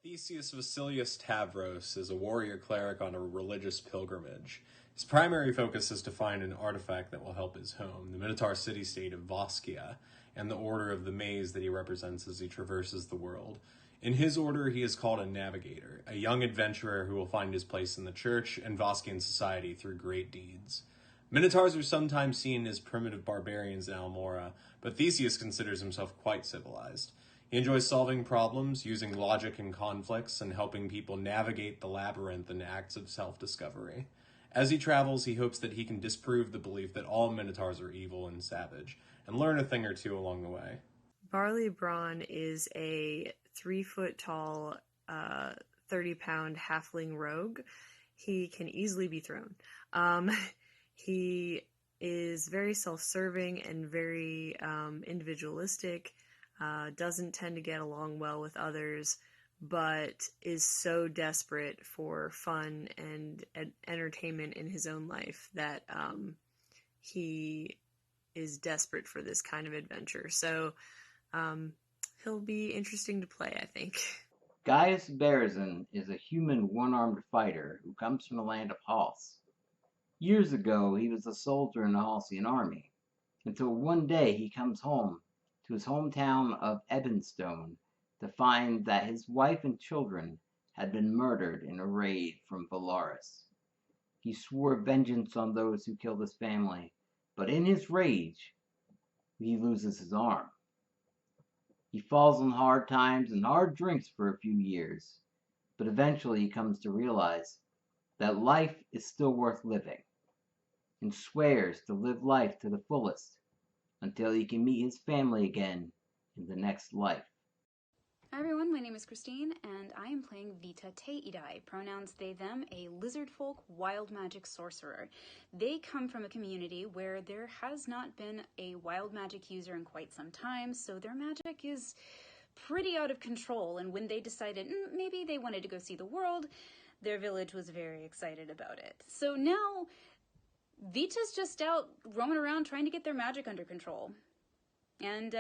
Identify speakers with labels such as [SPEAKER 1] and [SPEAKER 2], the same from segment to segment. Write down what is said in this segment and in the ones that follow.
[SPEAKER 1] Theseus Vasilius Tavros is a warrior cleric on a religious pilgrimage. His primary focus is to find an artifact that will help his home, the Minotaur city-state of Voskia, and the Order of the Maze that he represents as he traverses the world. In his order, he is called a navigator, a young adventurer who will find his place in the church and Voskian society through great deeds. Minotaurs are sometimes seen as primitive barbarians in Almora, but Theseus considers himself quite civilized. He enjoys solving problems, using logic in conflicts, and helping people navigate the labyrinth in acts of self-discovery. As he travels, he hopes that he can disprove the belief that all Minotaurs are evil and savage, and learn a thing or two along the way.
[SPEAKER 2] Barley Braun is a 3-foot-tall, 30-pound halfling rogue. He can easily be thrown. He is very self-serving and very individualistic, doesn't tend to get along well with others, but is so desperate for fun and entertainment in his own life that he is desperate for this kind of adventure. So he'll be interesting to play, I think.
[SPEAKER 3] Gaius Berzin is a human one-armed fighter who comes from the land of Hals. Years ago, he was a soldier in the Halcyon army, until one day he comes home to his hometown of Ebenstone to find that his wife and children had been murdered in a raid from Valaris. He swore vengeance on those who killed his family, but in his rage, he loses his arm. He falls on hard times and hard drinks for a few years, but eventually he comes to realize that life is still worth living, and swears to live life to the fullest until he can meet his family again in the next life.
[SPEAKER 4] Hi everyone, my name is Christine, and I am playing Vita Teidai, pronouns they, them, a lizard folk wild magic sorcerer. They come from a community where there has not been a wild magic user in quite some time, so their magic is pretty out of control, and when they decided maybe they wanted to go see the world, their village was very excited about it. So now Vita's just out roaming around trying to get their magic under control. And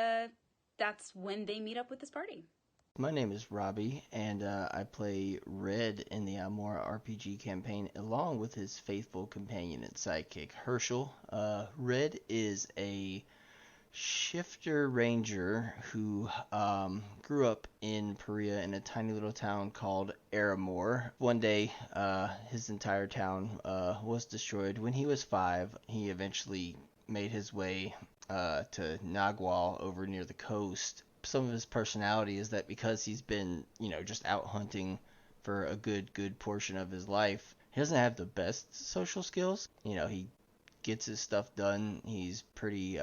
[SPEAKER 4] that's when they meet up with this party.
[SPEAKER 5] My name is Robbie, and I play Red in the Almora RPG campaign, along with his faithful companion and sidekick, Herschel. Red is a shifter ranger who grew up in Perea in a tiny little town called Aramor. One day, his entire town was destroyed. When he was 5, he eventually made his way to Nagual over near the coast. Some of his personality is that because he's been, just out hunting for a good portion of his life, he doesn't have the best social skills. He gets his stuff done. He's pretty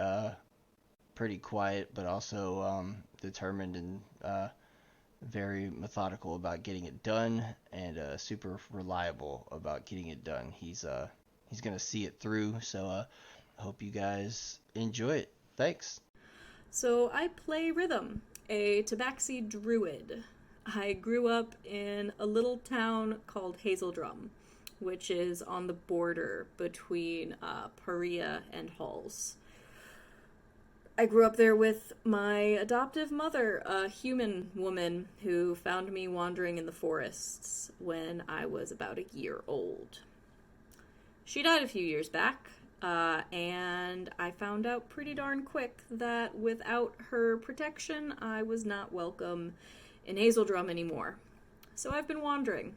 [SPEAKER 5] quiet, but also determined and very methodical about getting it done, and super reliable about getting it done. He's gonna see it through. So I hope you guys enjoy it. Thanks.
[SPEAKER 6] So I play Rhythm, a tabaxi druid. I grew up in a little town called Hazeldrum, which is on the border between Perea and Halls. I grew up there with my adoptive mother, a human woman who found me wandering in the forests when I was about a year old. She died a few years back, and I found out pretty darn quick that without her protection, I was not welcome in Hazeldrum anymore. So I've been wandering.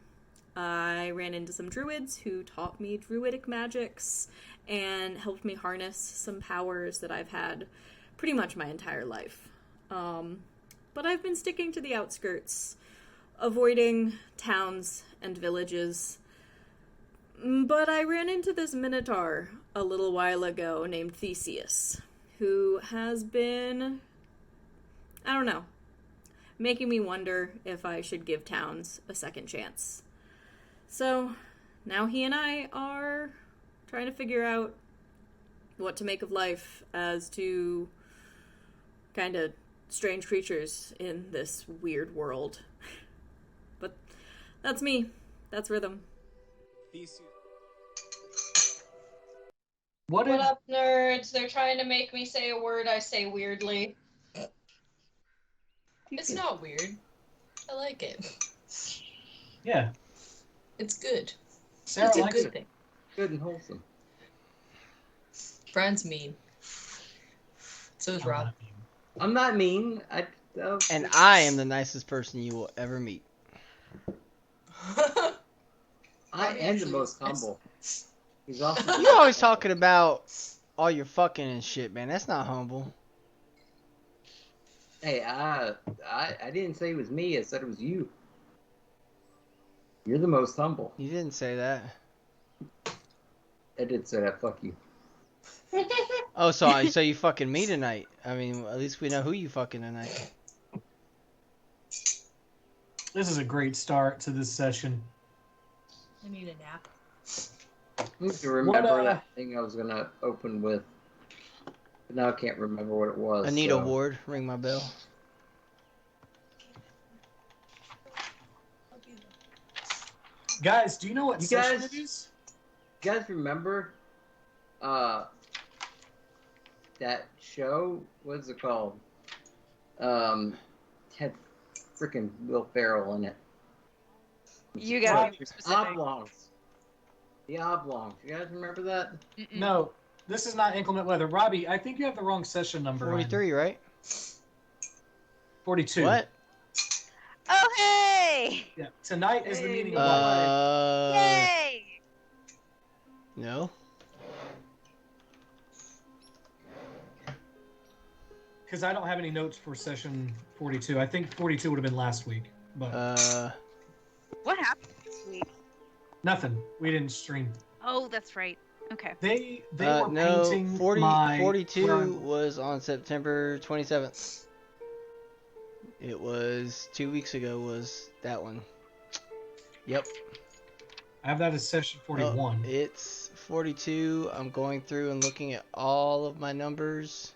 [SPEAKER 6] I ran into some druids who taught me druidic magics and helped me harness some powers that I've had pretty much my entire life. But I've been sticking to the outskirts, avoiding towns and villages. But I ran into this Minotaur a little while ago named Theseus, who has been, making me wonder if I should give towns a second chance. So now he and I are trying to figure out what to make of life as two kind of strange creatures in this weird world. But that's me. That's Rhythm.
[SPEAKER 7] What up, nerds? They're trying to make me say a word I say weirdly. It's not weird. I like it.
[SPEAKER 8] Yeah.
[SPEAKER 9] It's good.
[SPEAKER 8] Sarah
[SPEAKER 9] It's a
[SPEAKER 8] likes
[SPEAKER 9] good
[SPEAKER 8] it.
[SPEAKER 9] thing.
[SPEAKER 3] Good and wholesome.
[SPEAKER 9] Brian's mean. So is Rob.
[SPEAKER 3] I'm not mean.
[SPEAKER 5] And I am the nicest person you will ever meet.
[SPEAKER 3] I am the most humble. He's also.
[SPEAKER 5] You always talking about all your fucking and shit, man. That's not humble.
[SPEAKER 3] Hey, I didn't say it was me. I said it was you. You're the most humble.
[SPEAKER 5] You didn't say that.
[SPEAKER 3] I did say that. Fuck you.
[SPEAKER 5] Oh, so you fucking me tonight. I mean, at least we know who you fucking tonight.
[SPEAKER 8] This is a great start to this session.
[SPEAKER 9] I need a nap.
[SPEAKER 3] I need to remember that thing I was gonna open with. But now I can't remember what it was.
[SPEAKER 5] Anita Ward, ring my bell.
[SPEAKER 8] Guys, do you know what session it is?
[SPEAKER 3] You guys remember that show? What's it called? Had freaking Will Ferrell in it.
[SPEAKER 10] You gotta be specific.
[SPEAKER 3] Oblongs. The Oblongs. You guys remember that?
[SPEAKER 8] No, this is not inclement weather. Robbie, I think you have the wrong session number.
[SPEAKER 5] 43, right?
[SPEAKER 8] 42.
[SPEAKER 5] What?
[SPEAKER 10] Oh, hey!
[SPEAKER 8] Yeah, tonight is the meeting of life.
[SPEAKER 10] Yay!
[SPEAKER 5] No.
[SPEAKER 8] Because I don't have any notes for session 42. I think 42 would have been last week. But
[SPEAKER 10] What happened this week?
[SPEAKER 8] nothing. We didn't stream.
[SPEAKER 10] Oh, that's right. Okay.
[SPEAKER 8] They were
[SPEAKER 5] no,
[SPEAKER 8] painting
[SPEAKER 5] 42 was on September 27th. It was 2 weeks ago was that one. Yep.
[SPEAKER 8] I have that as session 41.
[SPEAKER 5] It's 42. I'm going through and looking at all of my numbers.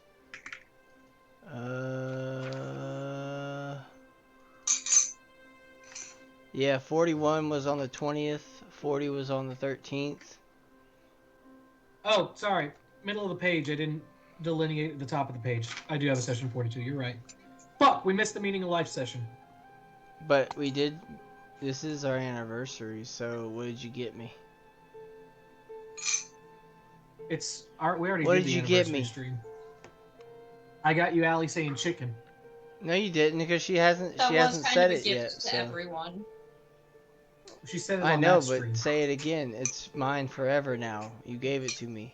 [SPEAKER 5] Yeah, 41 was on the 20th. 40 was on the 13th.
[SPEAKER 8] Oh, sorry. Middle of the page. I didn't delineate at the top of the page. I do have a session 42. You're right. Fuck, we missed the meaning of life session.
[SPEAKER 5] But we did. This is our anniversary, so what did you get me?
[SPEAKER 8] It's our. We already
[SPEAKER 5] What
[SPEAKER 8] did
[SPEAKER 5] did
[SPEAKER 8] the
[SPEAKER 5] you get
[SPEAKER 8] anniversary
[SPEAKER 5] me?
[SPEAKER 8] stream. I got you, Allie, saying chicken.
[SPEAKER 5] No, you didn't, because she hasn't
[SPEAKER 7] That was kind
[SPEAKER 5] said
[SPEAKER 7] of a
[SPEAKER 5] it
[SPEAKER 7] gift
[SPEAKER 5] yet.
[SPEAKER 7] to
[SPEAKER 5] So.
[SPEAKER 7] everyone.
[SPEAKER 8] She said it
[SPEAKER 5] I
[SPEAKER 8] on
[SPEAKER 5] know,
[SPEAKER 8] that
[SPEAKER 5] but
[SPEAKER 8] stream.
[SPEAKER 5] say it again. It's mine forever now. You gave it to me.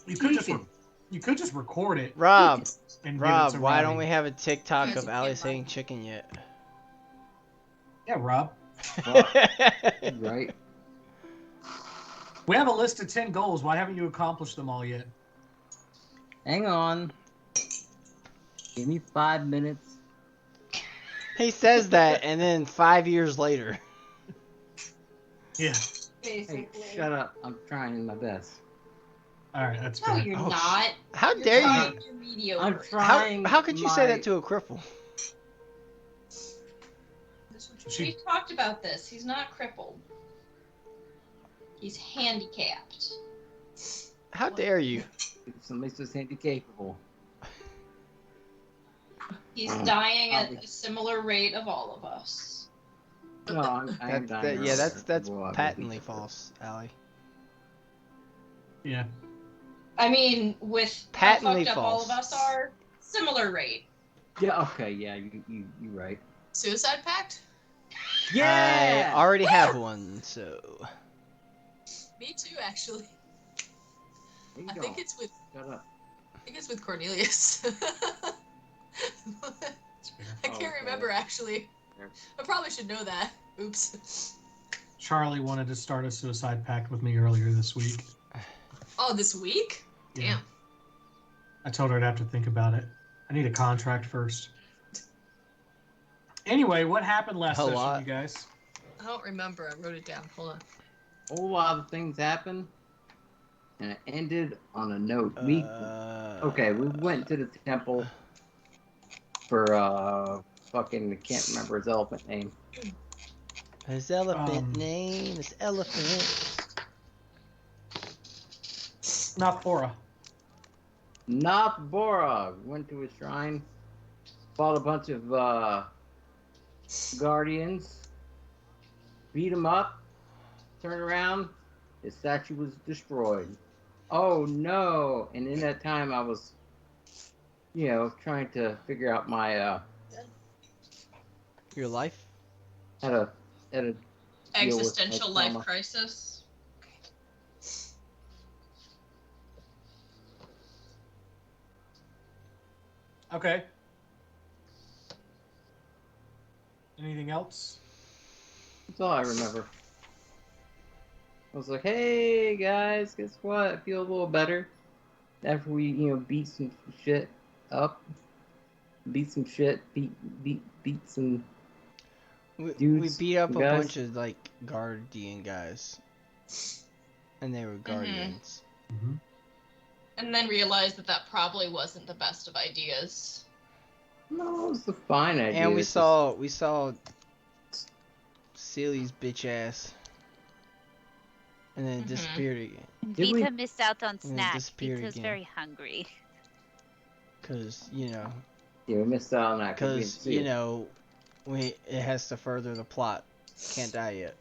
[SPEAKER 8] You could just record it.
[SPEAKER 5] Rob,
[SPEAKER 8] and
[SPEAKER 5] Rob,
[SPEAKER 8] give it to
[SPEAKER 5] why
[SPEAKER 8] Robbie.
[SPEAKER 5] don't we have a TikTok
[SPEAKER 9] Guys,
[SPEAKER 5] of
[SPEAKER 9] you
[SPEAKER 5] Ali
[SPEAKER 9] can't
[SPEAKER 5] saying
[SPEAKER 9] buy-
[SPEAKER 5] chicken yet?
[SPEAKER 8] Yeah, Rob.
[SPEAKER 3] Right.
[SPEAKER 8] We have a list of 10 goals. Why haven't you accomplished them all yet?
[SPEAKER 3] Hang on. Give me 5 minutes.
[SPEAKER 5] He says that, and then 5 years later.
[SPEAKER 8] Yeah.
[SPEAKER 7] Basically.
[SPEAKER 3] Hey, shut up. I'm trying my best.
[SPEAKER 8] All right, that's
[SPEAKER 7] No,
[SPEAKER 8] fair.
[SPEAKER 7] you're
[SPEAKER 5] Oh,
[SPEAKER 7] not.
[SPEAKER 5] How
[SPEAKER 7] You're
[SPEAKER 5] dare
[SPEAKER 7] trying,
[SPEAKER 5] you?
[SPEAKER 7] You're mediocre.
[SPEAKER 3] I'm trying.
[SPEAKER 5] How could you say that to a cripple?
[SPEAKER 7] We've talked about this. He's not crippled. He's handicapped.
[SPEAKER 5] How dare you?
[SPEAKER 3] Somebody says handicapable.
[SPEAKER 7] He's dying at a similar rate of all of us.
[SPEAKER 3] No, I am dying.
[SPEAKER 5] Yeah, that's
[SPEAKER 3] Well,
[SPEAKER 5] patently false, Allie.
[SPEAKER 8] Yeah.
[SPEAKER 7] I mean, with
[SPEAKER 5] Patently
[SPEAKER 7] how fucked up all of
[SPEAKER 5] false.
[SPEAKER 7] us are, similar rate.
[SPEAKER 3] Yeah. Okay. Yeah. You right.
[SPEAKER 9] Suicide Pact?
[SPEAKER 3] Yeah.
[SPEAKER 5] I already have one, so.
[SPEAKER 9] Me too, actually.
[SPEAKER 3] There you
[SPEAKER 9] I
[SPEAKER 3] go.
[SPEAKER 9] think it's with
[SPEAKER 3] Shut up.
[SPEAKER 9] Cornelius. I can't remember actually. I probably should know that. Oops.
[SPEAKER 8] Charlie wanted to start a suicide pact with me earlier this week.
[SPEAKER 9] Oh, this week?
[SPEAKER 8] Yeah.
[SPEAKER 9] Damn.
[SPEAKER 8] I told her I'd have to think about it. I need a contract first. Anyway, what happened last session, you guys?
[SPEAKER 9] I don't remember. I wrote it down. Hold on.
[SPEAKER 3] A whole lot of things happened, and it ended on a note. We went to the temple for fucking I can't remember his elephant name.
[SPEAKER 5] His elephant name is Elephant.
[SPEAKER 8] Nathbora.
[SPEAKER 3] Nathbora went to his shrine, fought a bunch of Guardians beat him up, turn around, his statue was destroyed. Oh no! And in that time, I was, trying to figure out my
[SPEAKER 5] Your life?
[SPEAKER 3] how to deal with my
[SPEAKER 7] Existential life
[SPEAKER 3] trauma.
[SPEAKER 7] crisis.
[SPEAKER 8] Okay. Anything else?
[SPEAKER 3] That's all I remember. I was like, "Hey guys, guess what? I feel a little better after we, beat some shit up, beat some shit, beat some
[SPEAKER 5] We
[SPEAKER 3] dudes,
[SPEAKER 5] beat up a
[SPEAKER 3] guys."
[SPEAKER 5] bunch of like guardian guys, and they were guardians.
[SPEAKER 8] Mm-hmm.
[SPEAKER 7] And then realized that probably wasn't the best of ideas.
[SPEAKER 3] No, it was a fine idea.
[SPEAKER 5] And we
[SPEAKER 3] It's
[SPEAKER 5] saw Seely's bitch ass, and then it disappeared again.
[SPEAKER 10] And
[SPEAKER 3] Did we-
[SPEAKER 10] Vita missed out on
[SPEAKER 5] And it
[SPEAKER 10] snacks.
[SPEAKER 5] disappeared
[SPEAKER 10] Vita's
[SPEAKER 5] again.
[SPEAKER 10] very hungry.
[SPEAKER 5] Cause
[SPEAKER 3] Yeah, we missed out on that.
[SPEAKER 5] Because it has to further the plot. Can't die yet.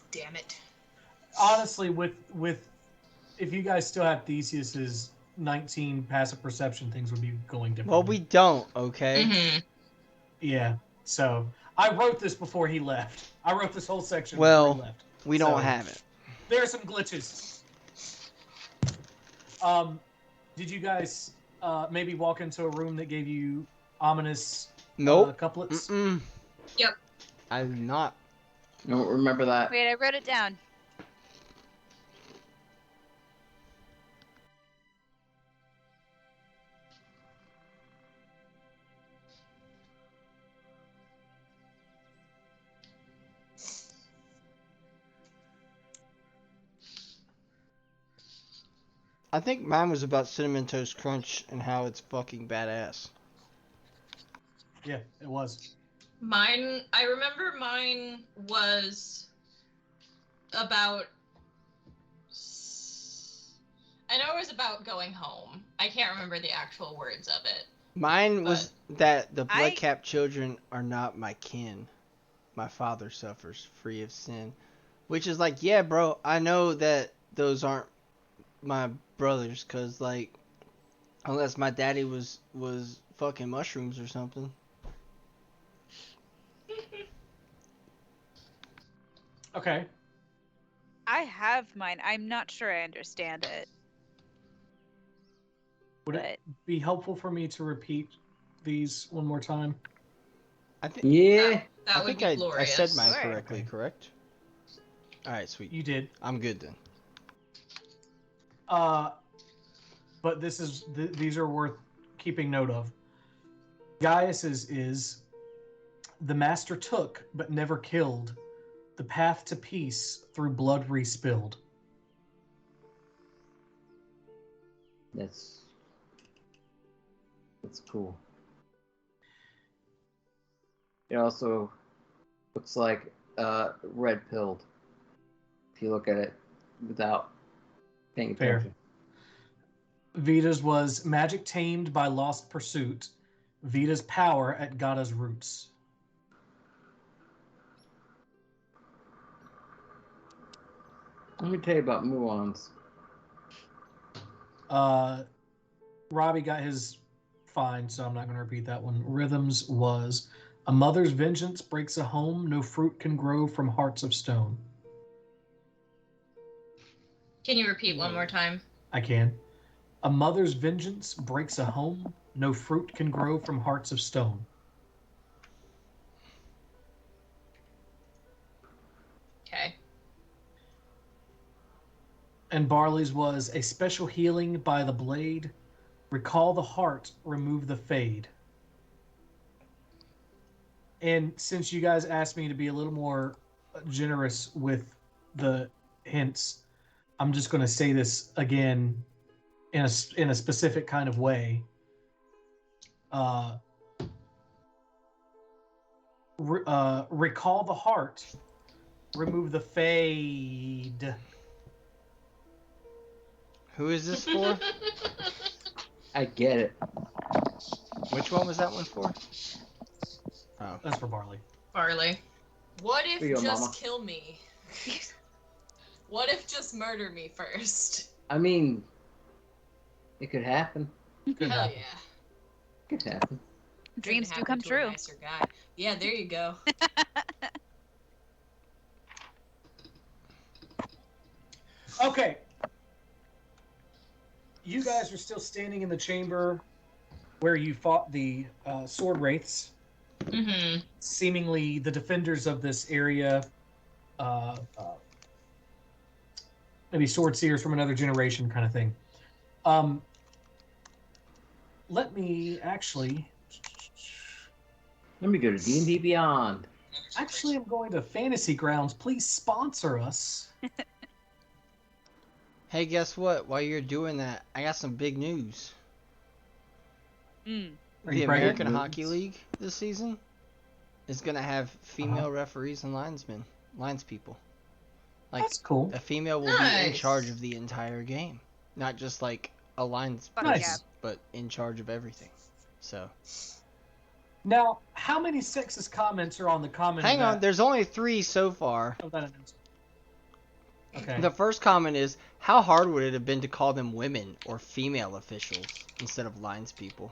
[SPEAKER 9] Damn it.
[SPEAKER 8] Honestly, with if you guys still have Theseus's 19 passive perception, things would be going differently.
[SPEAKER 5] Well, we don't. Okay.
[SPEAKER 7] Mm-hmm.
[SPEAKER 8] Yeah. So I wrote this before he left. I wrote this whole section
[SPEAKER 5] Well,
[SPEAKER 8] before he left.
[SPEAKER 5] We don't have it.
[SPEAKER 8] There are some glitches. Did you guys maybe walk into a room that gave you ominous
[SPEAKER 5] Nope.
[SPEAKER 8] couplets?
[SPEAKER 5] Mm-mm.
[SPEAKER 7] Yep.
[SPEAKER 5] I do not.
[SPEAKER 3] I don't remember that.
[SPEAKER 10] Wait, I wrote it down.
[SPEAKER 5] I think mine was about Cinnamon Toast Crunch and how it's fucking badass.
[SPEAKER 8] Yeah, it was.
[SPEAKER 7] I remember mine was about. I know it was about going home. I can't remember the actual words of it.
[SPEAKER 5] Mine was that the blood-capped children are not my kin. My father suffers free of sin. Which is like, yeah, bro, I know that those aren't my brothers, cause like, unless my daddy was fucking mushrooms or something.
[SPEAKER 8] Okay.
[SPEAKER 10] I have mine. I'm not sure I understand it.
[SPEAKER 8] Would it be helpful for me to repeat these one more time?
[SPEAKER 5] I think.
[SPEAKER 3] Yeah.
[SPEAKER 7] That would be glorious.
[SPEAKER 5] I said mine
[SPEAKER 10] Sure.
[SPEAKER 5] correctly, correct? All right, sweet.
[SPEAKER 8] You did.
[SPEAKER 5] I'm good then.
[SPEAKER 8] But these are worth keeping note of. Gaius's is the master took but never killed, the path to peace through blood respilled.
[SPEAKER 3] That's cool. It also looks like red pilled if you look at it without paying
[SPEAKER 8] Fair.
[SPEAKER 3] attention.
[SPEAKER 8] Vita's was magic tamed by lost pursuit, Vita's power at Gada's roots.
[SPEAKER 3] Let me tell you about muons.
[SPEAKER 8] Robbie got his fine, so I'm not going to repeat that one. Rhythms was a mother's vengeance breaks a home, no fruit can grow from hearts of stone.
[SPEAKER 7] Can you repeat one more time?
[SPEAKER 8] I can. A mother's vengeance breaks a home, no fruit can grow from hearts of stone.
[SPEAKER 7] Okay.
[SPEAKER 8] And Barley's was a special healing by the blade. Recall the heart, remove the fade. And since you guys asked me to be a little more generous with the hints, I'm just going to say this again in a specific kind of way. Recall the heart, remove the fade.
[SPEAKER 5] Who is this for?
[SPEAKER 3] I get it.
[SPEAKER 5] Which one was that one for? Oh.
[SPEAKER 8] That's for Barley.
[SPEAKER 9] Barley. What if
[SPEAKER 3] Here you go,
[SPEAKER 9] just
[SPEAKER 3] Mama.
[SPEAKER 9] kill me? What if just murder me first?
[SPEAKER 3] I mean, it could happen.
[SPEAKER 8] Could
[SPEAKER 9] Hell
[SPEAKER 8] happen.
[SPEAKER 9] yeah.
[SPEAKER 3] Could happen.
[SPEAKER 10] Dreams do
[SPEAKER 9] Couldn't
[SPEAKER 10] come
[SPEAKER 9] happen to a
[SPEAKER 10] true.
[SPEAKER 9] nicer guy. Yeah, there you go.
[SPEAKER 8] Okay. You guys are still standing in the chamber where you fought the sword wraiths.
[SPEAKER 9] Mm-hmm.
[SPEAKER 8] Seemingly the defenders of this area. Maybe sword seers from another generation kind of thing. Let me actually...
[SPEAKER 3] Let me go to D&D Beyond.
[SPEAKER 8] Actually, I'm going to Fantasy Grounds. Please sponsor us.
[SPEAKER 5] Hey, guess what? While you're doing that, I got some big news.
[SPEAKER 8] Are
[SPEAKER 5] The
[SPEAKER 8] you
[SPEAKER 5] American
[SPEAKER 8] pregnant?
[SPEAKER 5] Hockey League this season is going to have female referees and linespeople. Like,
[SPEAKER 8] That's cool.
[SPEAKER 5] a female will be in
[SPEAKER 9] Nice.
[SPEAKER 5] charge of the entire game. Not just like a lines
[SPEAKER 10] Fuck
[SPEAKER 5] person,
[SPEAKER 8] yeah.
[SPEAKER 5] but in charge of everything. So,
[SPEAKER 8] Now, how many sexist comments are on the comment?
[SPEAKER 5] hang on, there's only 3 so far.
[SPEAKER 8] of that announcement? Okay.
[SPEAKER 5] The first comment is, how hard would it have been to call them women or female officials instead of linespeople?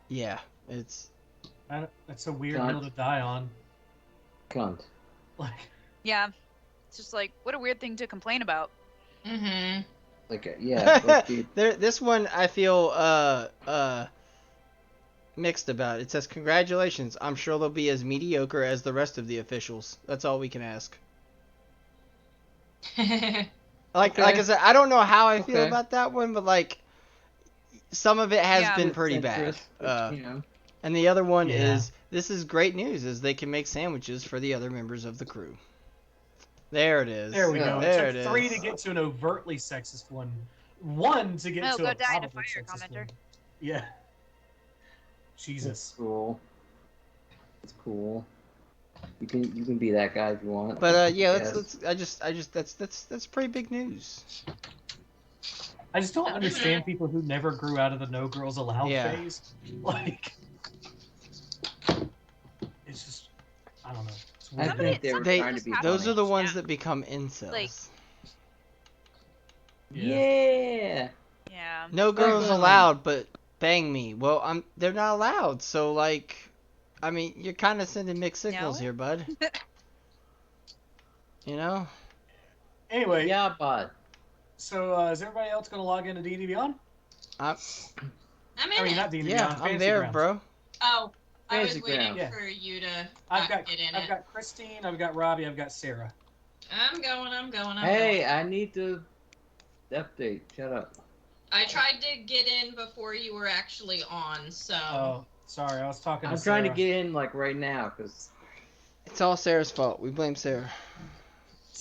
[SPEAKER 5] Yeah, it's...
[SPEAKER 8] That's a weird
[SPEAKER 3] Cunt.
[SPEAKER 8] hill to die on.
[SPEAKER 3] Cunt.
[SPEAKER 8] Like,
[SPEAKER 10] Yeah. It's just like, what a weird thing to complain about.
[SPEAKER 9] Mm-hmm.
[SPEAKER 3] Like, yeah. let's be-
[SPEAKER 5] This one I feel mixed about. It says, congratulations, I'm sure they'll be as mediocre as the rest of the officials. That's all we can ask. Like
[SPEAKER 3] Okay.
[SPEAKER 5] like I said, I don't know how I feel
[SPEAKER 3] Okay.
[SPEAKER 5] about that one, but like some of it has
[SPEAKER 10] Yeah.
[SPEAKER 5] been pretty bad.
[SPEAKER 3] Centrist, but, you know.
[SPEAKER 5] And the other one
[SPEAKER 8] Yeah.
[SPEAKER 5] is, this is great news, as they can make sandwiches for the other members of the crew. There it is.
[SPEAKER 8] there we
[SPEAKER 3] Yeah.
[SPEAKER 8] go.
[SPEAKER 5] There
[SPEAKER 8] It
[SPEAKER 5] it
[SPEAKER 8] took 3
[SPEAKER 5] is.
[SPEAKER 8] to get to an overtly sexist one. 1 to get
[SPEAKER 10] Oh,
[SPEAKER 8] to
[SPEAKER 10] go
[SPEAKER 8] a
[SPEAKER 10] die in a
[SPEAKER 8] probably
[SPEAKER 10] fire,
[SPEAKER 8] sexist
[SPEAKER 10] commenter.
[SPEAKER 8] one. Yeah.
[SPEAKER 3] That's
[SPEAKER 8] Jesus.
[SPEAKER 3] cool. It's cool. You can be that guy if you want.
[SPEAKER 5] But yeah,
[SPEAKER 3] Yes.
[SPEAKER 5] that's pretty big news.
[SPEAKER 8] I just don't understand people who never grew out of the no girls allowed
[SPEAKER 5] Yeah.
[SPEAKER 8] phase. Like, it's just, I don't know. It's
[SPEAKER 3] I
[SPEAKER 8] weird.
[SPEAKER 3] think they were
[SPEAKER 5] They-
[SPEAKER 3] trying to be
[SPEAKER 5] Those
[SPEAKER 3] funny.
[SPEAKER 5] are the ones
[SPEAKER 10] Yeah.
[SPEAKER 5] that become incels.
[SPEAKER 10] Like-
[SPEAKER 3] Yeah.
[SPEAKER 10] Yeah.
[SPEAKER 5] No girls
[SPEAKER 3] Bang.
[SPEAKER 5] allowed, but bang me. Well, they're not allowed, so like, I mean, you're kind of sending mixed signals
[SPEAKER 10] No?
[SPEAKER 5] here, bud. You know?
[SPEAKER 8] Anyway,
[SPEAKER 3] Yeah, bud.
[SPEAKER 8] so is everybody else going to log into D&D Beyond?
[SPEAKER 9] I'm
[SPEAKER 8] I
[SPEAKER 9] in
[SPEAKER 8] mean,
[SPEAKER 9] it.
[SPEAKER 8] not D&D
[SPEAKER 5] Yeah,
[SPEAKER 8] Beyond,
[SPEAKER 5] I'm
[SPEAKER 8] Fantasy
[SPEAKER 5] there,
[SPEAKER 8] Grounds.
[SPEAKER 5] bro.
[SPEAKER 9] Oh, I was
[SPEAKER 3] Fantasy
[SPEAKER 9] waiting
[SPEAKER 8] ground.
[SPEAKER 9] for you to
[SPEAKER 8] I've got
[SPEAKER 9] get in
[SPEAKER 8] I've
[SPEAKER 9] it.
[SPEAKER 8] got Christine, I've got Robbie, I've got Sarah.
[SPEAKER 9] I'm going.
[SPEAKER 3] Hey, I need to update. Shut up.
[SPEAKER 9] I tried to get in before you were actually on, so.
[SPEAKER 8] Oh, sorry, I was talking to
[SPEAKER 3] I'm trying to
[SPEAKER 8] Sarah.
[SPEAKER 3] get in like right now because
[SPEAKER 5] It's all Sarah's fault. We blame Sarah.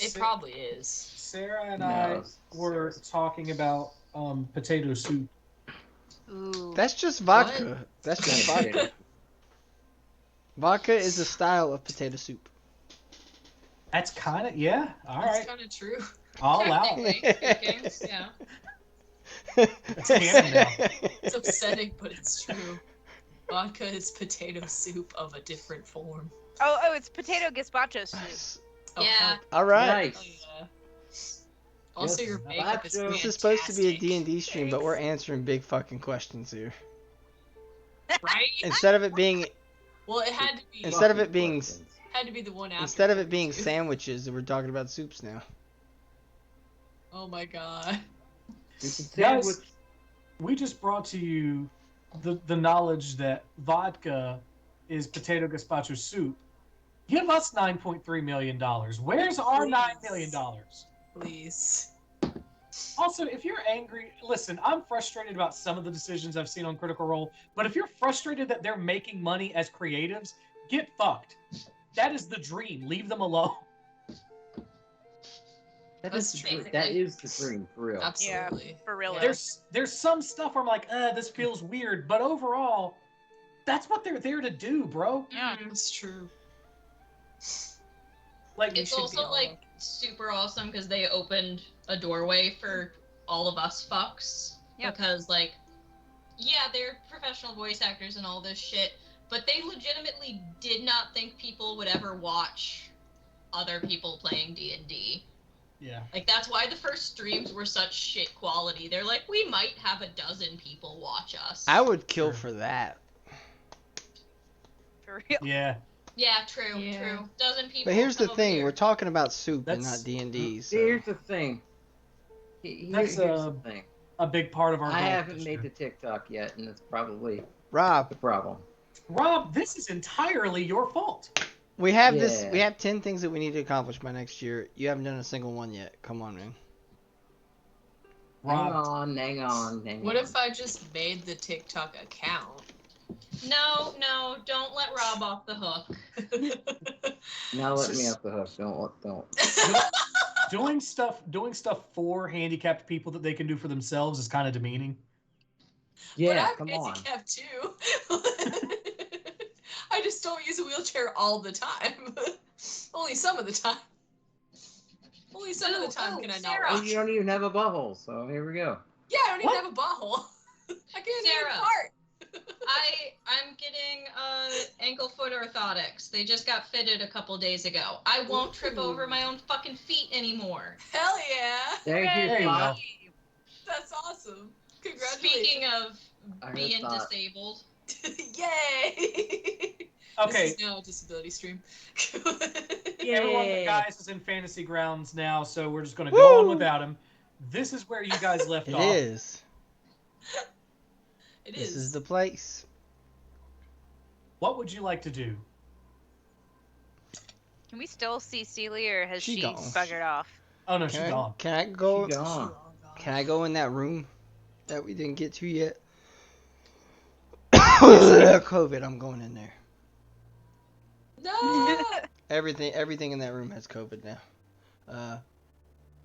[SPEAKER 9] It
[SPEAKER 8] Sa-
[SPEAKER 9] probably is.
[SPEAKER 8] Sarah and
[SPEAKER 3] No,
[SPEAKER 8] I were talking about potato soup.
[SPEAKER 10] Ooh.
[SPEAKER 5] That's just vodka. That's just vodka.
[SPEAKER 3] potato.
[SPEAKER 5] Vodka is a style of potato soup.
[SPEAKER 8] That's kind of, yeah, all
[SPEAKER 9] That's
[SPEAKER 8] right,
[SPEAKER 9] kind of true.
[SPEAKER 8] I'll allow it.
[SPEAKER 9] Technically speaking, yeah.
[SPEAKER 8] It's canon now.
[SPEAKER 9] It's upsetting, but it's true. Vodka is potato soup of a different form.
[SPEAKER 10] Oh, it's potato gazpacho soup.
[SPEAKER 9] Oh,
[SPEAKER 7] Yeah.
[SPEAKER 5] All right.
[SPEAKER 3] Nice.
[SPEAKER 9] Oh, yeah. Also,
[SPEAKER 3] Yes,
[SPEAKER 9] your makeup is
[SPEAKER 3] macho.
[SPEAKER 9] fantastic.
[SPEAKER 5] This is supposed to be a D&D stream, but we're answering big fucking questions here.
[SPEAKER 9] Right?
[SPEAKER 5] Instead of it being
[SPEAKER 9] Well, it had to be.
[SPEAKER 5] Instead of it being-
[SPEAKER 3] Questions.
[SPEAKER 9] Had to be the one after.
[SPEAKER 5] instead of it being
[SPEAKER 9] too.
[SPEAKER 5] sandwiches, we're talking about soups now.
[SPEAKER 9] Oh my god.
[SPEAKER 3] You can
[SPEAKER 8] Guys,
[SPEAKER 3] sandwich.
[SPEAKER 8] we just brought to you the knowledge that vodka is potato gazpacho soup. Give us $9.3 million. Where's our $9 million?
[SPEAKER 9] Please.
[SPEAKER 8] Also, if you're angry, listen, I'm frustrated about some of the decisions I've seen on Critical Role, but if you're frustrated that they're making money as creatives, get fucked. That is the dream. Leave them alone.
[SPEAKER 9] That's
[SPEAKER 3] That
[SPEAKER 9] basically-
[SPEAKER 3] is the dream, for real.
[SPEAKER 9] Absolutely.
[SPEAKER 10] For real.
[SPEAKER 9] Yeah.
[SPEAKER 8] There's some stuff where I'm like, this feels weird, but overall, that's what they're there to do, bro.
[SPEAKER 10] Yeah.
[SPEAKER 9] It's true.
[SPEAKER 8] Like, we
[SPEAKER 9] It's
[SPEAKER 8] should be
[SPEAKER 9] also
[SPEAKER 8] all-
[SPEAKER 9] like super awesome because they opened a doorway for all of us fucks.
[SPEAKER 10] Yeah.
[SPEAKER 9] Because like
[SPEAKER 7] yeah, they're professional voice actors and all this shit, but they legitimately did not think people would ever watch other people playing D&D.
[SPEAKER 8] Yeah.
[SPEAKER 7] Like, that's why the first streams were such shit quality. They're like, we might have a dozen people watch us.
[SPEAKER 5] I would kill
[SPEAKER 8] Sure.
[SPEAKER 5] for that.
[SPEAKER 10] For real.
[SPEAKER 8] Yeah.
[SPEAKER 7] Yeah, true. Dozen people.
[SPEAKER 5] But here's the
[SPEAKER 7] come over
[SPEAKER 5] thing:
[SPEAKER 7] here.
[SPEAKER 5] we're talking about soup and
[SPEAKER 8] That's-
[SPEAKER 5] not D&D. So.
[SPEAKER 3] Here's the thing.
[SPEAKER 8] That's
[SPEAKER 3] Here's the thing.
[SPEAKER 8] a big part of our
[SPEAKER 3] I
[SPEAKER 8] goal
[SPEAKER 3] haven't
[SPEAKER 8] this
[SPEAKER 3] made
[SPEAKER 8] year.
[SPEAKER 3] the TikTok yet, and that's probably
[SPEAKER 5] Rob,
[SPEAKER 3] the problem.
[SPEAKER 8] Rob, this is entirely your fault.
[SPEAKER 5] we have this.
[SPEAKER 3] Yeah.
[SPEAKER 5] We have 10 things that we need to accomplish by next year. You haven't done a single one yet. Come on, man.
[SPEAKER 8] Rob,
[SPEAKER 3] Hang on.
[SPEAKER 9] What if I just made the TikTok account?
[SPEAKER 7] No, don't let Rob off the hook.
[SPEAKER 3] Now let me off the hook. Don't.
[SPEAKER 8] doing stuff for handicapped people that they can do for themselves is kind of demeaning.
[SPEAKER 3] Yeah,
[SPEAKER 9] but I'm
[SPEAKER 3] come on.
[SPEAKER 9] handicapped too. I just don't use a wheelchair all the time. Only some of the time. Only some of the time can I not
[SPEAKER 7] Sarah.
[SPEAKER 3] Oh,
[SPEAKER 9] walk.
[SPEAKER 3] you don't even have a butthole, so here we go.
[SPEAKER 9] Yeah, I don't even have a butthole. I can't
[SPEAKER 7] Sarah.
[SPEAKER 9] even fart.
[SPEAKER 7] I'm getting ankle foot orthotics. They just got fitted a couple days ago. I won't trip over my own fucking feet anymore.
[SPEAKER 9] Hell yeah.
[SPEAKER 3] There's your
[SPEAKER 8] There you
[SPEAKER 3] spot.
[SPEAKER 8] go.
[SPEAKER 9] That's awesome. Congratulations.
[SPEAKER 7] Speaking of
[SPEAKER 3] I heard
[SPEAKER 7] being
[SPEAKER 3] thought.
[SPEAKER 7] disabled,
[SPEAKER 9] Yay.
[SPEAKER 8] Okay.
[SPEAKER 9] This is now a disability stream.
[SPEAKER 8] Everyone but Guys is in fantasy grounds now, so we're just going to
[SPEAKER 5] Woo!
[SPEAKER 8] go on without him. This is where you guys left
[SPEAKER 5] It
[SPEAKER 8] off.
[SPEAKER 5] is.
[SPEAKER 9] It
[SPEAKER 5] This
[SPEAKER 9] is.
[SPEAKER 5] is the place.
[SPEAKER 8] What would you like to do?
[SPEAKER 10] Can we still see Celia, or has
[SPEAKER 5] She
[SPEAKER 10] she
[SPEAKER 5] gone.
[SPEAKER 10] buggered off?
[SPEAKER 8] Oh no, she's
[SPEAKER 5] Can I,
[SPEAKER 8] gone.
[SPEAKER 5] can I go?
[SPEAKER 3] She gone.
[SPEAKER 5] Can I go in that room that we didn't get to yet? COVID, I'm going in there.
[SPEAKER 9] No.
[SPEAKER 5] Everything in that room has COVID now.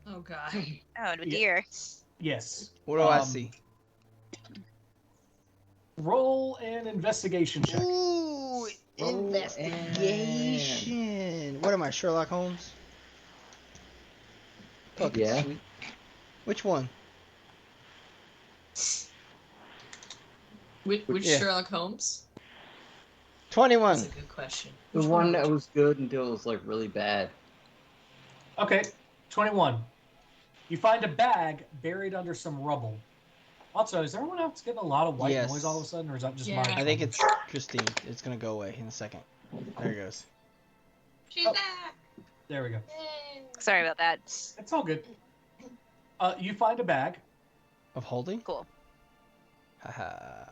[SPEAKER 9] Oh god.
[SPEAKER 10] Oh,
[SPEAKER 8] Yeah.
[SPEAKER 10] dear.
[SPEAKER 8] Yes.
[SPEAKER 5] What do I
[SPEAKER 8] Um,
[SPEAKER 5] see?
[SPEAKER 8] Roll an investigation check.
[SPEAKER 5] Ooh,
[SPEAKER 3] Roll
[SPEAKER 5] investigation. What am I, Sherlock Holmes? Fucking
[SPEAKER 3] Yeah.
[SPEAKER 5] sweet. Which one?
[SPEAKER 9] Which
[SPEAKER 5] Yeah.
[SPEAKER 9] Sherlock Holmes?
[SPEAKER 5] 21.
[SPEAKER 9] That's a good question.
[SPEAKER 3] The
[SPEAKER 9] Which
[SPEAKER 3] one
[SPEAKER 9] would
[SPEAKER 3] that
[SPEAKER 9] you-
[SPEAKER 3] was good until it was like really bad.
[SPEAKER 8] Okay, 21. You find a bag buried under some rubble. Also, is everyone else getting a lot of white
[SPEAKER 5] Yes.
[SPEAKER 8] noise all of a sudden, or is that just
[SPEAKER 9] Yeah.
[SPEAKER 8] my?
[SPEAKER 5] I think it's Christine. It's gonna go away in a second. There it goes.
[SPEAKER 7] she's
[SPEAKER 8] Oh.
[SPEAKER 7] back.
[SPEAKER 8] There we go.
[SPEAKER 7] Yay.
[SPEAKER 10] Sorry about that.
[SPEAKER 8] It's all good. You find a bag.
[SPEAKER 5] Of holding?
[SPEAKER 10] Cool.
[SPEAKER 5] Haha.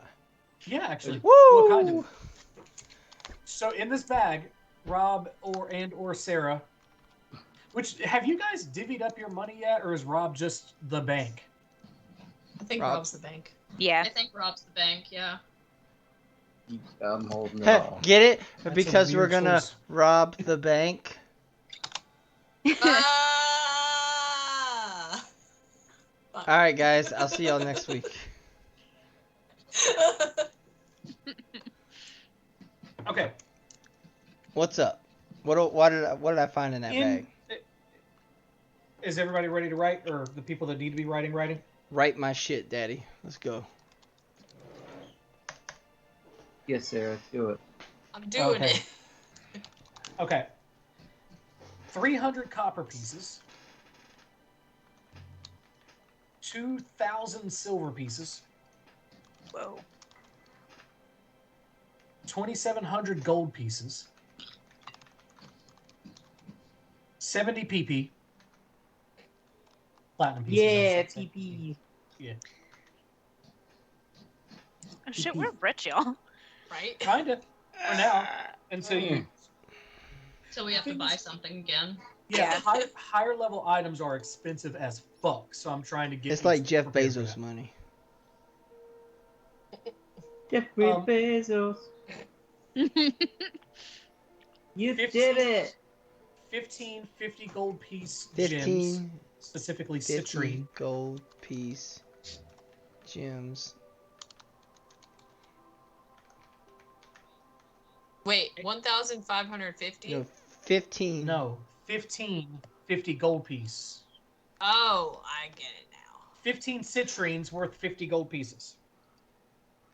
[SPEAKER 8] Yeah, actually.
[SPEAKER 5] Woo!
[SPEAKER 8] What kind of? So in this bag, Rob or Sarah, which have you guys divvied up your money yet, or is Rob just the bank?
[SPEAKER 9] I think
[SPEAKER 5] Rob.
[SPEAKER 9] Rob's the bank.
[SPEAKER 10] Yeah.
[SPEAKER 7] I think Rob's the bank, yeah.
[SPEAKER 3] I'm holding it
[SPEAKER 5] Heh,
[SPEAKER 3] all.
[SPEAKER 5] Get it?
[SPEAKER 8] That's a
[SPEAKER 5] Because we're
[SPEAKER 8] weird
[SPEAKER 5] gonna
[SPEAKER 8] choice.
[SPEAKER 5] rob the bank.
[SPEAKER 9] Ah!
[SPEAKER 5] All right, guys. I'll see y'all next week.
[SPEAKER 8] Okay.
[SPEAKER 5] What's up? What did I find in that bag?
[SPEAKER 8] Is everybody ready to write, or the people that need to be writing?
[SPEAKER 5] Write my shit, Daddy. Let's go.
[SPEAKER 3] Yes, Sarah, do it.
[SPEAKER 9] I'm doing
[SPEAKER 8] Okay.
[SPEAKER 9] it.
[SPEAKER 8] Okay. 300 copper pieces. 2,000 silver pieces.
[SPEAKER 10] Whoa.
[SPEAKER 8] 2,700 gold pieces. 70 PP. Platinum pieces.
[SPEAKER 3] Yeah,
[SPEAKER 8] I should say.
[SPEAKER 3] PP.
[SPEAKER 8] Yeah.
[SPEAKER 10] Oh, shit, we're rich, y'all.
[SPEAKER 9] Right?
[SPEAKER 8] Kinda. For now. Until you.
[SPEAKER 7] So we have to buy something again.
[SPEAKER 8] Yeah, higher level items are expensive as fuck, so I'm trying to get.
[SPEAKER 5] It's like Jeff
[SPEAKER 8] prepared for
[SPEAKER 5] Bezos
[SPEAKER 8] that.
[SPEAKER 5] money.
[SPEAKER 3] Jeffrey
[SPEAKER 8] Um,
[SPEAKER 3] Bezos. You
[SPEAKER 8] 15
[SPEAKER 3] did it.
[SPEAKER 8] 15 50 gold piece gems,
[SPEAKER 5] 15
[SPEAKER 8] specifically
[SPEAKER 5] 50
[SPEAKER 8] citrine.
[SPEAKER 5] gold piece gems.
[SPEAKER 9] Wait, 1,550?
[SPEAKER 5] No, 15.
[SPEAKER 8] No, 15 50 gold piece.
[SPEAKER 9] Oh, I get it now.
[SPEAKER 8] 15 citrines worth 50 gold pieces.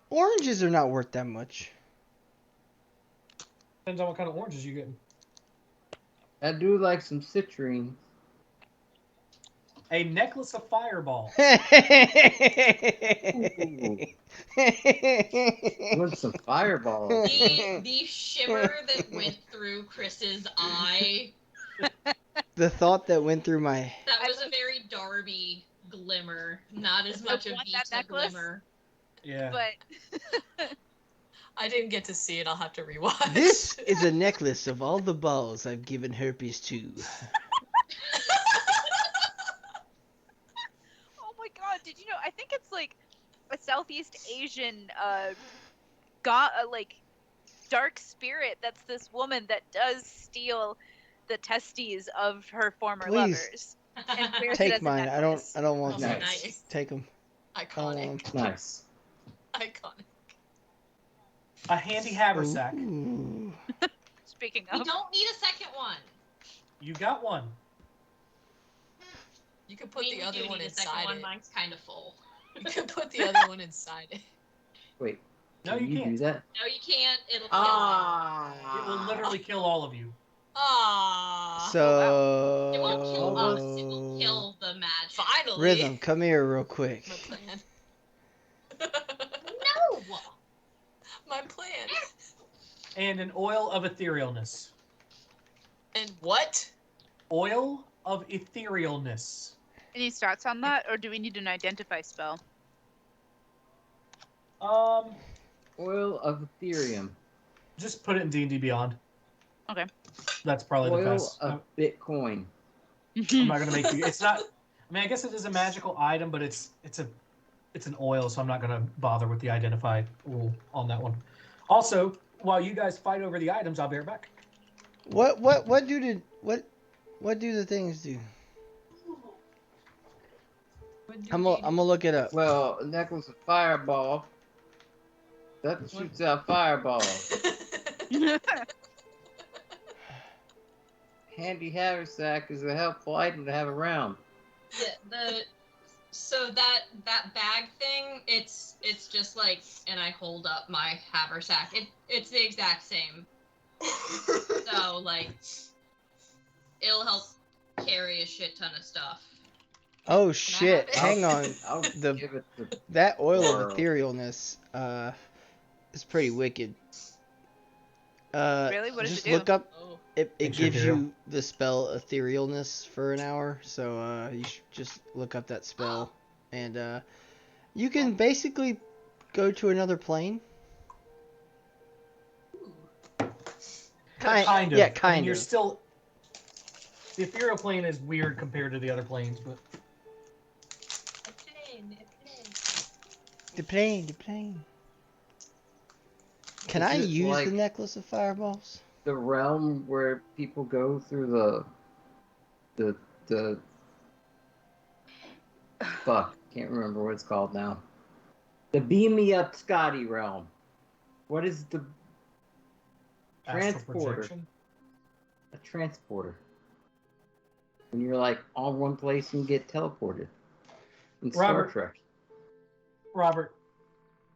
[SPEAKER 5] Oranges are not worth that much.
[SPEAKER 8] Depends on what kind of oranges you getting.
[SPEAKER 3] I do like some citrine.
[SPEAKER 8] A necklace of fireball.
[SPEAKER 3] Want some fireballs?
[SPEAKER 7] The shimmer that went through Chris's eye.
[SPEAKER 5] The thought that went through my...
[SPEAKER 7] That was a very Darby glimmer, not as much a
[SPEAKER 10] want that
[SPEAKER 7] Vita
[SPEAKER 10] necklace.
[SPEAKER 7] glimmer.
[SPEAKER 8] Yeah.
[SPEAKER 10] But
[SPEAKER 9] I didn't get to see it. I'll have to rewatch.
[SPEAKER 5] This is a necklace of all the balls I've given herpes to.
[SPEAKER 10] oh my god, did you know? I think it's like a Southeast Asian like dark spirit that's this woman that does steal the testes of her former
[SPEAKER 5] Please.
[SPEAKER 10] lovers. And wears it
[SPEAKER 5] Take
[SPEAKER 10] as a
[SPEAKER 5] mine.
[SPEAKER 10] necklace.
[SPEAKER 5] I don't want
[SPEAKER 3] Nice.
[SPEAKER 5] them.
[SPEAKER 9] Nice.
[SPEAKER 5] Take them.
[SPEAKER 9] Iconic.
[SPEAKER 3] Nice.
[SPEAKER 9] Iconic.
[SPEAKER 8] A handy haversack.
[SPEAKER 5] Ooh.
[SPEAKER 10] Speaking
[SPEAKER 7] We
[SPEAKER 10] of,
[SPEAKER 7] don't need a second one.
[SPEAKER 8] You got one.
[SPEAKER 9] You could put
[SPEAKER 7] I mean,
[SPEAKER 9] the
[SPEAKER 7] we
[SPEAKER 9] other
[SPEAKER 7] do
[SPEAKER 9] one
[SPEAKER 7] need a second
[SPEAKER 9] inside
[SPEAKER 7] one.
[SPEAKER 9] it.
[SPEAKER 7] Mine's kind of full.
[SPEAKER 9] You could put the other one inside it.
[SPEAKER 3] Wait.
[SPEAKER 8] No,
[SPEAKER 3] can
[SPEAKER 8] you
[SPEAKER 3] do
[SPEAKER 8] can't.
[SPEAKER 3] that?
[SPEAKER 7] No, you can't. It'll kill
[SPEAKER 8] It will literally kill all of you.
[SPEAKER 9] Ah.
[SPEAKER 5] So...
[SPEAKER 7] you. It won't kill
[SPEAKER 3] Oh,
[SPEAKER 7] us. It will kill the magic.
[SPEAKER 9] Finally.
[SPEAKER 5] Rhythm, come here real quick.
[SPEAKER 9] My plan.
[SPEAKER 7] No!
[SPEAKER 9] My plan.
[SPEAKER 8] And an oil of etherealness.
[SPEAKER 9] And what?
[SPEAKER 8] Oil of etherealness.
[SPEAKER 10] any stats on that, or do we need an identify spell?
[SPEAKER 3] Oil of Ethereum.
[SPEAKER 8] Just put it in D&D Beyond.
[SPEAKER 10] Okay.
[SPEAKER 8] That's probably the
[SPEAKER 3] Oil
[SPEAKER 8] best.
[SPEAKER 3] of Bitcoin.
[SPEAKER 8] I'm not gonna make you. It's not. I mean, I guess it is a magical item, but it's an oil, so I'm not gonna bother with the identify rule on that one. Also, while you guys fight over the items, I'll be right back.
[SPEAKER 5] What do the things do? I'm gonna look it up.
[SPEAKER 3] Well, a necklace of fireball. That shoots out fireballs. Handy haversack is a helpful item to have around.
[SPEAKER 7] Yeah, so that bag thing, it's just like, and I hold up my haversack. It's the exact same. So like, it'll help carry a shit ton of stuff.
[SPEAKER 5] Oh shit! Hang on.
[SPEAKER 3] I'll give it to
[SPEAKER 5] That oil
[SPEAKER 3] Or-
[SPEAKER 5] of etherealness is pretty wicked.
[SPEAKER 10] Really? What does
[SPEAKER 5] just
[SPEAKER 10] it do?
[SPEAKER 5] look up.
[SPEAKER 9] Oh.
[SPEAKER 5] It
[SPEAKER 8] Makes you
[SPEAKER 5] gives
[SPEAKER 8] ethereal.
[SPEAKER 5] you the spell etherealness for an hour, so you should just look up that spell, and you can basically go to another plane.
[SPEAKER 8] Kind of.
[SPEAKER 5] Yeah,
[SPEAKER 8] I mean,
[SPEAKER 5] kind
[SPEAKER 8] you're
[SPEAKER 5] of.
[SPEAKER 8] still. The ethereal plane is weird compared to the other planes, but
[SPEAKER 5] The plane. Can
[SPEAKER 3] Is
[SPEAKER 5] I
[SPEAKER 3] it
[SPEAKER 5] use
[SPEAKER 3] like-
[SPEAKER 5] the necklace of fireballs?
[SPEAKER 3] the realm where people go through the fuck, can't remember what it's called now. The beam me up Scotty realm. What is the
[SPEAKER 8] astral
[SPEAKER 3] transporter?
[SPEAKER 8] projection.
[SPEAKER 3] A transporter. When you're like on one place and get teleported. In Star
[SPEAKER 8] Robert.
[SPEAKER 3] Trek.
[SPEAKER 8] Robert,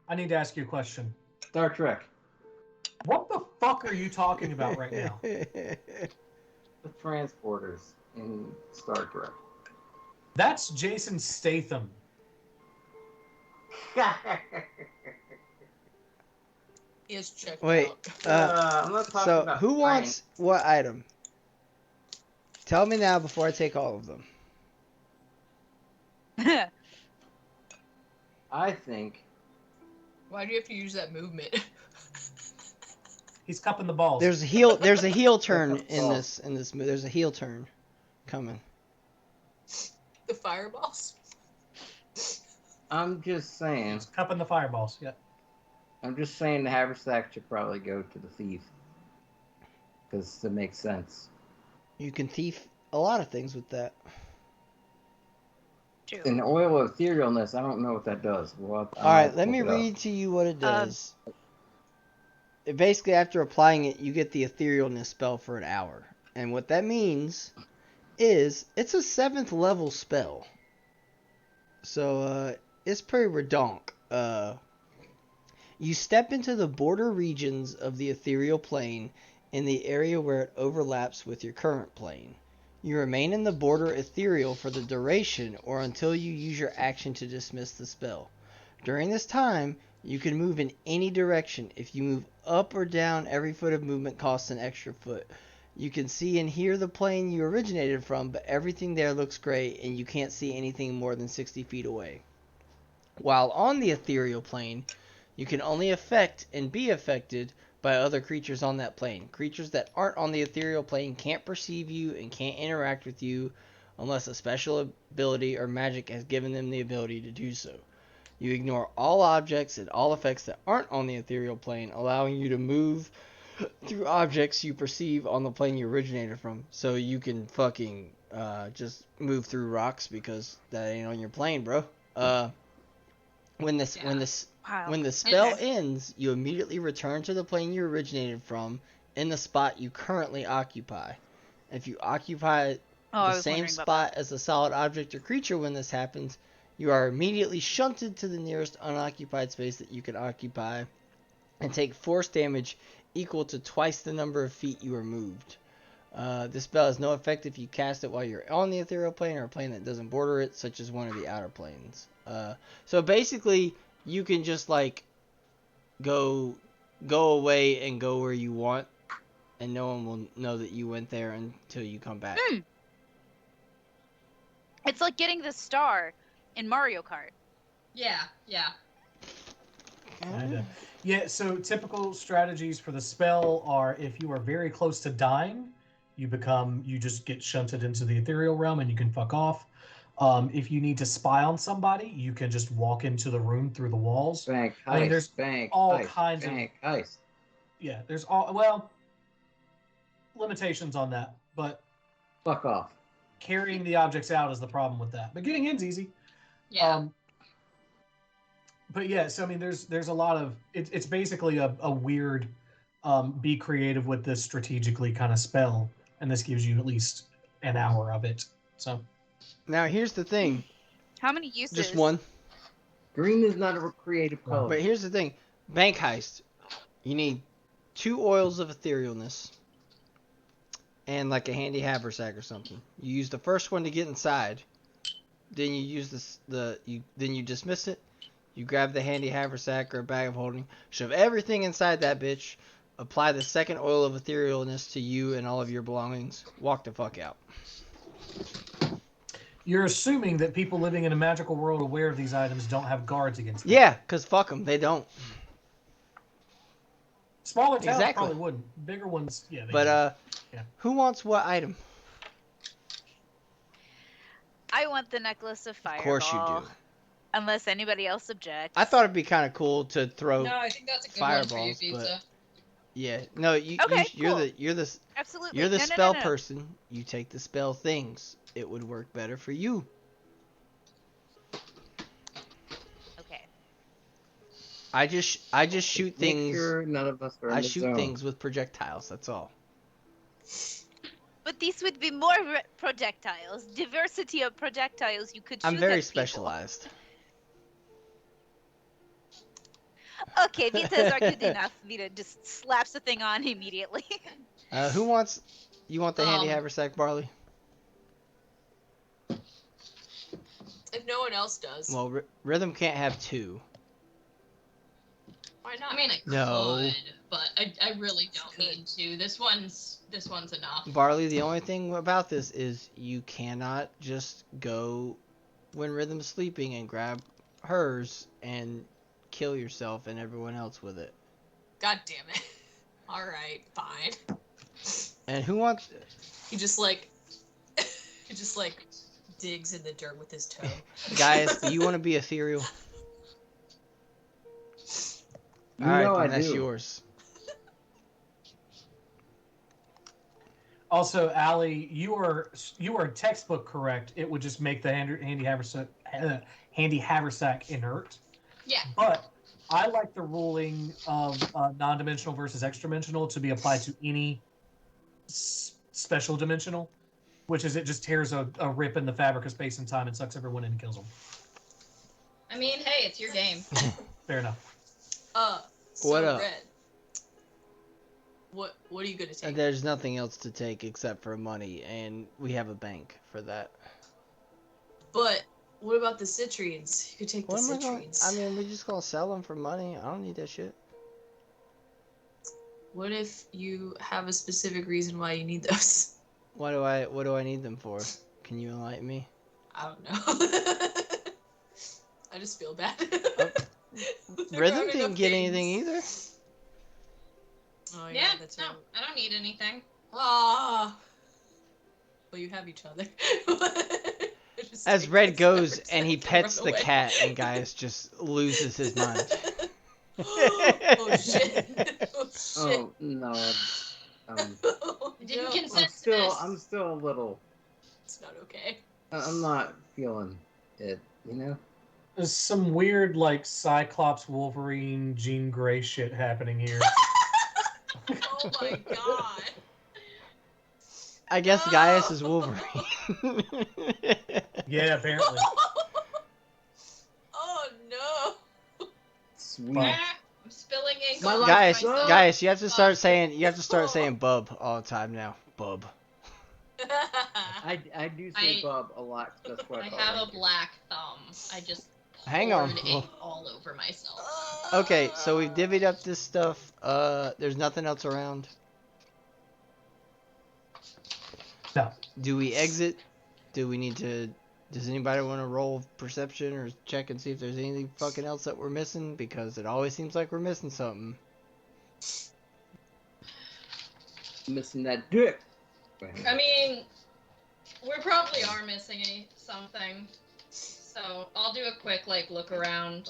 [SPEAKER 8] I need to ask you a question.
[SPEAKER 3] Star Trek.
[SPEAKER 8] What the fuck are you talking about right now?
[SPEAKER 3] The transporters in Star Trek.
[SPEAKER 8] That's Jason Statham.
[SPEAKER 9] He is checked
[SPEAKER 5] Wait,
[SPEAKER 9] out.
[SPEAKER 3] I'm not talking
[SPEAKER 5] so
[SPEAKER 3] about
[SPEAKER 5] who
[SPEAKER 3] Frank.
[SPEAKER 5] wants what item? Tell me now before I take all of them.
[SPEAKER 3] I think
[SPEAKER 9] Why do you have to use that movement?
[SPEAKER 8] He's cupping the balls.
[SPEAKER 5] There's a heel turn
[SPEAKER 3] That's
[SPEAKER 5] in
[SPEAKER 3] all.
[SPEAKER 5] this there's a heel turn coming.
[SPEAKER 9] The fireballs?
[SPEAKER 3] I'm just saying.
[SPEAKER 8] He's cupping the fireballs. Yeah.
[SPEAKER 3] I'm just saying the haversack should probably go to the thief. Because it makes sense.
[SPEAKER 5] You can thief a lot of things with that.
[SPEAKER 10] True.
[SPEAKER 3] And the oil of etherealness, I don't know what that does. Well,
[SPEAKER 5] All right, let me read to you what it does. Basically, after applying it, you get the etherealness spell for an hour. And what that means is it's a 7th level spell. So, it's pretty redonk. You step into the border regions of the ethereal plane in the area where it overlaps with your current plane. You remain in the border ethereal for the duration or until you use your action to dismiss the spell. During this time, you can move in any direction. If you move up or down, every foot of movement costs an extra foot. You can see and hear the plane you originated from, but everything there looks gray and you can't see anything more than 60 feet away. While on the ethereal plane, you can only affect and be affected by other creatures on that plane. Creatures that aren't on the ethereal plane can't perceive you and can't interact with you unless a special ability or magic has given them the ability to do so. You ignore all objects and all effects that aren't on the ethereal plane, allowing you to move through objects you perceive on the plane you originated from. So you can fucking just move through rocks because that ain't on your plane, bro. When the spell ends, you immediately return to the plane you originated from in the spot you currently occupy. If you occupy the same spot as a solid object or creature when this happens, you are immediately shunted to the nearest unoccupied space that you can occupy and take force damage equal to twice the number of feet you were moved. This spell has no effect if you cast it while you're on the ethereal plane or a plane that doesn't border it, such as one of the outer planes. So basically, you can just like go away and go where you want, and no one will know that you went there until you come back.
[SPEAKER 10] It's like getting the star in Mario Kart.
[SPEAKER 7] Yeah.
[SPEAKER 8] Kinda. Yeah, so typical strategies for the spell are if you are very close to dying, you just get shunted into the ethereal realm and you can fuck off. If you need to spy on somebody, you can just walk into the room through the walls.
[SPEAKER 3] Bank heist,
[SPEAKER 8] I mean, there's all kinds
[SPEAKER 3] bank
[SPEAKER 8] of
[SPEAKER 3] heist.
[SPEAKER 8] Yeah, there's limitations on that, but
[SPEAKER 3] fuck off.
[SPEAKER 8] Carrying the objects out is the problem with that. But getting in's easy.
[SPEAKER 7] Yeah.
[SPEAKER 8] But yeah, so I mean, there's a lot of it's basically a weird be creative with this strategically kind of spell, and this gives you at least an hour of it. So
[SPEAKER 5] now here's the thing.
[SPEAKER 10] How many uses?
[SPEAKER 5] Just one.
[SPEAKER 3] Green is not a creative color.
[SPEAKER 5] But here's the thing. Bank heist. You need 2 oils of etherealness and like a handy haversack or something. You use the first one to get inside. Then you use then you dismiss it. You grab the handy haversack or a bag of holding, shove everything inside that bitch, apply the second oil of etherealness to you and all of your belongings, walk the fuck out.
[SPEAKER 8] You're assuming that people living in a magical world aware of these items don't have guards against them.
[SPEAKER 5] Yeah, because fuck them, they don't.
[SPEAKER 8] Smaller towns probably wouldn't. Bigger ones, yeah.
[SPEAKER 5] But, who wants what item?
[SPEAKER 10] I want the necklace of fireball.
[SPEAKER 5] Of course you do.
[SPEAKER 10] Unless anybody else objects.
[SPEAKER 5] I thought it'd be kind of cool to throw
[SPEAKER 7] No, I think that's a good
[SPEAKER 5] fireballs,
[SPEAKER 7] one for you, Pizza.
[SPEAKER 5] Yeah, no, you're
[SPEAKER 10] Absolutely.
[SPEAKER 5] the spell person. You take the spell things. It would work better for you.
[SPEAKER 10] Okay.
[SPEAKER 5] I just shoot things.
[SPEAKER 3] Sure none of us are in
[SPEAKER 5] I
[SPEAKER 3] the
[SPEAKER 5] shoot
[SPEAKER 3] zone.
[SPEAKER 5] things with projectiles. That's all.
[SPEAKER 10] But these would be more projectiles. Diversity of projectiles you could shoot
[SPEAKER 5] I'm very
[SPEAKER 10] at people.
[SPEAKER 5] specialized.
[SPEAKER 10] Okay, Vitas are good enough. Vita just slaps the thing on immediately.
[SPEAKER 5] Who wants? You want the handy haversack, Barley?
[SPEAKER 9] If no one else does.
[SPEAKER 5] Well, Rhythm can't have 2.
[SPEAKER 9] Why not?
[SPEAKER 7] I mean, I
[SPEAKER 5] No.
[SPEAKER 7] could, but I really don't need to. This one's enough.
[SPEAKER 5] Barley, the only thing about this is you cannot just go when Rhythm's sleeping and grab hers and kill yourself and everyone else with it.
[SPEAKER 9] God damn it. Alright, fine.
[SPEAKER 5] And who wants...
[SPEAKER 9] He just digs in the dirt with his toe.
[SPEAKER 5] Guys, do you want to be ethereal?
[SPEAKER 3] You
[SPEAKER 5] Alright,
[SPEAKER 3] know
[SPEAKER 5] then
[SPEAKER 3] I
[SPEAKER 5] that's
[SPEAKER 3] do.
[SPEAKER 5] yours.
[SPEAKER 8] Also, Allie, you are textbook correct. It would just make the handy haversack inert.
[SPEAKER 7] Yeah.
[SPEAKER 8] But I like the ruling of non-dimensional versus extra-dimensional to be applied to any special dimensional, which is it just tears a rip in the fabric of space and time and sucks everyone in and kills them.
[SPEAKER 7] I mean, hey, it's your game.
[SPEAKER 8] Fair enough.
[SPEAKER 9] So
[SPEAKER 5] What up?
[SPEAKER 9] Red, what are you gonna take?
[SPEAKER 5] There's nothing else to take except for money, and we have a bank for that.
[SPEAKER 9] But what about the citrines? You could take
[SPEAKER 5] What
[SPEAKER 9] the
[SPEAKER 5] am I going?
[SPEAKER 9] citrines.
[SPEAKER 5] I mean, we just gonna sell them for money. I don't need that shit.
[SPEAKER 9] What if you have a specific reason why you need those?
[SPEAKER 5] What do I need them for? Can you enlighten me?
[SPEAKER 9] I don't know. I just feel bad. There
[SPEAKER 5] Rhythm
[SPEAKER 9] aren't
[SPEAKER 5] didn't
[SPEAKER 9] enough
[SPEAKER 5] get
[SPEAKER 9] things.
[SPEAKER 5] anything either.
[SPEAKER 9] Oh
[SPEAKER 7] Yeah,
[SPEAKER 9] that's
[SPEAKER 7] no,
[SPEAKER 9] right.
[SPEAKER 7] I don't need anything.
[SPEAKER 9] Ah. Well, you have each other. Just
[SPEAKER 5] As
[SPEAKER 9] take
[SPEAKER 5] Red
[SPEAKER 9] this
[SPEAKER 5] goes
[SPEAKER 9] haversack
[SPEAKER 5] and he
[SPEAKER 9] and
[SPEAKER 5] pets
[SPEAKER 9] run
[SPEAKER 5] the
[SPEAKER 9] away.
[SPEAKER 5] cat, and Gaius just loses his mind.
[SPEAKER 9] Oh shit! Oh shit!
[SPEAKER 3] Oh no,
[SPEAKER 9] Oh,
[SPEAKER 7] I didn't
[SPEAKER 9] no.
[SPEAKER 7] consent to this.
[SPEAKER 3] I'm still a little.
[SPEAKER 9] It's not okay.
[SPEAKER 3] I'm not feeling it. You know.
[SPEAKER 8] There's some weird, like, Cyclops, Wolverine, Jean Grey shit happening here.
[SPEAKER 9] Oh my god.
[SPEAKER 5] I guess
[SPEAKER 9] No!
[SPEAKER 5] Gaius is Wolverine.
[SPEAKER 8] Yeah, apparently.
[SPEAKER 9] Oh no.
[SPEAKER 3] Sweet.
[SPEAKER 8] Well,
[SPEAKER 7] I'm spilling ink
[SPEAKER 3] My
[SPEAKER 7] all over
[SPEAKER 3] life
[SPEAKER 7] myself.
[SPEAKER 5] Gaius, you have to start saying bub all the time now. Bub.
[SPEAKER 3] I do say bub a lot. That's why
[SPEAKER 7] I have a black thumb. I just
[SPEAKER 5] Hang on.
[SPEAKER 7] poured ink all over myself.
[SPEAKER 5] Okay, so we've divvied up this stuff. There's nothing else around.
[SPEAKER 8] no.
[SPEAKER 5] Do we exit? Do we need to? Does anybody want to roll perception or check and see if there's anything fucking else that we're missing? Because it always seems like we're missing something.
[SPEAKER 3] Missing that dick.
[SPEAKER 7] I mean, we probably are missing something. So I'll do a quick look around,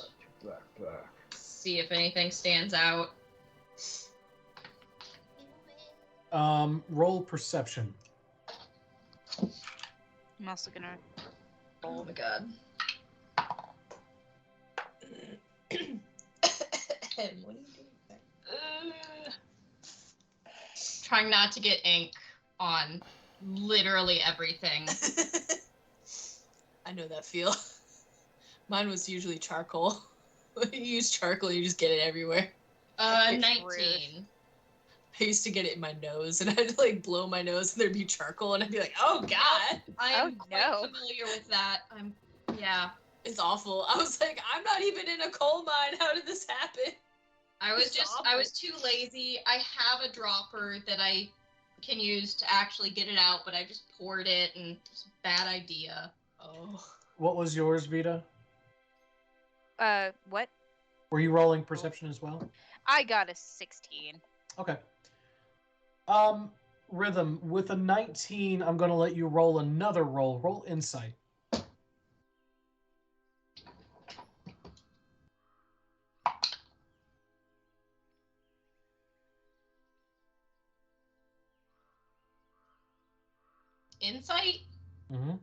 [SPEAKER 7] see if anything stands out.
[SPEAKER 8] Roll perception.
[SPEAKER 10] I'm also gonna.
[SPEAKER 7] Oh my god.
[SPEAKER 9] What are you doing?
[SPEAKER 7] Trying not to get ink on literally everything.
[SPEAKER 9] I know that feel. Mine was usually charcoal. You use charcoal, you just get it everywhere.
[SPEAKER 10] It's
[SPEAKER 7] 19.
[SPEAKER 10] rude.
[SPEAKER 9] I used to get it in my nose, and I'd like blow my nose, and there'd be charcoal, and I'd be like, "Oh God,
[SPEAKER 7] I am
[SPEAKER 10] Oh,
[SPEAKER 7] quite
[SPEAKER 10] no.
[SPEAKER 7] familiar with that. Yeah.
[SPEAKER 9] it's awful." I was like, "I'm not even in a coal mine. How did this happen?"
[SPEAKER 7] I was
[SPEAKER 9] It's
[SPEAKER 7] I was too lazy. I have a dropper that I can use to actually get it out, but I just poured it, and it's a bad idea.
[SPEAKER 9] Oh,
[SPEAKER 8] What was yours, Vita?
[SPEAKER 10] What?
[SPEAKER 8] Were you rolling perception as well?
[SPEAKER 10] I got a 16.
[SPEAKER 8] Okay. Rhythm, with a 19, I'm going to let you roll another roll. Roll insight.
[SPEAKER 7] Insight?
[SPEAKER 8] Mm-hmm.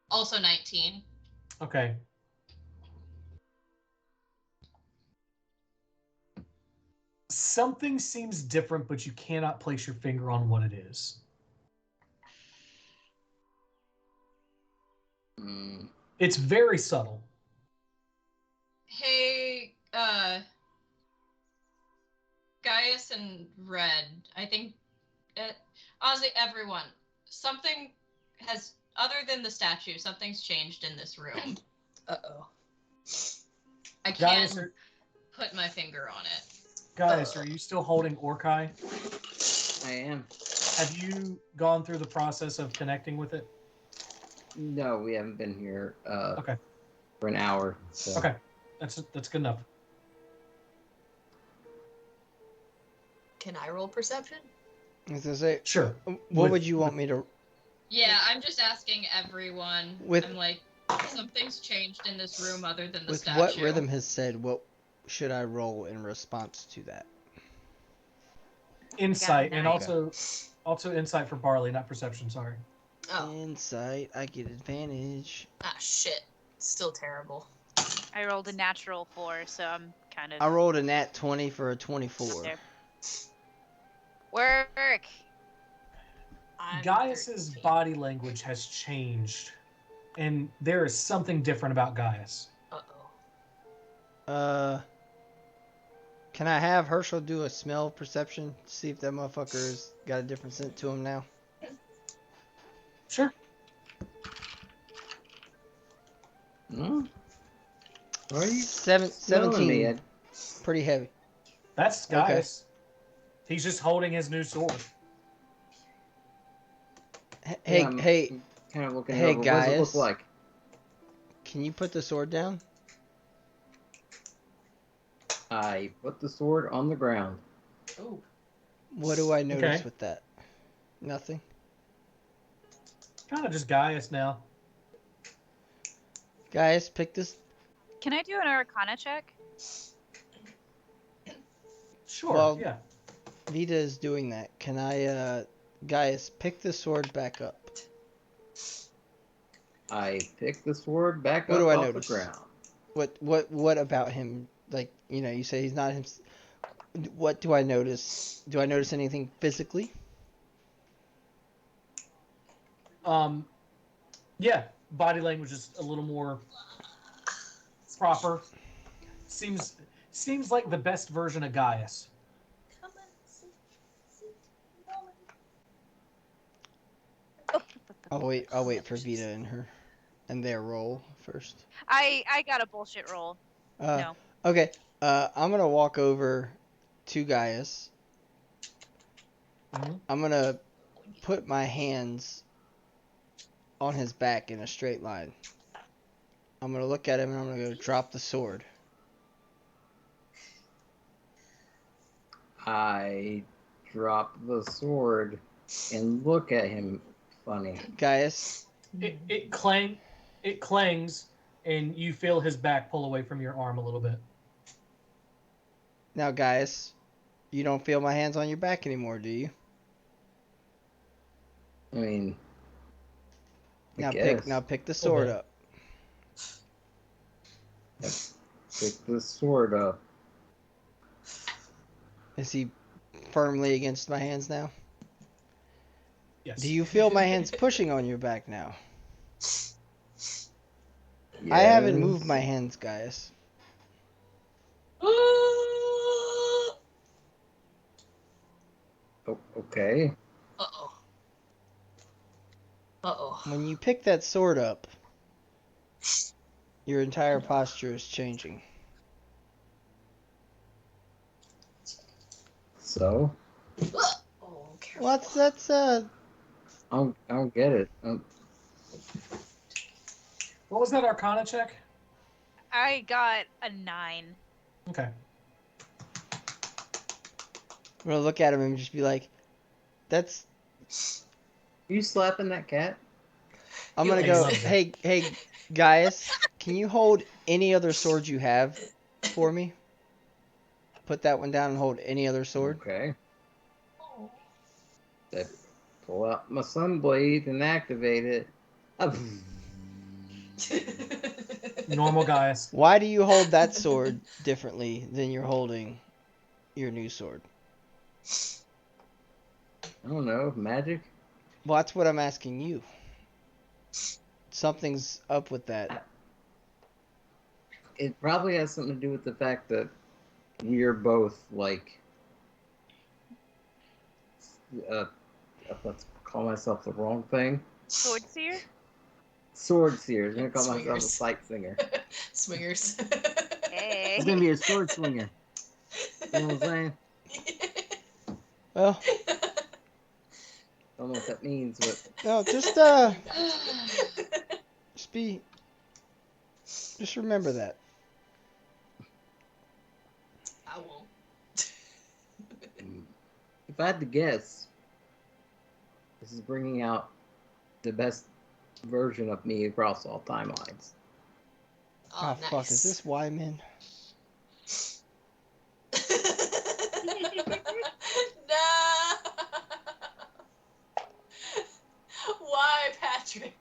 [SPEAKER 7] Also 19.
[SPEAKER 8] Okay. Something seems different, but you cannot place your finger on what it is. It's very subtle.
[SPEAKER 7] Hey, Gaius and Red, I think, honestly, everyone, something has, other than the statue, something's changed in this room.
[SPEAKER 9] uh-oh.
[SPEAKER 7] I
[SPEAKER 8] Gaius,
[SPEAKER 7] can't put my finger on it.
[SPEAKER 8] Gaius, are you still holding Orkai?
[SPEAKER 3] I am.
[SPEAKER 8] Have you gone through the process of connecting with it?
[SPEAKER 3] No, we haven't been here
[SPEAKER 8] Okay.
[SPEAKER 3] for an hour. So.
[SPEAKER 8] Okay. That's good enough.
[SPEAKER 9] Can I roll perception?
[SPEAKER 5] As I say,
[SPEAKER 8] Sure.
[SPEAKER 5] what would you want me to?
[SPEAKER 7] Yeah, I'm just asking everyone.
[SPEAKER 5] With-
[SPEAKER 7] I'm like, something's changed in this room other than the
[SPEAKER 5] With
[SPEAKER 7] statue.
[SPEAKER 5] what Rhythm has said, what should I roll in response to that?
[SPEAKER 8] Insight, and
[SPEAKER 10] nine.
[SPEAKER 8] also insight for Barley, not perception, sorry.
[SPEAKER 9] Oh,
[SPEAKER 5] Insight, I get advantage.
[SPEAKER 9] shit. Still terrible.
[SPEAKER 10] I rolled a natural 4, so I'm kind of.
[SPEAKER 5] I rolled a nat 20 for a 24.
[SPEAKER 10] There. Work!
[SPEAKER 9] I'm
[SPEAKER 8] Gaius's
[SPEAKER 9] 13.
[SPEAKER 8] body language has changed, and there is something different about Gaius.
[SPEAKER 9] Uh-oh.
[SPEAKER 5] Can I have Herschel do a smell perception? See if that motherfucker's got a different scent to him now.
[SPEAKER 8] Sure.
[SPEAKER 3] Hmm? Why are you
[SPEAKER 5] 17.
[SPEAKER 3] Ed?
[SPEAKER 5] Pretty heavy.
[SPEAKER 8] That's
[SPEAKER 5] Okay.
[SPEAKER 8] Gaius. He's just holding his new sword.
[SPEAKER 5] Hey,
[SPEAKER 3] Yeah, I'm
[SPEAKER 5] hey,
[SPEAKER 3] kind of looking
[SPEAKER 5] hey,
[SPEAKER 3] over. What does it look
[SPEAKER 5] Gaius.
[SPEAKER 3] like?
[SPEAKER 5] Can you put the sword down?
[SPEAKER 3] I put the sword on the ground.
[SPEAKER 9] Oh.
[SPEAKER 5] What do I notice
[SPEAKER 8] Okay.
[SPEAKER 5] with that? Nothing.
[SPEAKER 8] Kind of just Gaius now.
[SPEAKER 5] Gaius, pick this.
[SPEAKER 10] Can I do an Arcana check?
[SPEAKER 8] Sure.
[SPEAKER 5] Well,
[SPEAKER 8] yeah.
[SPEAKER 5] Vita is doing that. Can I, Gaius, pick the sword back up?
[SPEAKER 3] I pick the sword back
[SPEAKER 5] What
[SPEAKER 3] up
[SPEAKER 5] do I
[SPEAKER 3] off
[SPEAKER 5] notice?
[SPEAKER 3] the ground.
[SPEAKER 5] What about him? Like, you say he's not him. What do I notice? Do I notice anything physically?
[SPEAKER 8] Yeah. Body language is a little more proper. Seems like the best version of Gaius.
[SPEAKER 5] I'll wait for Vita and their roll first.
[SPEAKER 10] I got a bullshit roll. No.
[SPEAKER 5] Okay. I'm gonna walk over to Gaius.
[SPEAKER 8] Mhm.
[SPEAKER 5] I'm gonna put my hands on his back in a straight line. I'm gonna look at him and I'm gonna go drop the sword.
[SPEAKER 3] I drop the sword and look at him funny.
[SPEAKER 5] Gaius,
[SPEAKER 8] It clangs, and you feel his back pull away from your arm a little bit.
[SPEAKER 5] now Gaius, you don't feel my hands on your back anymore, do you?
[SPEAKER 3] I mean,
[SPEAKER 5] Now
[SPEAKER 3] guess.
[SPEAKER 5] pick the sword
[SPEAKER 8] Okay.
[SPEAKER 5] up.
[SPEAKER 3] Pick the sword up.
[SPEAKER 5] Is he firmly against my hands now?
[SPEAKER 8] Yes.
[SPEAKER 5] Do you feel my hands pushing on your back now?
[SPEAKER 3] Yes.
[SPEAKER 5] I haven't moved my hands, Gaius.
[SPEAKER 3] Oh, okay.
[SPEAKER 9] Uh-oh. Uh-oh.
[SPEAKER 5] When you pick that sword up, your entire posture is changing.
[SPEAKER 3] So?
[SPEAKER 9] Oh, careful.
[SPEAKER 5] Well, that's
[SPEAKER 3] I don't get it.
[SPEAKER 8] What was that Arcana check?
[SPEAKER 10] I got a 9.
[SPEAKER 8] Okay.
[SPEAKER 5] I'm gonna look at him and just be like, "That's."
[SPEAKER 3] You slapping that cat?
[SPEAKER 5] I'm
[SPEAKER 9] He
[SPEAKER 5] gonna
[SPEAKER 8] likes
[SPEAKER 5] go.
[SPEAKER 8] it.
[SPEAKER 5] Hey, Gaius, can you hold any other sword you have for me? Put that one down and hold any other sword.
[SPEAKER 3] Okay. I pull out my sunblade and activate it.
[SPEAKER 8] Normal Gaius.
[SPEAKER 5] Why do you hold that sword differently than you're holding your new sword?
[SPEAKER 3] I don't know. Magic?
[SPEAKER 5] Well, that's what I'm asking you. Something's up with that.
[SPEAKER 3] It probably has something to do with the fact that we are both like let's call myself the wrong thing.
[SPEAKER 10] Sword seer?
[SPEAKER 3] Sword seers. I'm gonna call myself a
[SPEAKER 9] Swingers.
[SPEAKER 3] sight singer.
[SPEAKER 9] Swingers.
[SPEAKER 10] Hey.
[SPEAKER 3] I'm gonna be a sword swinger. You know what I'm saying?
[SPEAKER 5] Well,
[SPEAKER 3] Don't know what that means, but
[SPEAKER 5] no, just remember that.
[SPEAKER 9] I won't.
[SPEAKER 3] if I had to guess, this is bringing out the best version of me across all timelines.
[SPEAKER 5] Oh,
[SPEAKER 9] nice.
[SPEAKER 5] fuck, is this Wyman?
[SPEAKER 9] No. Why, Patrick?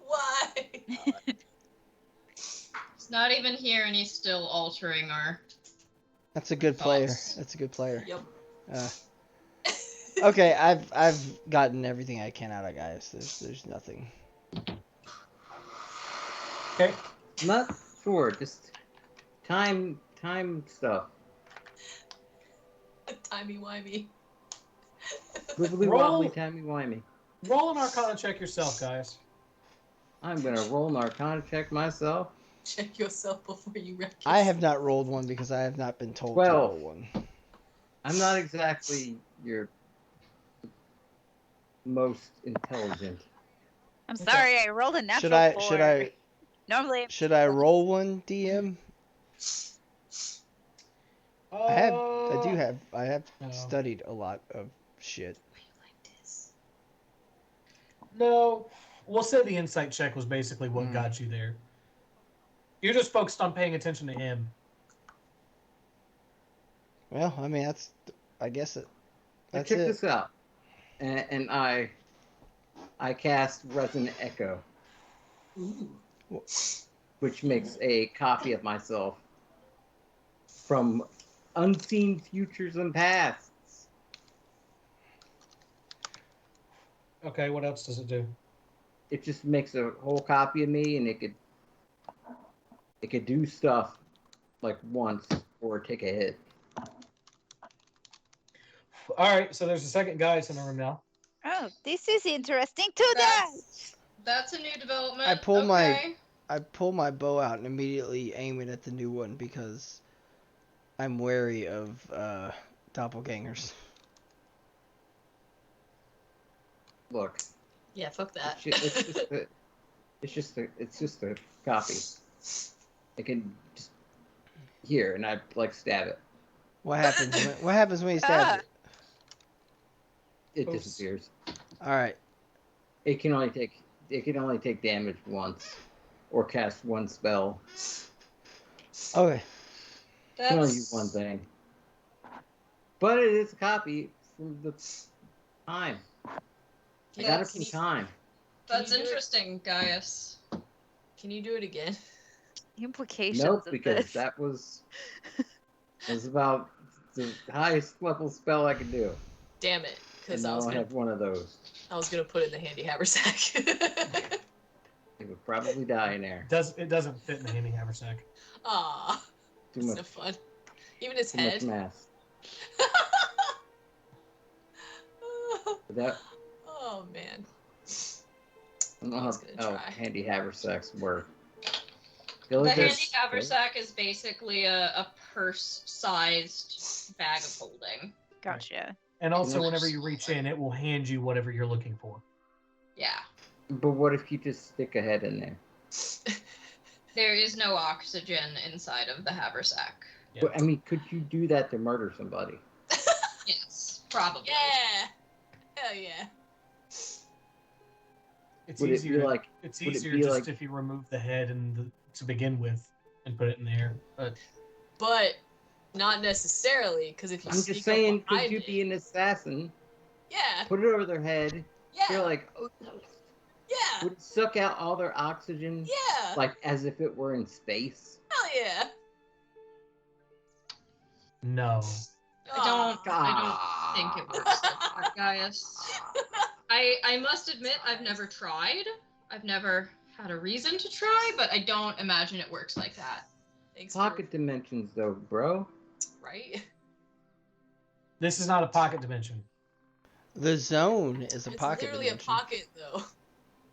[SPEAKER 9] Why?
[SPEAKER 7] He's not even here, and he's still altering our.
[SPEAKER 5] That's a good player.
[SPEAKER 7] Thoughts.
[SPEAKER 5] That's a good player.
[SPEAKER 9] Yep.
[SPEAKER 5] Okay, I've gotten everything I can out of Gaius. There's nothing.
[SPEAKER 8] Okay.
[SPEAKER 3] Not sure. Just time stuff.
[SPEAKER 9] Timey-wimey.
[SPEAKER 3] Wibbly wobbly, timey wimey.
[SPEAKER 8] Roll an Arcana check yourself, guys.
[SPEAKER 3] I'm gonna roll an Arcana check myself.
[SPEAKER 9] Check yourself before you wreck yourself.
[SPEAKER 5] I have not rolled one because I have not been told to
[SPEAKER 3] 12.
[SPEAKER 5] roll one.
[SPEAKER 3] I'm not exactly your most intelligent.
[SPEAKER 10] I'm sorry, I rolled a natural
[SPEAKER 5] Should I
[SPEAKER 10] 4.
[SPEAKER 5] should I
[SPEAKER 10] Normally,
[SPEAKER 5] should I roll one, DM? I have studied a lot of shit.
[SPEAKER 8] No, we'll say the insight check was basically what got you there. You're just focused on paying attention to him.
[SPEAKER 5] Well, I mean I guess that's
[SPEAKER 3] Check
[SPEAKER 5] it.
[SPEAKER 3] this out, and I cast Resonant Echo, which makes a copy of myself from unseen futures and pasts.
[SPEAKER 8] Okay, what else does it do?
[SPEAKER 3] It just makes a whole copy of me, and it could do stuff like once or take a hit.
[SPEAKER 8] All right, so there's a second guy in the room now.
[SPEAKER 10] Oh, this is interesting. 2 dice!
[SPEAKER 7] That's a new development.
[SPEAKER 5] I pull my bow out and immediately aim it at the new one because I'm wary of doppelgangers.
[SPEAKER 3] Look.
[SPEAKER 9] Yeah, fuck that.
[SPEAKER 3] It's just a copy. I can just here, and I like stab it.
[SPEAKER 5] What happens when you stab it?
[SPEAKER 3] It disappears.
[SPEAKER 5] All right.
[SPEAKER 3] It can only take damage once, or cast one spell.
[SPEAKER 5] Okay.
[SPEAKER 3] It can only do one thing. But it is a copy from the time. I got it from time.
[SPEAKER 7] That's interesting, Gaius.
[SPEAKER 9] Can you do it again?
[SPEAKER 10] Implications
[SPEAKER 3] Nope,
[SPEAKER 10] of
[SPEAKER 3] because
[SPEAKER 10] this.
[SPEAKER 3] that was about the highest level spell I could do.
[SPEAKER 9] Damn it. Because
[SPEAKER 3] And I have one of those.
[SPEAKER 9] I was gonna put it in the handy haversack.
[SPEAKER 3] It would probably die in there.
[SPEAKER 8] It doesn't fit in the handy haversack.
[SPEAKER 9] Aw.
[SPEAKER 3] Too
[SPEAKER 9] That's
[SPEAKER 3] much.
[SPEAKER 9] no fun. Even his
[SPEAKER 3] Too
[SPEAKER 9] head.
[SPEAKER 3] much mass. That
[SPEAKER 9] Oh man.
[SPEAKER 3] I don't know
[SPEAKER 9] was
[SPEAKER 3] how
[SPEAKER 9] gonna try.
[SPEAKER 3] handy haversacks work.
[SPEAKER 7] The handy haversack is basically a purse-sized bag of holding.
[SPEAKER 10] Gotcha.
[SPEAKER 8] And also, whenever you reach in, it will hand you whatever you're looking for.
[SPEAKER 7] Yeah.
[SPEAKER 3] But what if you just stick a head in there?
[SPEAKER 7] There is no oxygen inside of the haversack.
[SPEAKER 8] Yeah.
[SPEAKER 3] But I mean, could you do that to murder somebody?
[SPEAKER 7] Yes, probably.
[SPEAKER 9] Yeah. Hell yeah.
[SPEAKER 8] It's
[SPEAKER 3] Would it
[SPEAKER 8] easier.
[SPEAKER 3] be like?
[SPEAKER 8] It's
[SPEAKER 3] would it
[SPEAKER 8] easier
[SPEAKER 3] be
[SPEAKER 8] just
[SPEAKER 3] like-
[SPEAKER 8] if you remove the head to begin with and put it in there.
[SPEAKER 9] But not necessarily, because if you
[SPEAKER 3] I'm
[SPEAKER 9] sneak
[SPEAKER 3] just saying,
[SPEAKER 9] up
[SPEAKER 3] could
[SPEAKER 9] behind
[SPEAKER 3] you
[SPEAKER 9] it,
[SPEAKER 3] be an assassin?
[SPEAKER 9] yeah,
[SPEAKER 3] Put it over their head.
[SPEAKER 9] yeah,
[SPEAKER 3] You're like, oh,
[SPEAKER 9] yeah,
[SPEAKER 3] would it suck out all their oxygen?
[SPEAKER 9] yeah.
[SPEAKER 3] Like as if it were in space?
[SPEAKER 9] Hell yeah.
[SPEAKER 8] No.
[SPEAKER 7] I don't think it works like that, Gaius. I must admit, I've never tried. I've never had a reason to try, but I don't imagine it works like that.
[SPEAKER 9] Thanks
[SPEAKER 3] Pocket dimensions, though, bro.
[SPEAKER 9] right?
[SPEAKER 8] This is not a pocket dimension.
[SPEAKER 5] The zone is a
[SPEAKER 9] It's
[SPEAKER 5] pocket
[SPEAKER 9] literally
[SPEAKER 5] dimension.
[SPEAKER 9] a pocket, though.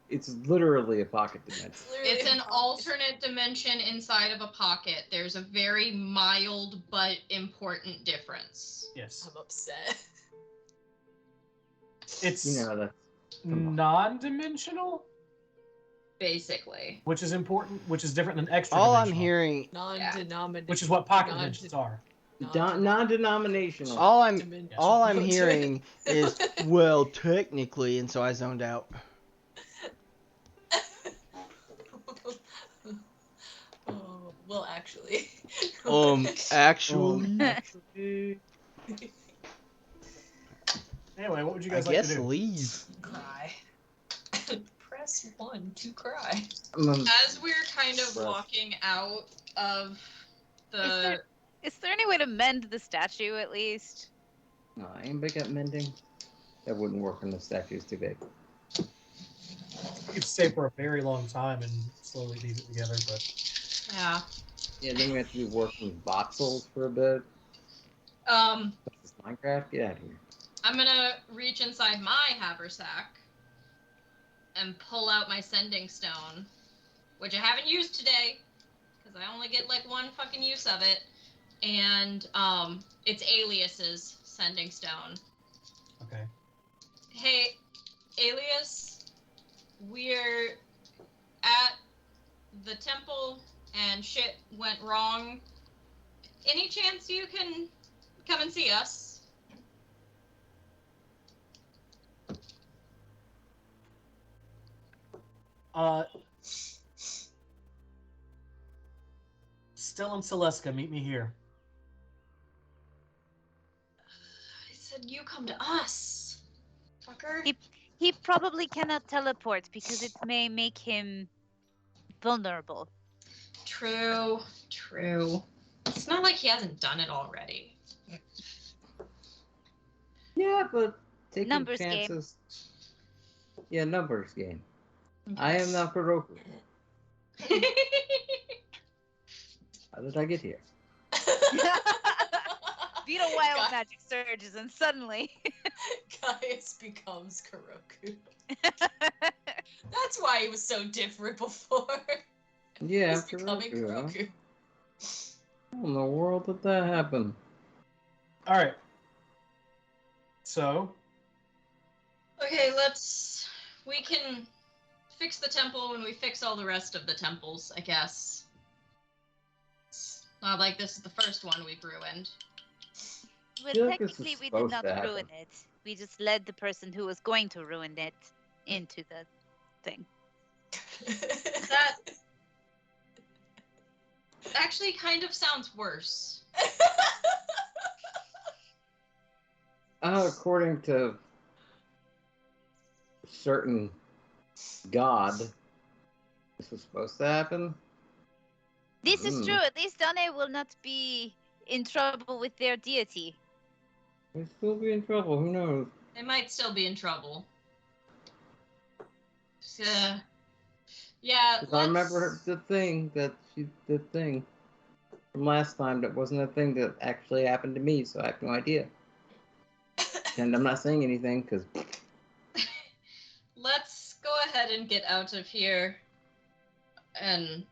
[SPEAKER 3] It's literally a pocket dimension.
[SPEAKER 7] It's an alternate dimension inside of a pocket. There's a very mild but important difference.
[SPEAKER 8] Yes.
[SPEAKER 9] I'm upset.
[SPEAKER 8] It's
[SPEAKER 3] That's
[SPEAKER 8] non-dimensional,
[SPEAKER 7] Basically.
[SPEAKER 8] which is important, which is different than extra.
[SPEAKER 5] All I'm hearing,
[SPEAKER 9] Non-denominational.
[SPEAKER 8] which is what pocket dimensions are.
[SPEAKER 3] non-denominational.
[SPEAKER 5] all I'm hearing is, well, technically, and so I zoned out.
[SPEAKER 9] Oh, well, actually.
[SPEAKER 5] Actually.
[SPEAKER 8] Anyway, what would you
[SPEAKER 5] I
[SPEAKER 8] guys like
[SPEAKER 5] guess
[SPEAKER 8] to do?
[SPEAKER 5] leave.
[SPEAKER 9] Cry. Press 1 to cry.
[SPEAKER 7] As we're kind of walking out of the...
[SPEAKER 10] Is there any way to mend the statue at least?
[SPEAKER 3] No, anybody got mending? That wouldn't work when the statue's too big.
[SPEAKER 8] You could stay for a very long time and slowly piece it together, but
[SPEAKER 7] Yeah.
[SPEAKER 3] Yeah, then we have to be working with voxels for a bit. What's this, Minecraft? Get out of here.
[SPEAKER 7] I'm gonna reach inside my haversack and pull out my sending stone, which I haven't used today, because I only get like one fucking use of it. And it's Alias's sending stone.
[SPEAKER 8] Okay.
[SPEAKER 7] Hey, Alias, we're at the temple and shit went wrong. Any chance you can come and see us?
[SPEAKER 8] Still in Celestica, meet me here.
[SPEAKER 7] I said you come to us, fucker.
[SPEAKER 10] He probably cannot teleport because it may make him vulnerable.
[SPEAKER 7] True. It's not like he hasn't done it already.
[SPEAKER 3] Yeah, but taking
[SPEAKER 10] Numbers
[SPEAKER 3] chances. Yeah, numbers game. I am not Kuroku. How did I get here?
[SPEAKER 10] Beat a wild magic surges and suddenly
[SPEAKER 9] Gaius becomes Kuroku. That's why he was so different before.
[SPEAKER 3] Yeah,
[SPEAKER 9] He's becoming Kuroku.
[SPEAKER 3] How in the world did that happen?
[SPEAKER 8] All right. So.
[SPEAKER 7] Okay, we can fix the temple when we fix all the rest of the temples, I guess. It's not like this is the first one we've ruined.
[SPEAKER 10] Well,
[SPEAKER 3] Like
[SPEAKER 10] technically we did not ruin it. We just led the person who was going to ruin it into the thing.
[SPEAKER 7] That actually kind of sounds worse.
[SPEAKER 3] According to certain god, this was supposed to happen.
[SPEAKER 10] This is true. At least Dane will not be in trouble with their deity.
[SPEAKER 3] They'll still be in trouble. Who knows?
[SPEAKER 7] They might still be in trouble. Yeah.
[SPEAKER 3] I remember the thing from last time that wasn't a thing that actually happened to me, so I have no idea. And I'm not saying anything because.
[SPEAKER 7] Let's go ahead and get out of here, and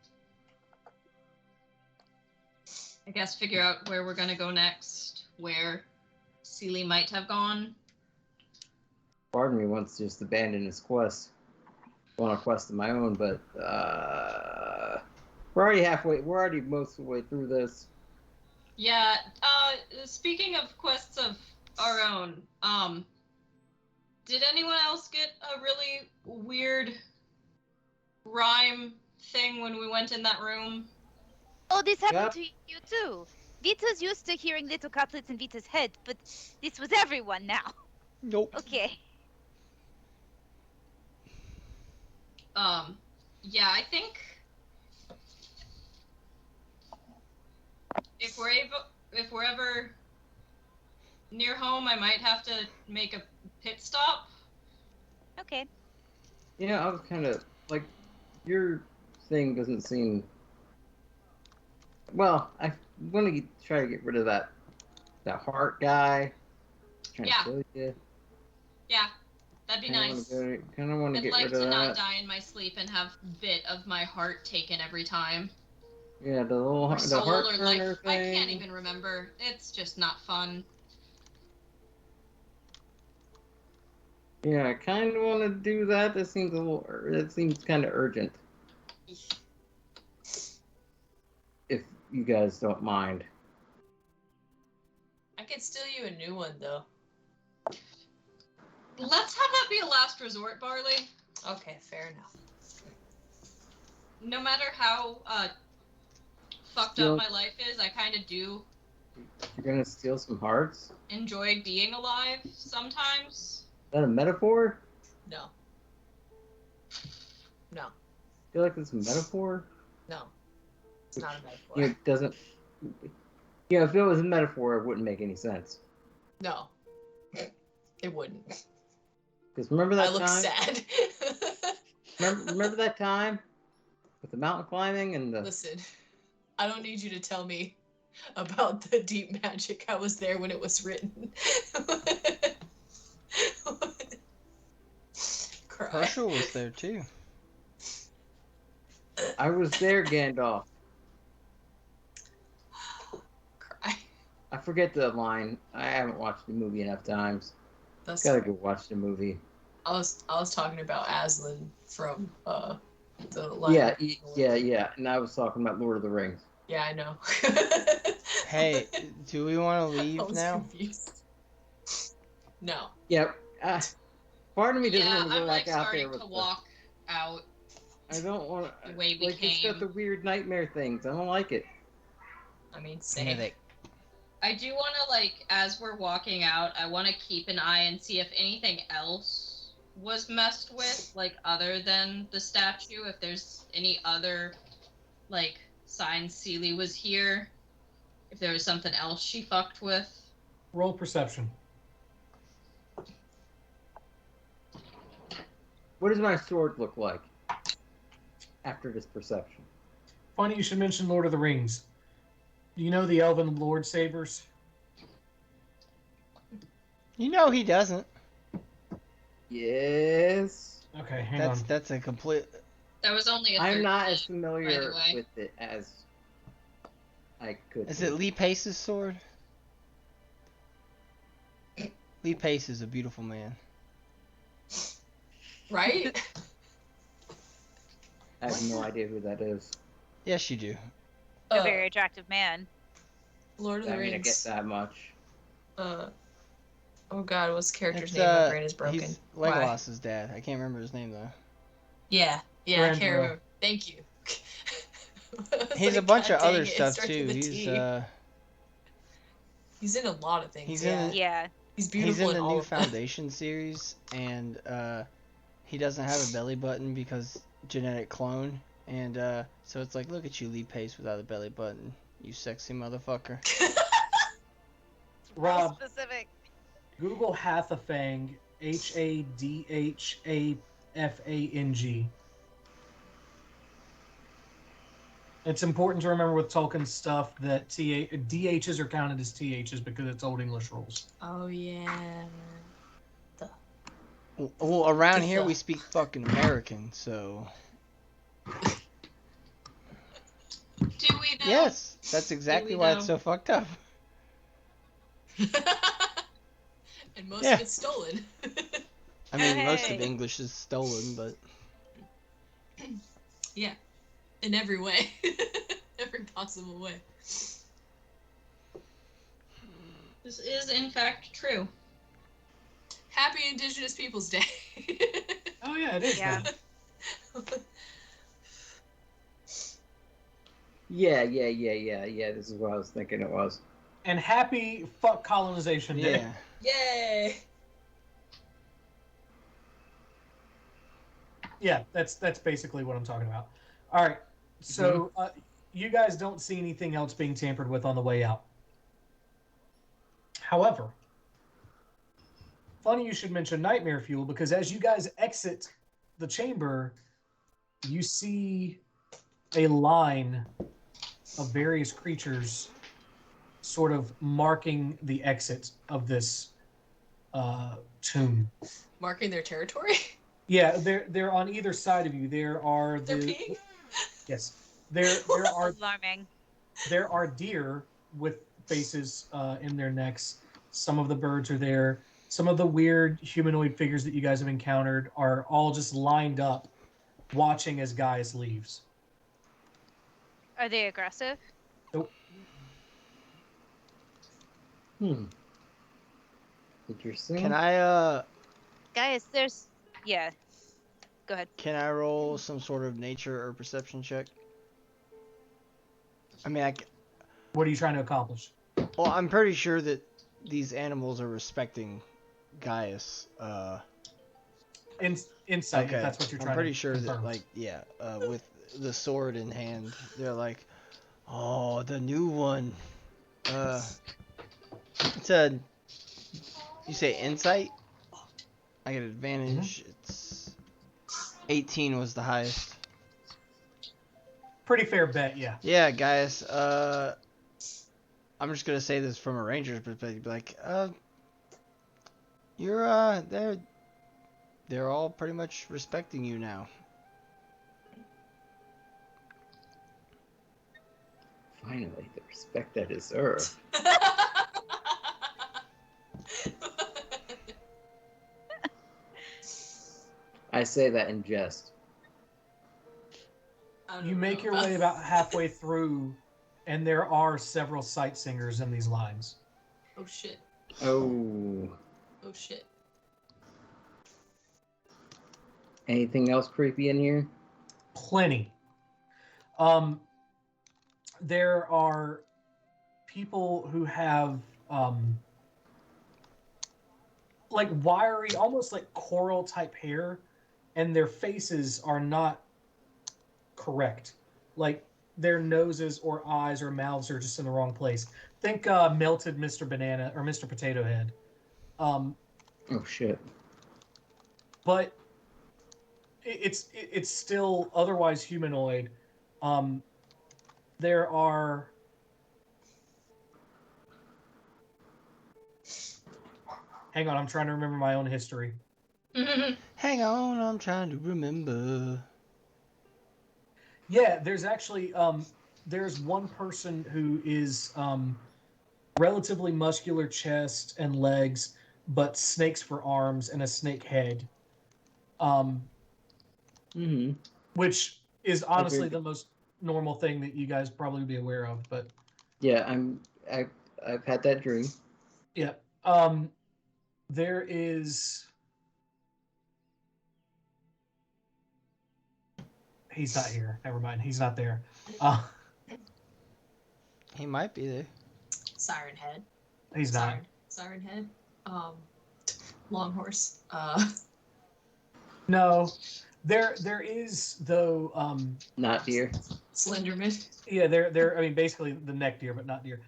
[SPEAKER 7] I guess figure out where we're gonna go next. Where Seely might have gone.
[SPEAKER 3] Pardon me, once just abandoned his quest. On a quest of my own, but we're already halfway. We're already most of the way through this.
[SPEAKER 7] Yeah. Speaking of quests of our own, did anyone else get a really weird rhyme thing when we went in that room?
[SPEAKER 10] Oh, this happened to you too. Vita's used to hearing little couplets in Vita's head, but this was everyone now.
[SPEAKER 5] Nope.
[SPEAKER 10] Okay.
[SPEAKER 7] Yeah, I think if we're ever near home, I might have to make a pit stop.
[SPEAKER 10] Okay.
[SPEAKER 3] Yeah, I was kind of like, your thing doesn't seem. Well, I want to try to get rid of that heart guy. Trying to kill you.
[SPEAKER 7] Yeah, that'd be nice.
[SPEAKER 3] Kind of want to get rid of that. I'd like to
[SPEAKER 7] not die in my sleep and have a bit of my heart taken every time.
[SPEAKER 3] Yeah, the heart burner thing.
[SPEAKER 7] I can't even remember. It's just not fun.
[SPEAKER 3] Yeah, I kind of want to do that. It seems kind of urgent. If you guys don't mind.
[SPEAKER 9] I could steal you a new one, though.
[SPEAKER 7] Let's have that be a last resort, Barley.
[SPEAKER 9] Okay, fair enough.
[SPEAKER 7] No matter how fucked up my life is, I kind of do.
[SPEAKER 3] You're gonna steal some hearts?
[SPEAKER 7] Enjoy being alive sometimes.
[SPEAKER 3] Is that a metaphor?
[SPEAKER 9] No. No.
[SPEAKER 3] I feel like it's a metaphor?
[SPEAKER 9] No. It's not a metaphor.
[SPEAKER 3] It doesn't. You know, if it was a metaphor, it wouldn't make any sense.
[SPEAKER 9] No. It wouldn't.
[SPEAKER 3] Because remember that time?
[SPEAKER 9] I look sad.
[SPEAKER 3] remember that time? With the mountain climbing and the...
[SPEAKER 9] Listen. I don't need you to tell me about the deep magic. I was there when it was written. Cry.
[SPEAKER 5] Herschel was there too.
[SPEAKER 3] I was there, Gandalf.
[SPEAKER 9] Cry.
[SPEAKER 3] I forget the line. I haven't watched the movie enough times.
[SPEAKER 9] That's
[SPEAKER 3] Gotta
[SPEAKER 9] fine.
[SPEAKER 3] go watch the movie.
[SPEAKER 9] I was talking about Aslan from the Lion
[SPEAKER 3] Yeah. And I was talking about Lord of the Rings.
[SPEAKER 9] Yeah, I know.
[SPEAKER 5] Hey, do we want to
[SPEAKER 9] I
[SPEAKER 5] leave
[SPEAKER 9] was
[SPEAKER 5] now?
[SPEAKER 9] confused. No.
[SPEAKER 3] Yep. Part of me doesn't
[SPEAKER 7] Yeah,
[SPEAKER 3] want to go
[SPEAKER 7] I'm
[SPEAKER 3] like
[SPEAKER 7] like
[SPEAKER 3] out there
[SPEAKER 7] starting
[SPEAKER 3] with
[SPEAKER 7] to walk out
[SPEAKER 3] I don't want to.
[SPEAKER 7] the way we
[SPEAKER 3] Like it's got
[SPEAKER 7] came.
[SPEAKER 3] the weird nightmare things. I don't like it.
[SPEAKER 9] I mean,
[SPEAKER 5] Yeah,
[SPEAKER 9] same.
[SPEAKER 5] they,
[SPEAKER 7] I do want to, like, as we're walking out, I want to keep an eye and see if anything else was messed with, like, other than the statue. If there's any other, like, signs Seely was here. If there was something else she fucked with.
[SPEAKER 8] Roll perception.
[SPEAKER 3] What does my sword look like after this perception?
[SPEAKER 8] Funny you should mention Lord of the Rings. Do you know the Elven Lord Sabers?
[SPEAKER 5] you know he doesn't.
[SPEAKER 3] Yes.
[SPEAKER 8] Okay, hang
[SPEAKER 5] That's
[SPEAKER 8] on.
[SPEAKER 5] that's a complete.
[SPEAKER 7] That was only a
[SPEAKER 3] I'm
[SPEAKER 7] 13,
[SPEAKER 3] not as
[SPEAKER 7] by
[SPEAKER 3] familiar
[SPEAKER 7] the way.
[SPEAKER 3] with it as I could.
[SPEAKER 5] Is
[SPEAKER 3] be.
[SPEAKER 5] it Lee Pace's sword? Lee Pace is a beautiful man.
[SPEAKER 9] Right?
[SPEAKER 3] I have no idea who that is.
[SPEAKER 5] Yes, you do.
[SPEAKER 10] A very attractive man.
[SPEAKER 9] Lord of the
[SPEAKER 3] I mean, I
[SPEAKER 9] Rings.
[SPEAKER 3] get that much.
[SPEAKER 9] Oh god, what's the character's
[SPEAKER 5] It's,
[SPEAKER 9] name? My brain is broken.
[SPEAKER 5] He's
[SPEAKER 9] Why?
[SPEAKER 5] Legolas's dad. I can't remember his name though.
[SPEAKER 9] Yeah, I
[SPEAKER 8] Durandal.
[SPEAKER 9] can't remember. Thank you. I was
[SPEAKER 5] He's a
[SPEAKER 9] like,
[SPEAKER 5] bunch
[SPEAKER 9] God
[SPEAKER 5] of
[SPEAKER 9] dang
[SPEAKER 5] other
[SPEAKER 9] it, it
[SPEAKER 5] stuff
[SPEAKER 9] starts
[SPEAKER 5] too.
[SPEAKER 9] with a T. He's in a lot of things.
[SPEAKER 5] He's
[SPEAKER 9] yeah.
[SPEAKER 5] in-
[SPEAKER 10] Yeah.
[SPEAKER 9] He's
[SPEAKER 5] He's
[SPEAKER 9] beautiful
[SPEAKER 5] in the
[SPEAKER 9] all
[SPEAKER 5] new
[SPEAKER 9] of them.
[SPEAKER 5] Foundation series, and he doesn't have a belly button because genetic clone, and so it's like, look at you, Lee Pace, without a belly button, you sexy motherfucker.
[SPEAKER 10] Real
[SPEAKER 8] Rob,
[SPEAKER 10] specific.
[SPEAKER 8] Google Hathafang, Hadhafang. It's important to remember with Tolkien stuff that DHs are counted as THs because it's Old English rules.
[SPEAKER 9] Oh yeah.
[SPEAKER 5] Well, around
[SPEAKER 9] Just
[SPEAKER 5] here
[SPEAKER 9] the-
[SPEAKER 5] we speak fucking American, so
[SPEAKER 7] Do we know?
[SPEAKER 5] yes, that's exactly
[SPEAKER 7] we
[SPEAKER 5] why
[SPEAKER 7] know?
[SPEAKER 5] it's so fucked up.
[SPEAKER 9] And most
[SPEAKER 5] Yeah.
[SPEAKER 9] of it's stolen.
[SPEAKER 5] I mean, most of
[SPEAKER 10] Hey.
[SPEAKER 5] English is stolen, but
[SPEAKER 9] Yeah. In every way. Every possible way.
[SPEAKER 7] This is, in fact, true.
[SPEAKER 9] Happy Indigenous Peoples Day.
[SPEAKER 8] Oh yeah, it is.
[SPEAKER 10] Yeah.
[SPEAKER 8] man.
[SPEAKER 3] Yeah. This is what I was thinking it was.
[SPEAKER 8] And happy fuck colonization day.
[SPEAKER 5] yeah.
[SPEAKER 9] Yay!
[SPEAKER 8] Yeah, that's basically what I'm talking about. All right, so you guys don't see anything else being tampered with on the way out. However, funny you should mention nightmare fuel because as you guys exit the chamber, you see a line of various creatures sort of marking the exit of this tomb.
[SPEAKER 9] Marking their territory?
[SPEAKER 8] Yeah, they're on either side of you. There are
[SPEAKER 9] They're peeing?
[SPEAKER 8] yes. There are
[SPEAKER 10] Alarming.
[SPEAKER 8] there are deer with faces in their necks. Some of the birds are there. Some of the weird humanoid figures that you guys have encountered are all just lined up, watching as Gaius leaves.
[SPEAKER 10] Are they aggressive?
[SPEAKER 3] Interesting.
[SPEAKER 5] Can I
[SPEAKER 10] Guys, there's... Yeah. Go ahead.
[SPEAKER 5] can I roll some sort of nature or perception check? I mean,
[SPEAKER 8] What are you trying to accomplish?
[SPEAKER 5] well, I'm pretty sure that these animals are respecting Gaius.
[SPEAKER 8] Insight, if that's what you're trying
[SPEAKER 5] I'm pretty
[SPEAKER 8] to
[SPEAKER 5] sure
[SPEAKER 8] confirm.
[SPEAKER 5] that, like, yeah, with the sword in hand, they're like, oh, the new one. It's a, you say insight? I get advantage. It's 18 was the highest.
[SPEAKER 8] Pretty fair bet, yeah.
[SPEAKER 5] Yeah, guys. I'm just gonna say this from a ranger's perspective. Like, you're they're all pretty much respecting you now.
[SPEAKER 3] Finally, the respect I deserve. I say that in jest.
[SPEAKER 8] You make your way about halfway through, and there are several sight singers in these lines.
[SPEAKER 9] Oh shit.
[SPEAKER 3] Oh.
[SPEAKER 9] Oh shit.
[SPEAKER 3] Anything else creepy in here?
[SPEAKER 8] Plenty. There are people who have like wiry, almost like coral type hair, and their faces are not correct. Like their noses or eyes or mouths are just in the wrong place. Think melted Mr. Banana or Mr. Potato Head.
[SPEAKER 3] Oh shit.
[SPEAKER 8] But it's still otherwise humanoid. There are hang on, I'm trying to remember my own history.
[SPEAKER 5] Hang on, I'm trying to remember.
[SPEAKER 8] Yeah, there's actually there's one person who is relatively muscular chest and legs, but snakes for arms and a snake head. Which is honestly the most normal thing that you guys probably be aware of, but
[SPEAKER 3] yeah, I've had that dream.
[SPEAKER 8] Yeah. There is. He's not here. Never mind. He's not there.
[SPEAKER 5] He might be there.
[SPEAKER 9] Siren Head.
[SPEAKER 8] He's not.
[SPEAKER 9] Siren Head. Long Horse.
[SPEAKER 8] No. There is though.
[SPEAKER 3] Not deer.
[SPEAKER 9] Slenderman.
[SPEAKER 8] Yeah, they're. I mean, basically the neck deer, but not deer.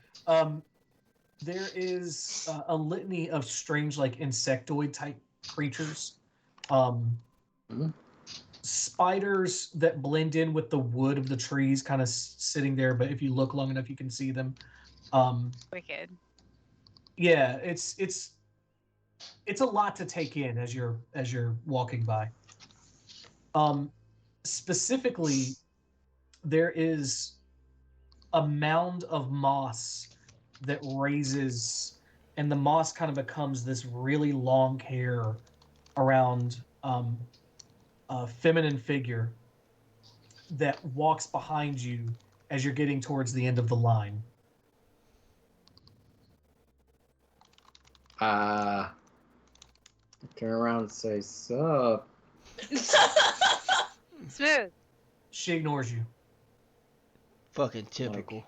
[SPEAKER 8] There is a litany of strange, like insectoid type creatures. Spiders that blend in with the wood of the trees, kind of sitting there. But if you look long enough, you can see them.
[SPEAKER 10] Wicked.
[SPEAKER 8] Yeah, it's a lot to take in as you're walking by. Specifically, there is a mound of moss that raises, and the moss kind of becomes this really long hair around a feminine figure that walks behind you as you're getting towards the end of the line.
[SPEAKER 3] Turn around and say, sup.
[SPEAKER 10] Smooth.
[SPEAKER 8] She ignores you.
[SPEAKER 5] Fucking typical.
[SPEAKER 3] Like,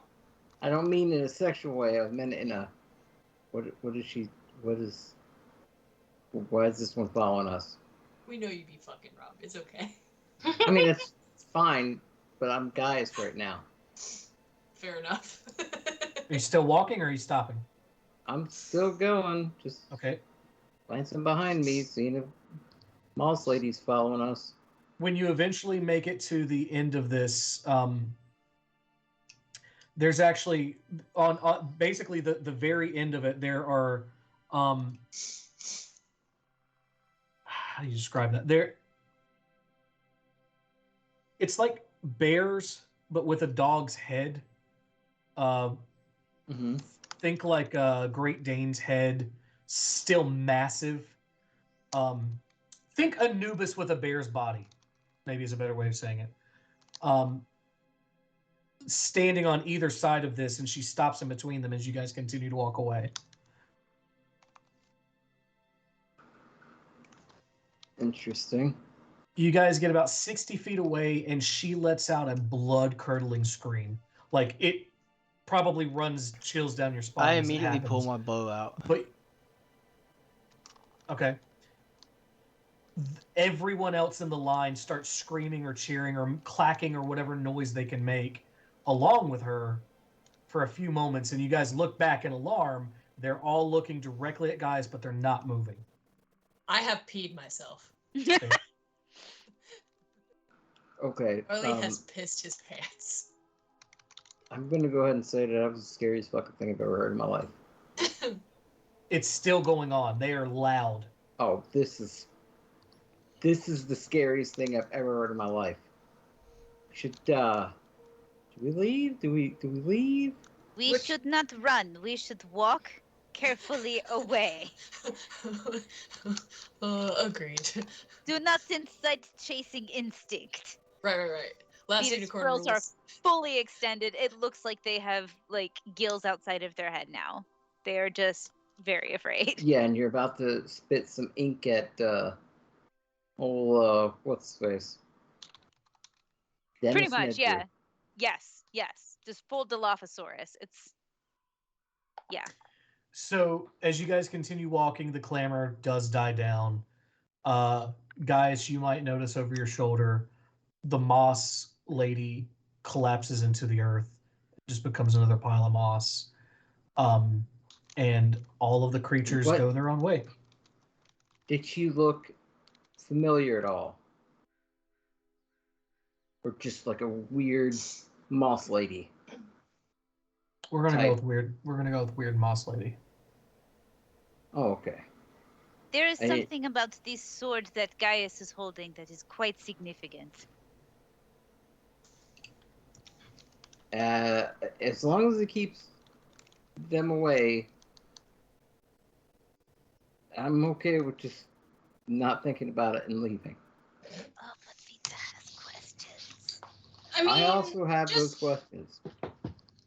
[SPEAKER 3] I don't mean in a sexual way. I meant in a... why is this one following us?
[SPEAKER 9] We know you be fucking, Rob. It's okay.
[SPEAKER 3] I mean, it's fine, but I'm Gaius right now.
[SPEAKER 9] Fair enough.
[SPEAKER 8] Are you still walking or are you stopping?
[SPEAKER 3] I'm still going. Just
[SPEAKER 8] okay.
[SPEAKER 3] Glancing behind me, seeing if Moss Lady's following us.
[SPEAKER 8] When you eventually make it to the end of this, there's actually on basically the very end of it. There are how do you describe that? It's like bears, but with a dog's head. Think like a Great Dane's head, still massive. Think Anubis with a bear's body, maybe is a better way of saying it. Standing on either side of this, and she stops in between them as you guys continue to walk away.
[SPEAKER 3] Interesting.
[SPEAKER 8] You guys get about 60 feet away, and she lets out a blood-curdling scream. Like, it probably runs chills down your spine.
[SPEAKER 5] I immediately pull my bow out.
[SPEAKER 8] But okay. Everyone else in the line starts screaming or cheering or clacking or whatever noise they can make along with her for a few moments, and you guys look back in alarm. They're all looking directly at guys, but they're not moving.
[SPEAKER 9] I have peed myself.
[SPEAKER 3] Okay.
[SPEAKER 9] Harley has pissed his pants.
[SPEAKER 3] I'm gonna go ahead and say that was the scariest fucking thing I've ever heard in my life.
[SPEAKER 8] It's still going on. They are loud.
[SPEAKER 3] Oh, this is the scariest thing I've ever heard in my life. Should we leave? Do we leave?
[SPEAKER 10] We should not run. We should walk carefully away.
[SPEAKER 9] Agreed.
[SPEAKER 10] Do not incite chasing instinct.
[SPEAKER 9] Right. Last
[SPEAKER 10] Venus
[SPEAKER 9] unicorn
[SPEAKER 10] curls are
[SPEAKER 9] rules.
[SPEAKER 10] fully extended. It looks like they have like gills outside of their head now. They are just very afraid.
[SPEAKER 3] Yeah, and you're about to spit some ink at old what's his face?
[SPEAKER 10] Pretty
[SPEAKER 3] Dennis
[SPEAKER 10] much,
[SPEAKER 3] Nedry.
[SPEAKER 10] yeah. Yes. Just full Dilophosaurus. It's yeah.
[SPEAKER 8] So as you guys continue walking, the clamor does die down. Guys, you might notice over your shoulder, the moss lady collapses into the earth, just becomes another pile of moss. And all of the creatures go their own way.
[SPEAKER 3] Did she look familiar at all? Or just like a weird moss lady?
[SPEAKER 8] We're gonna go with weird moss lady.
[SPEAKER 3] Oh, okay.
[SPEAKER 10] There is something about this sword that Gaius is holding that is quite significant.
[SPEAKER 3] As long as it keeps them away, I'm okay with just not thinking about it and leaving.
[SPEAKER 10] Oh, but Vita has questions.
[SPEAKER 7] I mean,
[SPEAKER 3] I also have those questions.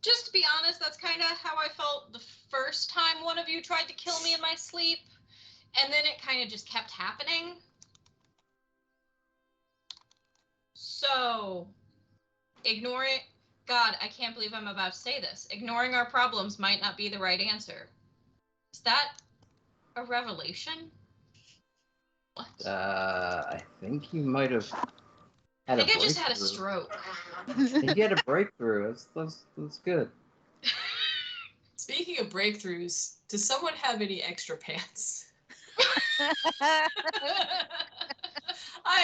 [SPEAKER 7] Just to be honest, that's kind of how I felt the first time one of you tried to kill me in my sleep, and then it kind of just kept happening. So, ignoring... God, I can't believe I'm about to say this. Ignoring our problems might not be the right answer. Is that a revelation? What?
[SPEAKER 3] I think you might have had a breakthrough.
[SPEAKER 7] I think I just had a stroke.
[SPEAKER 3] I think you had a breakthrough. That's good.
[SPEAKER 9] Speaking of breakthroughs, does someone have any extra pants? I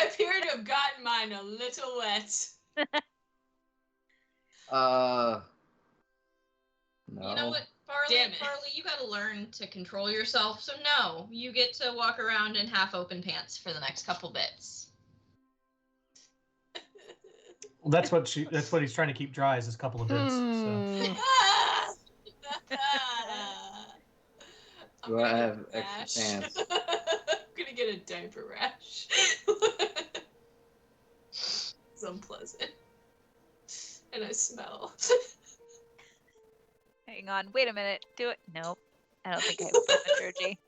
[SPEAKER 9] appear to have gotten mine a little wet.
[SPEAKER 3] No.
[SPEAKER 7] You know what, Farley, you gotta learn to control yourself. So no, you get to walk around in half-open pants for the next couple bits.
[SPEAKER 8] Well, that's what he's trying to keep dry is this couple of bits. So.
[SPEAKER 3] Do I have extra pants?
[SPEAKER 9] I'm gonna get a diaper rash. It's unpleasant. And I smell.
[SPEAKER 10] Hang on, wait a minute. Do it. Nope. I don't think I have dermatology.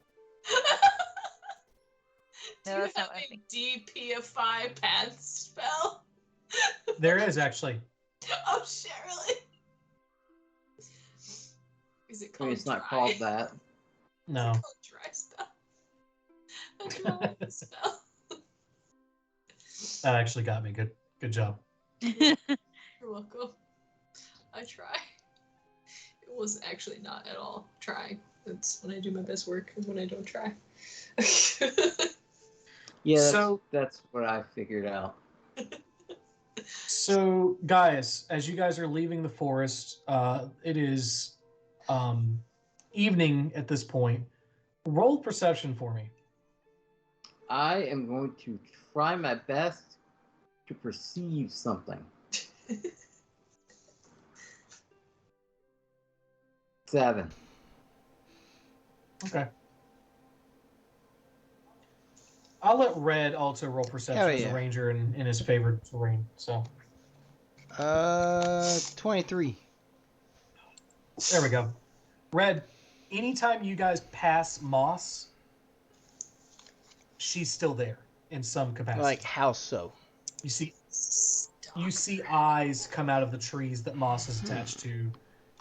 [SPEAKER 10] No, that's not what I think.
[SPEAKER 9] DPify pants spell?
[SPEAKER 8] There is actually.
[SPEAKER 9] Oh shit, really? Is it called
[SPEAKER 3] I mean, it's not
[SPEAKER 9] dry?
[SPEAKER 3] called that.
[SPEAKER 8] No.
[SPEAKER 9] It's called dry spell. I don't like the spell.
[SPEAKER 8] That actually got me. Good job.
[SPEAKER 9] You're welcome. I try. It was actually not at all trying. That's when I do my best work and when I don't try.
[SPEAKER 3] Yeah, that's what I figured out.
[SPEAKER 8] So, guys, as you guys are leaving the forest, it is evening at this point. Roll perception for me.
[SPEAKER 3] I am going to try my best to perceive something. 7.
[SPEAKER 8] Okay. I'll let Red also roll perception as a ranger in his favorite terrain. So.
[SPEAKER 5] 23.
[SPEAKER 8] There we go. Red, anytime you guys pass Moss, she's still there in some capacity.
[SPEAKER 5] Like how so?
[SPEAKER 8] You see eyes come out of the trees that Moss is attached to.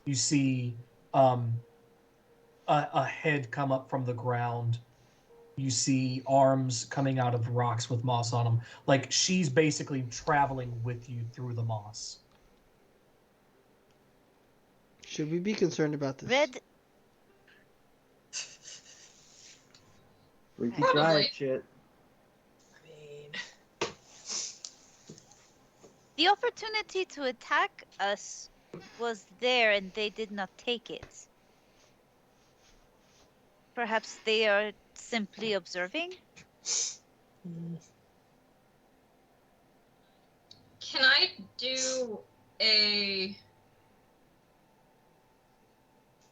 [SPEAKER 8] You see a head come up from the ground. You see arms coming out of rocks with moss on them. Like she's basically traveling with you through the moss.
[SPEAKER 5] Should we be concerned about this?
[SPEAKER 10] Red.
[SPEAKER 3] Freaky giant shit.
[SPEAKER 9] I mean,
[SPEAKER 10] The opportunity to attack us was there and they did not take it. Perhaps they are simply observing?
[SPEAKER 7] Can I do a...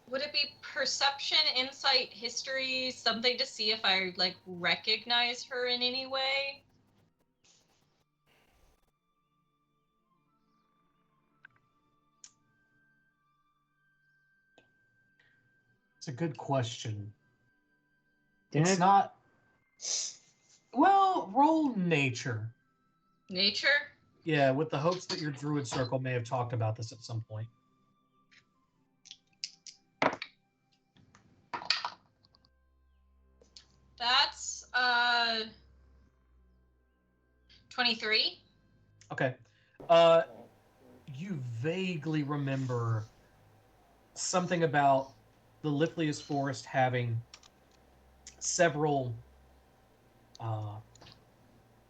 [SPEAKER 7] Would it be perception, insight, history, something to see if I, like, recognize her in any way?
[SPEAKER 8] It's a good question.
[SPEAKER 3] Didn't
[SPEAKER 8] It's
[SPEAKER 3] it-
[SPEAKER 8] not. Well, roll nature.
[SPEAKER 7] Nature?
[SPEAKER 8] Yeah, with the hopes that your druid circle may have talked about this at some point.
[SPEAKER 7] That's, 23.
[SPEAKER 8] Okay. You vaguely remember something about the Lithlius Forest having several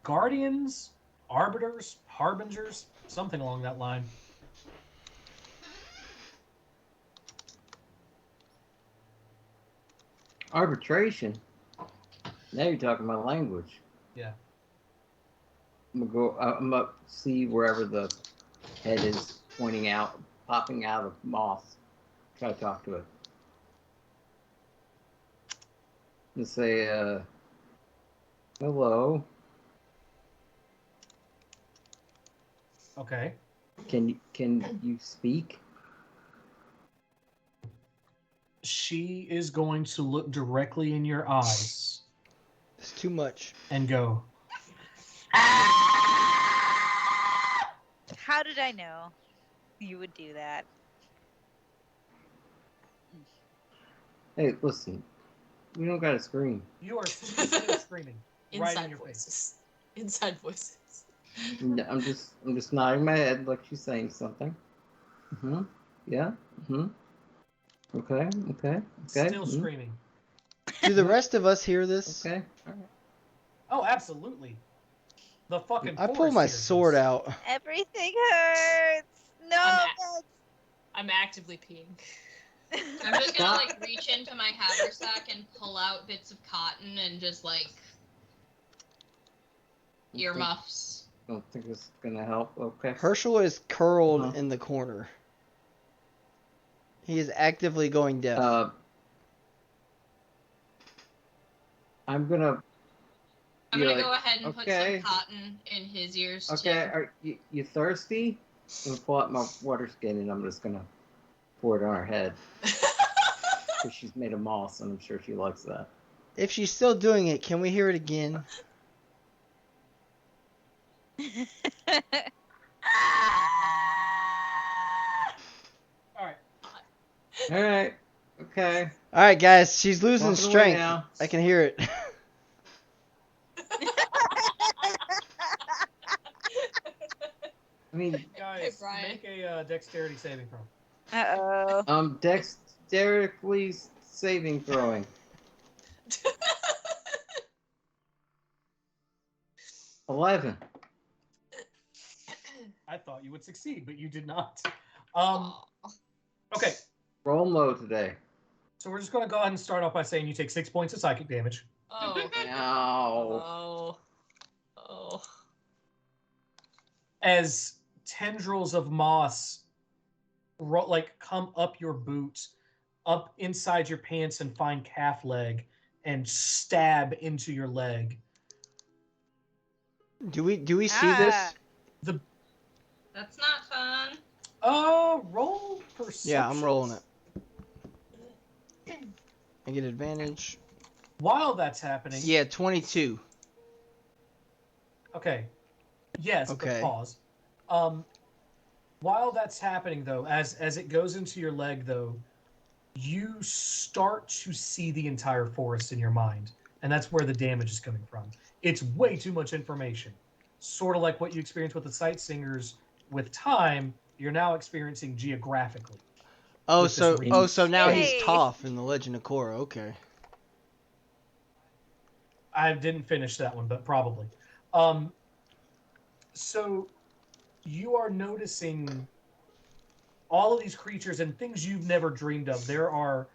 [SPEAKER 8] guardians, arbiters, harbingers, something along that line.
[SPEAKER 3] Arbitration. Now you're talking my language.
[SPEAKER 8] Yeah.
[SPEAKER 3] I'm gonna see wherever the head is pointing out, popping out of moss. Try to talk to it. And say, hello.
[SPEAKER 8] Okay.
[SPEAKER 3] Can you speak?
[SPEAKER 8] She is going to look directly in your eyes
[SPEAKER 5] It's too much.
[SPEAKER 8] and go,
[SPEAKER 10] How did I know you would do that?
[SPEAKER 3] Hey, listen. We don't gotta scream.
[SPEAKER 8] you are still screaming right
[SPEAKER 9] Inside
[SPEAKER 8] in your face.
[SPEAKER 9] voices. Inside voices.
[SPEAKER 3] I'm just nodding my head like she's saying something. Yeah. Okay.
[SPEAKER 8] Still screaming.
[SPEAKER 5] Do the rest of us hear this?
[SPEAKER 3] Okay. All right.
[SPEAKER 8] Oh, absolutely. The fucking
[SPEAKER 5] I pull
[SPEAKER 8] forest
[SPEAKER 5] my
[SPEAKER 8] hears
[SPEAKER 5] sword
[SPEAKER 8] this.
[SPEAKER 5] out.
[SPEAKER 10] Everything hurts. No.
[SPEAKER 9] I'm actively peeing.
[SPEAKER 7] I'm just gonna, like, reach into my haversack and pull out bits of cotton and just, like, earmuffs.
[SPEAKER 3] Don't think it's gonna help. Okay.
[SPEAKER 5] Herschel is curled in the corner. He is actively going deaf.
[SPEAKER 3] I'm gonna.
[SPEAKER 7] I'm gonna
[SPEAKER 3] like,
[SPEAKER 7] go ahead and
[SPEAKER 3] okay.
[SPEAKER 7] put some cotton in his ears,
[SPEAKER 3] Okay,
[SPEAKER 7] too.
[SPEAKER 3] are you thirsty? I'm gonna pull out my water skin and I'm just gonna pour it on her head. Because she's made of moss and I'm sure she likes that.
[SPEAKER 5] If she's still doing it, can we hear it again?
[SPEAKER 3] Alright. Okay.
[SPEAKER 5] Alright, guys, she's losing
[SPEAKER 3] Walking away
[SPEAKER 5] strength.
[SPEAKER 3] now.
[SPEAKER 5] I can hear it.
[SPEAKER 3] I mean,
[SPEAKER 8] Guys,
[SPEAKER 9] Brian.
[SPEAKER 8] make a dexterity saving throw.
[SPEAKER 10] Uh-oh.
[SPEAKER 3] dexterically saving throwing. 11.
[SPEAKER 8] I thought you would succeed, but you did not. Okay,
[SPEAKER 3] Roll low today.
[SPEAKER 8] so we're just going to go ahead and start off by saying you take 6 points of psychic damage.
[SPEAKER 9] Oh.
[SPEAKER 3] Ow.
[SPEAKER 9] Oh.
[SPEAKER 8] As tendrils of moss come up your boot, up inside your pants and find calf leg, and stab into your leg.
[SPEAKER 5] Do we see this?
[SPEAKER 7] That's not fun.
[SPEAKER 8] Roll perception.
[SPEAKER 5] Yeah, I'm rolling it. I get advantage.
[SPEAKER 8] While that's happening.
[SPEAKER 5] Yeah, 22.
[SPEAKER 8] Okay. Yes,
[SPEAKER 5] Okay.
[SPEAKER 8] but pause. While that's happening, though, as it goes into your leg, though, you start to see the entire forest in your mind, and that's where the damage is coming from. It's way too much information. Sort of like what you experienced with the sightsingers. With time, you're now experiencing geographically.
[SPEAKER 5] Oh, so now
[SPEAKER 10] Yay.
[SPEAKER 5] he's Toph in the Legend of Korra. Okay.
[SPEAKER 8] I didn't finish that one, but probably. So you are noticing all of these creatures and things you've never dreamed of. There are,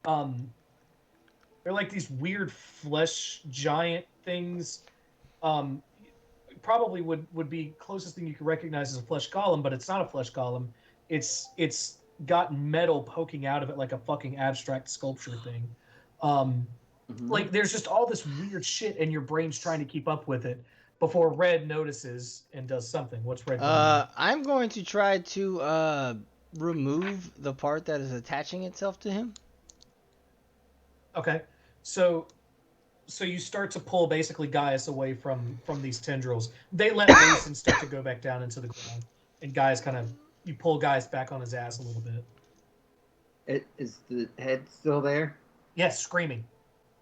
[SPEAKER 8] they're like these weird flesh giant things. Probably would be closest thing you could recognize as a flesh golem, but it's not a flesh golem. It's got metal poking out of it like a fucking abstract sculpture thing. Like there's just all this weird shit, and your brain's trying to keep up with it before Red notices and does something. What's Red going to do?
[SPEAKER 5] I'm going to try to remove the part that is attaching itself to him.
[SPEAKER 8] Okay, so you start to pull basically Gaius away from these tendrils. They let loose and start to go back down into the ground, and Gaius you pull Gaius back on his ass a little bit.
[SPEAKER 3] Is the head still there?
[SPEAKER 8] Yes, screaming.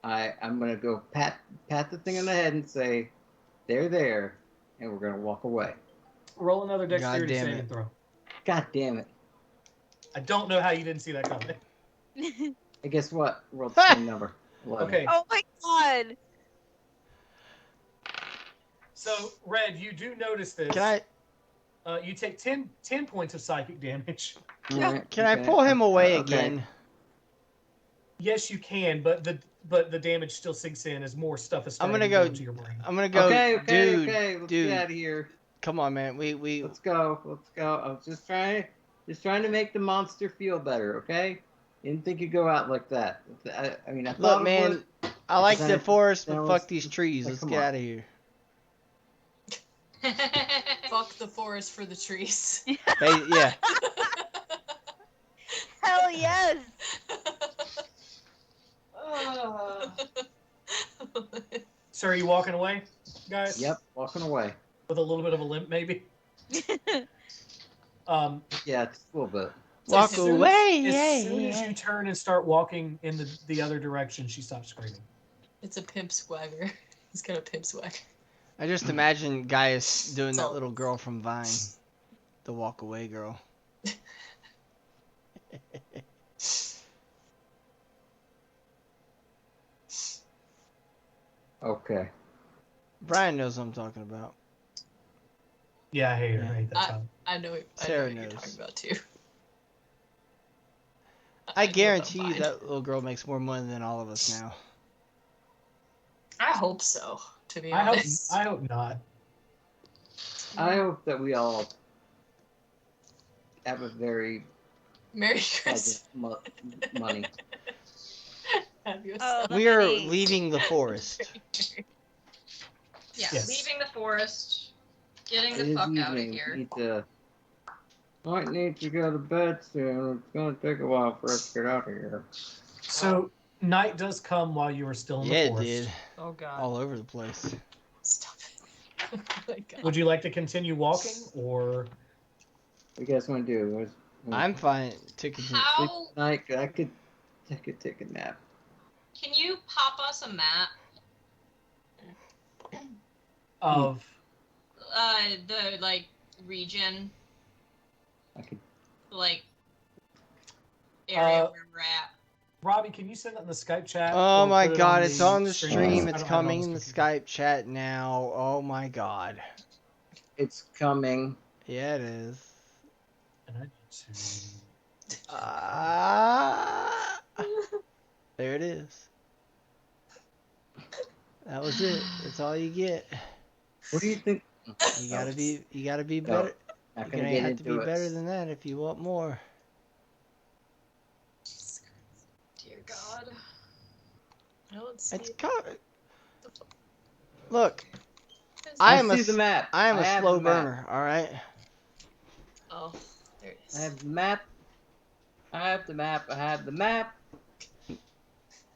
[SPEAKER 3] I'm gonna go pat the thing on the head and say, "They're there," and we're gonna walk away.
[SPEAKER 8] Roll another dexterity saving throw.
[SPEAKER 3] God damn it!
[SPEAKER 8] I don't know how you didn't see that coming.
[SPEAKER 3] And guess what? Roll the same number. 11.
[SPEAKER 8] Okay.
[SPEAKER 10] Oh my god!
[SPEAKER 8] So, Red, you do notice this.
[SPEAKER 5] Can I?
[SPEAKER 8] You take 10 points of psychic damage.
[SPEAKER 5] Can I pull him away again?
[SPEAKER 8] Yes, you can, but the damage still sinks in as more stuff is starting
[SPEAKER 5] I'm gonna
[SPEAKER 8] to go
[SPEAKER 5] go
[SPEAKER 8] into your brain.
[SPEAKER 5] I'm gonna go.
[SPEAKER 3] Okay.
[SPEAKER 5] Dude,
[SPEAKER 3] Let's get out of here.
[SPEAKER 5] Come on, man. We.
[SPEAKER 3] Let's go. I was just trying to make the monster feel better. Okay. Didn't think you'd go out like that. I mean, I thought.
[SPEAKER 5] Look, man. I like the forest, but fuck these trees.
[SPEAKER 3] Like,
[SPEAKER 5] Let's
[SPEAKER 3] come
[SPEAKER 5] get
[SPEAKER 3] on.
[SPEAKER 5] out of here.
[SPEAKER 9] Fuck the forest for the trees.
[SPEAKER 5] Yeah.
[SPEAKER 10] Hell yes!
[SPEAKER 8] So are you walking away, guys?
[SPEAKER 3] Yep, walking away.
[SPEAKER 8] With a little bit of a limp, maybe?
[SPEAKER 3] Yeah, just a little bit.
[SPEAKER 5] Walk away!
[SPEAKER 8] As soon as you turn and start walking in the other direction, she stops screaming.
[SPEAKER 9] It's a pimp swagger. He's got a pimp swagger.
[SPEAKER 5] I just imagine Gaius doing that little girl from Vine. The walk away girl.
[SPEAKER 3] Okay.
[SPEAKER 5] Brian knows what I'm talking about.
[SPEAKER 8] Yeah, I hate her. I hate that song.
[SPEAKER 9] I know what
[SPEAKER 5] Sarah
[SPEAKER 9] you're
[SPEAKER 5] knows.
[SPEAKER 9] talking about too.
[SPEAKER 5] I
[SPEAKER 9] know
[SPEAKER 5] guarantee
[SPEAKER 9] about
[SPEAKER 5] you
[SPEAKER 9] Vine.
[SPEAKER 5] that little girl makes more money than all of us now.
[SPEAKER 9] I hope so, to be
[SPEAKER 8] I hope
[SPEAKER 9] honest.
[SPEAKER 8] not.
[SPEAKER 3] I hope that we all have a very
[SPEAKER 9] Merry Christmas.
[SPEAKER 3] money.
[SPEAKER 9] Have yourself.
[SPEAKER 5] We are leaving the forest.
[SPEAKER 7] Yeah,
[SPEAKER 8] Yes.
[SPEAKER 7] leaving the forest, getting
[SPEAKER 3] It
[SPEAKER 7] the
[SPEAKER 3] is
[SPEAKER 7] fuck out of
[SPEAKER 3] evening.
[SPEAKER 7] here.
[SPEAKER 3] Might need to go to bed soon. It's gonna take a while for us to get out of here.
[SPEAKER 8] So night does come while you are still in
[SPEAKER 5] Yeah,
[SPEAKER 8] the
[SPEAKER 5] it
[SPEAKER 8] forest.
[SPEAKER 5] did.
[SPEAKER 9] Oh god.
[SPEAKER 5] All over the place.
[SPEAKER 9] Stop it. Oh my god.
[SPEAKER 8] Would you like to continue walking, or
[SPEAKER 3] What you guys want to do?
[SPEAKER 5] I'm fine to continue.
[SPEAKER 7] How
[SPEAKER 3] I could take a nap.
[SPEAKER 7] can you pop us a map?
[SPEAKER 8] of
[SPEAKER 7] The like region,
[SPEAKER 3] I could.
[SPEAKER 7] like area
[SPEAKER 8] Uh,
[SPEAKER 7] where we're at.
[SPEAKER 8] Robbie? Can you send that in the Skype chat?
[SPEAKER 5] Oh
[SPEAKER 8] or
[SPEAKER 5] my
[SPEAKER 8] put it
[SPEAKER 5] god, it's on the
[SPEAKER 8] stream?
[SPEAKER 5] stream.
[SPEAKER 8] I
[SPEAKER 5] It's
[SPEAKER 8] don't have it on
[SPEAKER 5] coming in the
[SPEAKER 8] computer.
[SPEAKER 5] Skype chat now. Oh my god.
[SPEAKER 3] It's coming.
[SPEAKER 5] Yeah, it is.
[SPEAKER 8] And I need to-
[SPEAKER 5] There it is. That was it. That's all you get.
[SPEAKER 3] What do you think?
[SPEAKER 5] You gotta be
[SPEAKER 3] No,
[SPEAKER 5] better.
[SPEAKER 3] not
[SPEAKER 5] You're
[SPEAKER 3] gonna
[SPEAKER 5] gonna
[SPEAKER 3] get
[SPEAKER 5] have to be
[SPEAKER 3] into it.
[SPEAKER 5] better than that if you want more.
[SPEAKER 9] Dear God. I don't see
[SPEAKER 5] It's
[SPEAKER 9] it.
[SPEAKER 5] coming. Look,
[SPEAKER 3] I
[SPEAKER 5] I am
[SPEAKER 3] see the map.
[SPEAKER 5] I am a
[SPEAKER 3] have
[SPEAKER 5] slow
[SPEAKER 3] the map.
[SPEAKER 5] burner. All right.
[SPEAKER 9] Oh, there it is.
[SPEAKER 3] I have the map. I have the map. I have the map.
[SPEAKER 5] The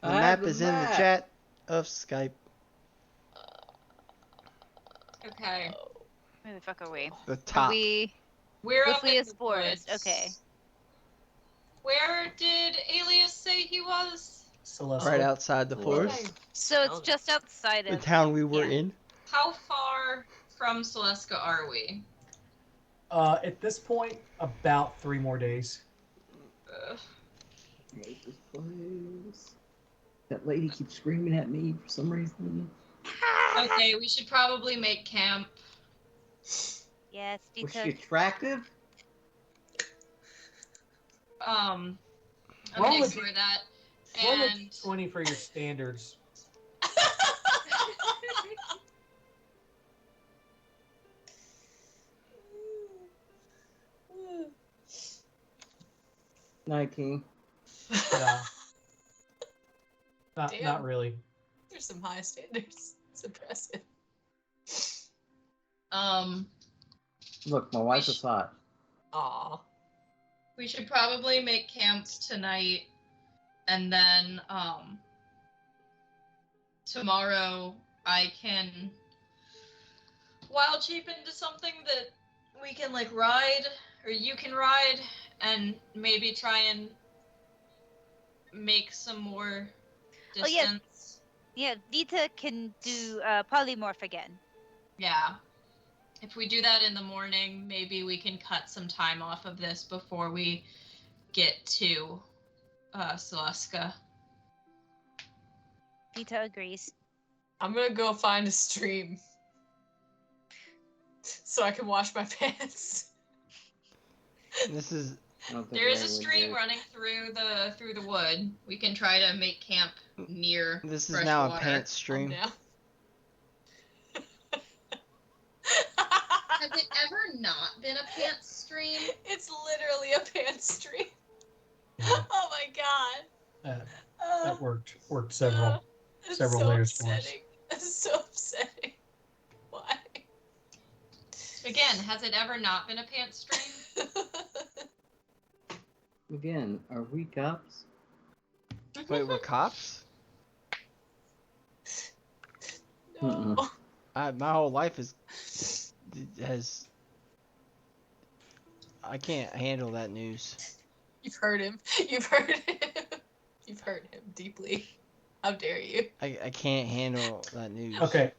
[SPEAKER 3] I have
[SPEAKER 5] map
[SPEAKER 3] the
[SPEAKER 5] is in the
[SPEAKER 3] map.
[SPEAKER 5] chat of Skype.
[SPEAKER 7] Okay,
[SPEAKER 10] Where the fuck are we?
[SPEAKER 5] The
[SPEAKER 10] Are
[SPEAKER 5] top.
[SPEAKER 7] we're up in
[SPEAKER 10] Lifflius
[SPEAKER 7] the
[SPEAKER 10] Forest.
[SPEAKER 7] woods.
[SPEAKER 10] Okay.
[SPEAKER 7] Where did Alias say he was?
[SPEAKER 8] Celestial.
[SPEAKER 5] Right outside the
[SPEAKER 3] Right.
[SPEAKER 5] forest.
[SPEAKER 10] So it's just outside
[SPEAKER 5] The
[SPEAKER 10] of.
[SPEAKER 5] town we were
[SPEAKER 10] yeah.
[SPEAKER 5] in.
[SPEAKER 7] How far from Celestica are we?
[SPEAKER 8] At this point, about 3 more days.
[SPEAKER 7] Ugh.
[SPEAKER 3] Make this place. That lady keeps screaming at me for some reason.
[SPEAKER 7] Okay, we should probably make camp.
[SPEAKER 10] Yes,
[SPEAKER 3] Was
[SPEAKER 10] Vita.
[SPEAKER 3] she attractive?
[SPEAKER 7] I'm
[SPEAKER 8] Roll
[SPEAKER 7] gonna
[SPEAKER 8] a
[SPEAKER 7] ignore that.
[SPEAKER 8] Roll a
[SPEAKER 7] And
[SPEAKER 8] 20 for your standards.
[SPEAKER 3] 19.
[SPEAKER 8] No, not
[SPEAKER 9] Damn.
[SPEAKER 8] really.
[SPEAKER 9] There's some high standards. It's impressive.
[SPEAKER 3] Look, my wife is hot.
[SPEAKER 9] Aw.
[SPEAKER 7] we should probably make camp tonight, and then tomorrow I can wild shape into something that we can like ride, or you can ride, and maybe try and make some more
[SPEAKER 10] Oh, yes.
[SPEAKER 7] distance.
[SPEAKER 10] Yeah, Vita can do polymorph again.
[SPEAKER 7] Yeah. If we do that in the morning, maybe we can cut some time off of this before we get to Celestica.
[SPEAKER 10] Vita agrees.
[SPEAKER 9] I'm gonna go find a stream so I can wash my pants.
[SPEAKER 5] This is
[SPEAKER 3] I don't think
[SPEAKER 7] There is a
[SPEAKER 3] anyone
[SPEAKER 7] stream
[SPEAKER 3] did.
[SPEAKER 7] running through the wood. We can try to make camp near
[SPEAKER 5] this is
[SPEAKER 7] fresh
[SPEAKER 5] now
[SPEAKER 7] water.
[SPEAKER 5] a pants stream.
[SPEAKER 9] Now.
[SPEAKER 7] Has it ever not been a pants stream?
[SPEAKER 9] It's literally a pants stream. Oh my god.
[SPEAKER 8] That worked several
[SPEAKER 9] It's
[SPEAKER 8] several
[SPEAKER 9] so
[SPEAKER 8] layers for us.
[SPEAKER 9] upsetting. It's so upsetting. Why?
[SPEAKER 7] Again, has it ever not been a pants stream?
[SPEAKER 3] Again, are we cops?
[SPEAKER 5] Wait, we're cops?
[SPEAKER 9] No.
[SPEAKER 5] My whole life has. I can't handle that news.
[SPEAKER 9] You've heard him. You've heard him. You've heard him deeply. How dare you?
[SPEAKER 5] I can't handle that news.
[SPEAKER 8] Okay.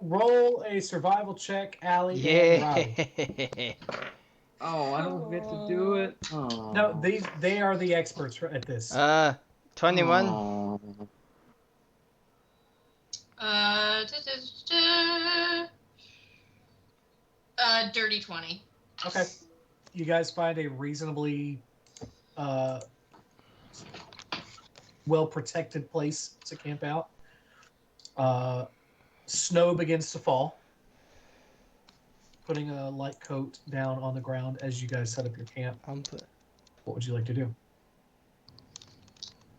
[SPEAKER 8] Roll a survival check, Allie and Robbie.
[SPEAKER 5] Yeah.
[SPEAKER 3] Oh, I don't get to do it. Oh.
[SPEAKER 8] No, they are the experts at this.
[SPEAKER 5] 21.
[SPEAKER 3] Oh.
[SPEAKER 7] Dirty 20.
[SPEAKER 8] Okay. You guys find a reasonably well protected place to camp out. Snow begins to fall, putting a light coat down on the ground as you guys set up your camp. What would you like to do?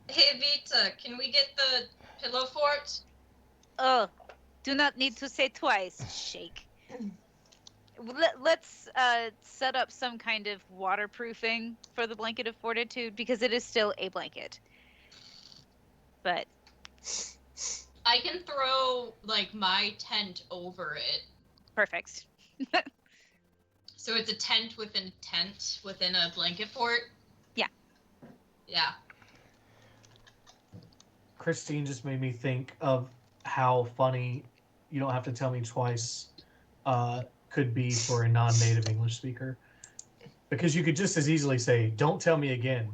[SPEAKER 7] Hey Vita, can we get the pillow fort?
[SPEAKER 10] Oh, do not need to say twice. Shake. Let's set up some kind of waterproofing for the blanket of fortitude because it is still a blanket. But
[SPEAKER 7] I can throw like my tent over it.
[SPEAKER 10] perfect.
[SPEAKER 7] So it's a tent within a tent within a blanket fort?
[SPEAKER 10] Yeah.
[SPEAKER 7] Yeah.
[SPEAKER 8] Christine just made me think of how funny, you don't have to tell me twice, could be for a non-native English speaker. Because you could just as easily say, don't tell me again.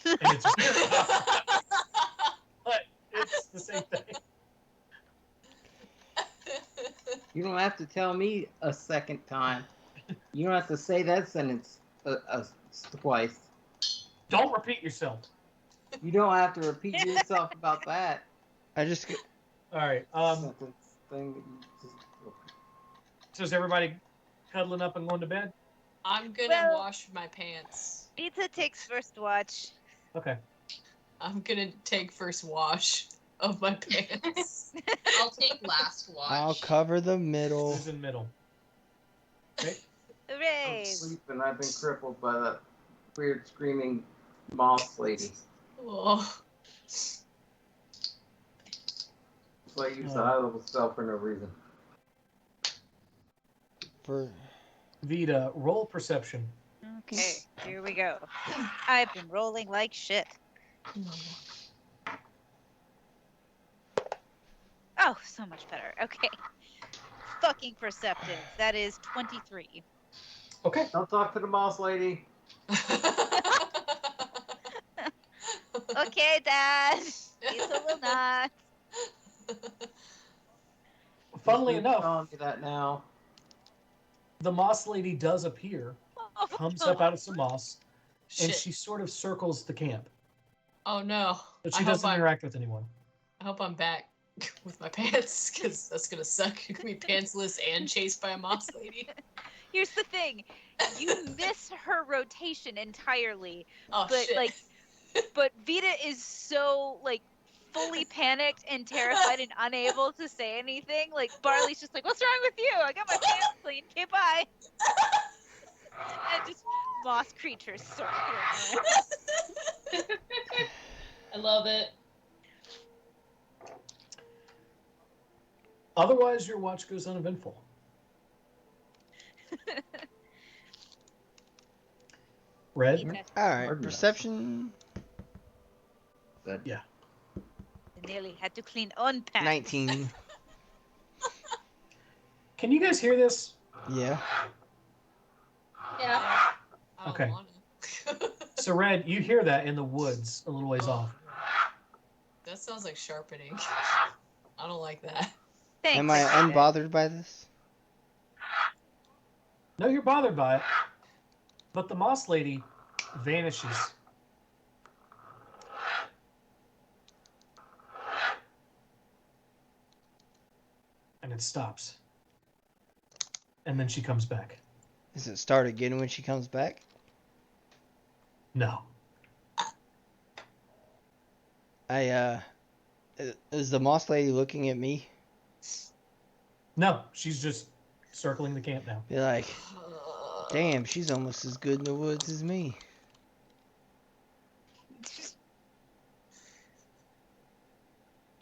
[SPEAKER 8] And it's but it's the same thing.
[SPEAKER 3] You don't have to tell me a second time. You don't have to say that sentence twice.
[SPEAKER 8] Don't repeat yourself.
[SPEAKER 3] You don't have to repeat yourself about that
[SPEAKER 5] I just.
[SPEAKER 8] All right.
[SPEAKER 3] sentence thing. That you just...
[SPEAKER 8] So is everybody cuddling up and going to bed?
[SPEAKER 9] I'm gonna
[SPEAKER 10] Well-
[SPEAKER 9] wash my pants.
[SPEAKER 10] Vita takes first watch.
[SPEAKER 8] Okay.
[SPEAKER 9] I'm gonna take first wash of my pants.
[SPEAKER 7] I'll take last watch.
[SPEAKER 5] I'll cover the middle.
[SPEAKER 8] Who's in middle? Okay.
[SPEAKER 3] I'm
[SPEAKER 10] Hooray!
[SPEAKER 3] sleeping. I've been crippled by that weird screaming moss lady.
[SPEAKER 9] Oh.
[SPEAKER 3] So I use the high level spell for no reason.
[SPEAKER 5] For
[SPEAKER 8] Vita, roll perception.
[SPEAKER 10] Okay, here we go. I've been rolling like shit. Oh, so much better. Okay. Fucking perceptive. That is 23.
[SPEAKER 8] Okay.
[SPEAKER 3] Don't talk to the moss lady.
[SPEAKER 10] Okay, Dad. Lisa will not.
[SPEAKER 8] Funnily
[SPEAKER 3] Who's
[SPEAKER 8] enough,
[SPEAKER 3] telling you that now?
[SPEAKER 8] the moss lady does appear,
[SPEAKER 10] Oh,
[SPEAKER 8] comes
[SPEAKER 10] God.
[SPEAKER 8] up out of some moss, and
[SPEAKER 9] Shit.
[SPEAKER 8] she sort of circles the camp.
[SPEAKER 9] Oh no.
[SPEAKER 8] But she doesn't interact with anyone.
[SPEAKER 9] I hope I'm back with my pants, because that's gonna suck. You can be pantsless and chased by a moss lady.
[SPEAKER 10] Here's the thing. You miss her rotation entirely.
[SPEAKER 9] Oh
[SPEAKER 10] But
[SPEAKER 9] shit.
[SPEAKER 10] but Vita is so fully panicked and terrified and unable to say anything. Like Barley's just like, "What's wrong with you? I got my pants clean. Okay, bye." And just moss creatures circling around.
[SPEAKER 7] I love it.
[SPEAKER 8] Otherwise, your watch goes uneventful. Red?
[SPEAKER 10] Vita,
[SPEAKER 5] Alright,
[SPEAKER 3] Pardon us.
[SPEAKER 5] perception
[SPEAKER 3] Good.
[SPEAKER 8] Yeah.
[SPEAKER 10] I nearly had to clean on pants.
[SPEAKER 5] 19.
[SPEAKER 8] Can you guys hear this?
[SPEAKER 5] Yeah.
[SPEAKER 7] Yeah.
[SPEAKER 9] I don't
[SPEAKER 8] Okay.
[SPEAKER 9] wanna.
[SPEAKER 8] So, Red, you hear that in the woods a little ways off.
[SPEAKER 9] That sounds like sharpening. I don't like that.
[SPEAKER 10] Thanks.
[SPEAKER 5] Am I unbothered by this?
[SPEAKER 8] No, you're bothered by it. But the moss lady vanishes. And it stops. And then she comes back.
[SPEAKER 5] Does it start again when she comes back?
[SPEAKER 8] No.
[SPEAKER 5] Is the moss lady looking at me?
[SPEAKER 8] No, she's just circling the camp now.
[SPEAKER 5] Be like, damn, she's almost as good in the woods as me.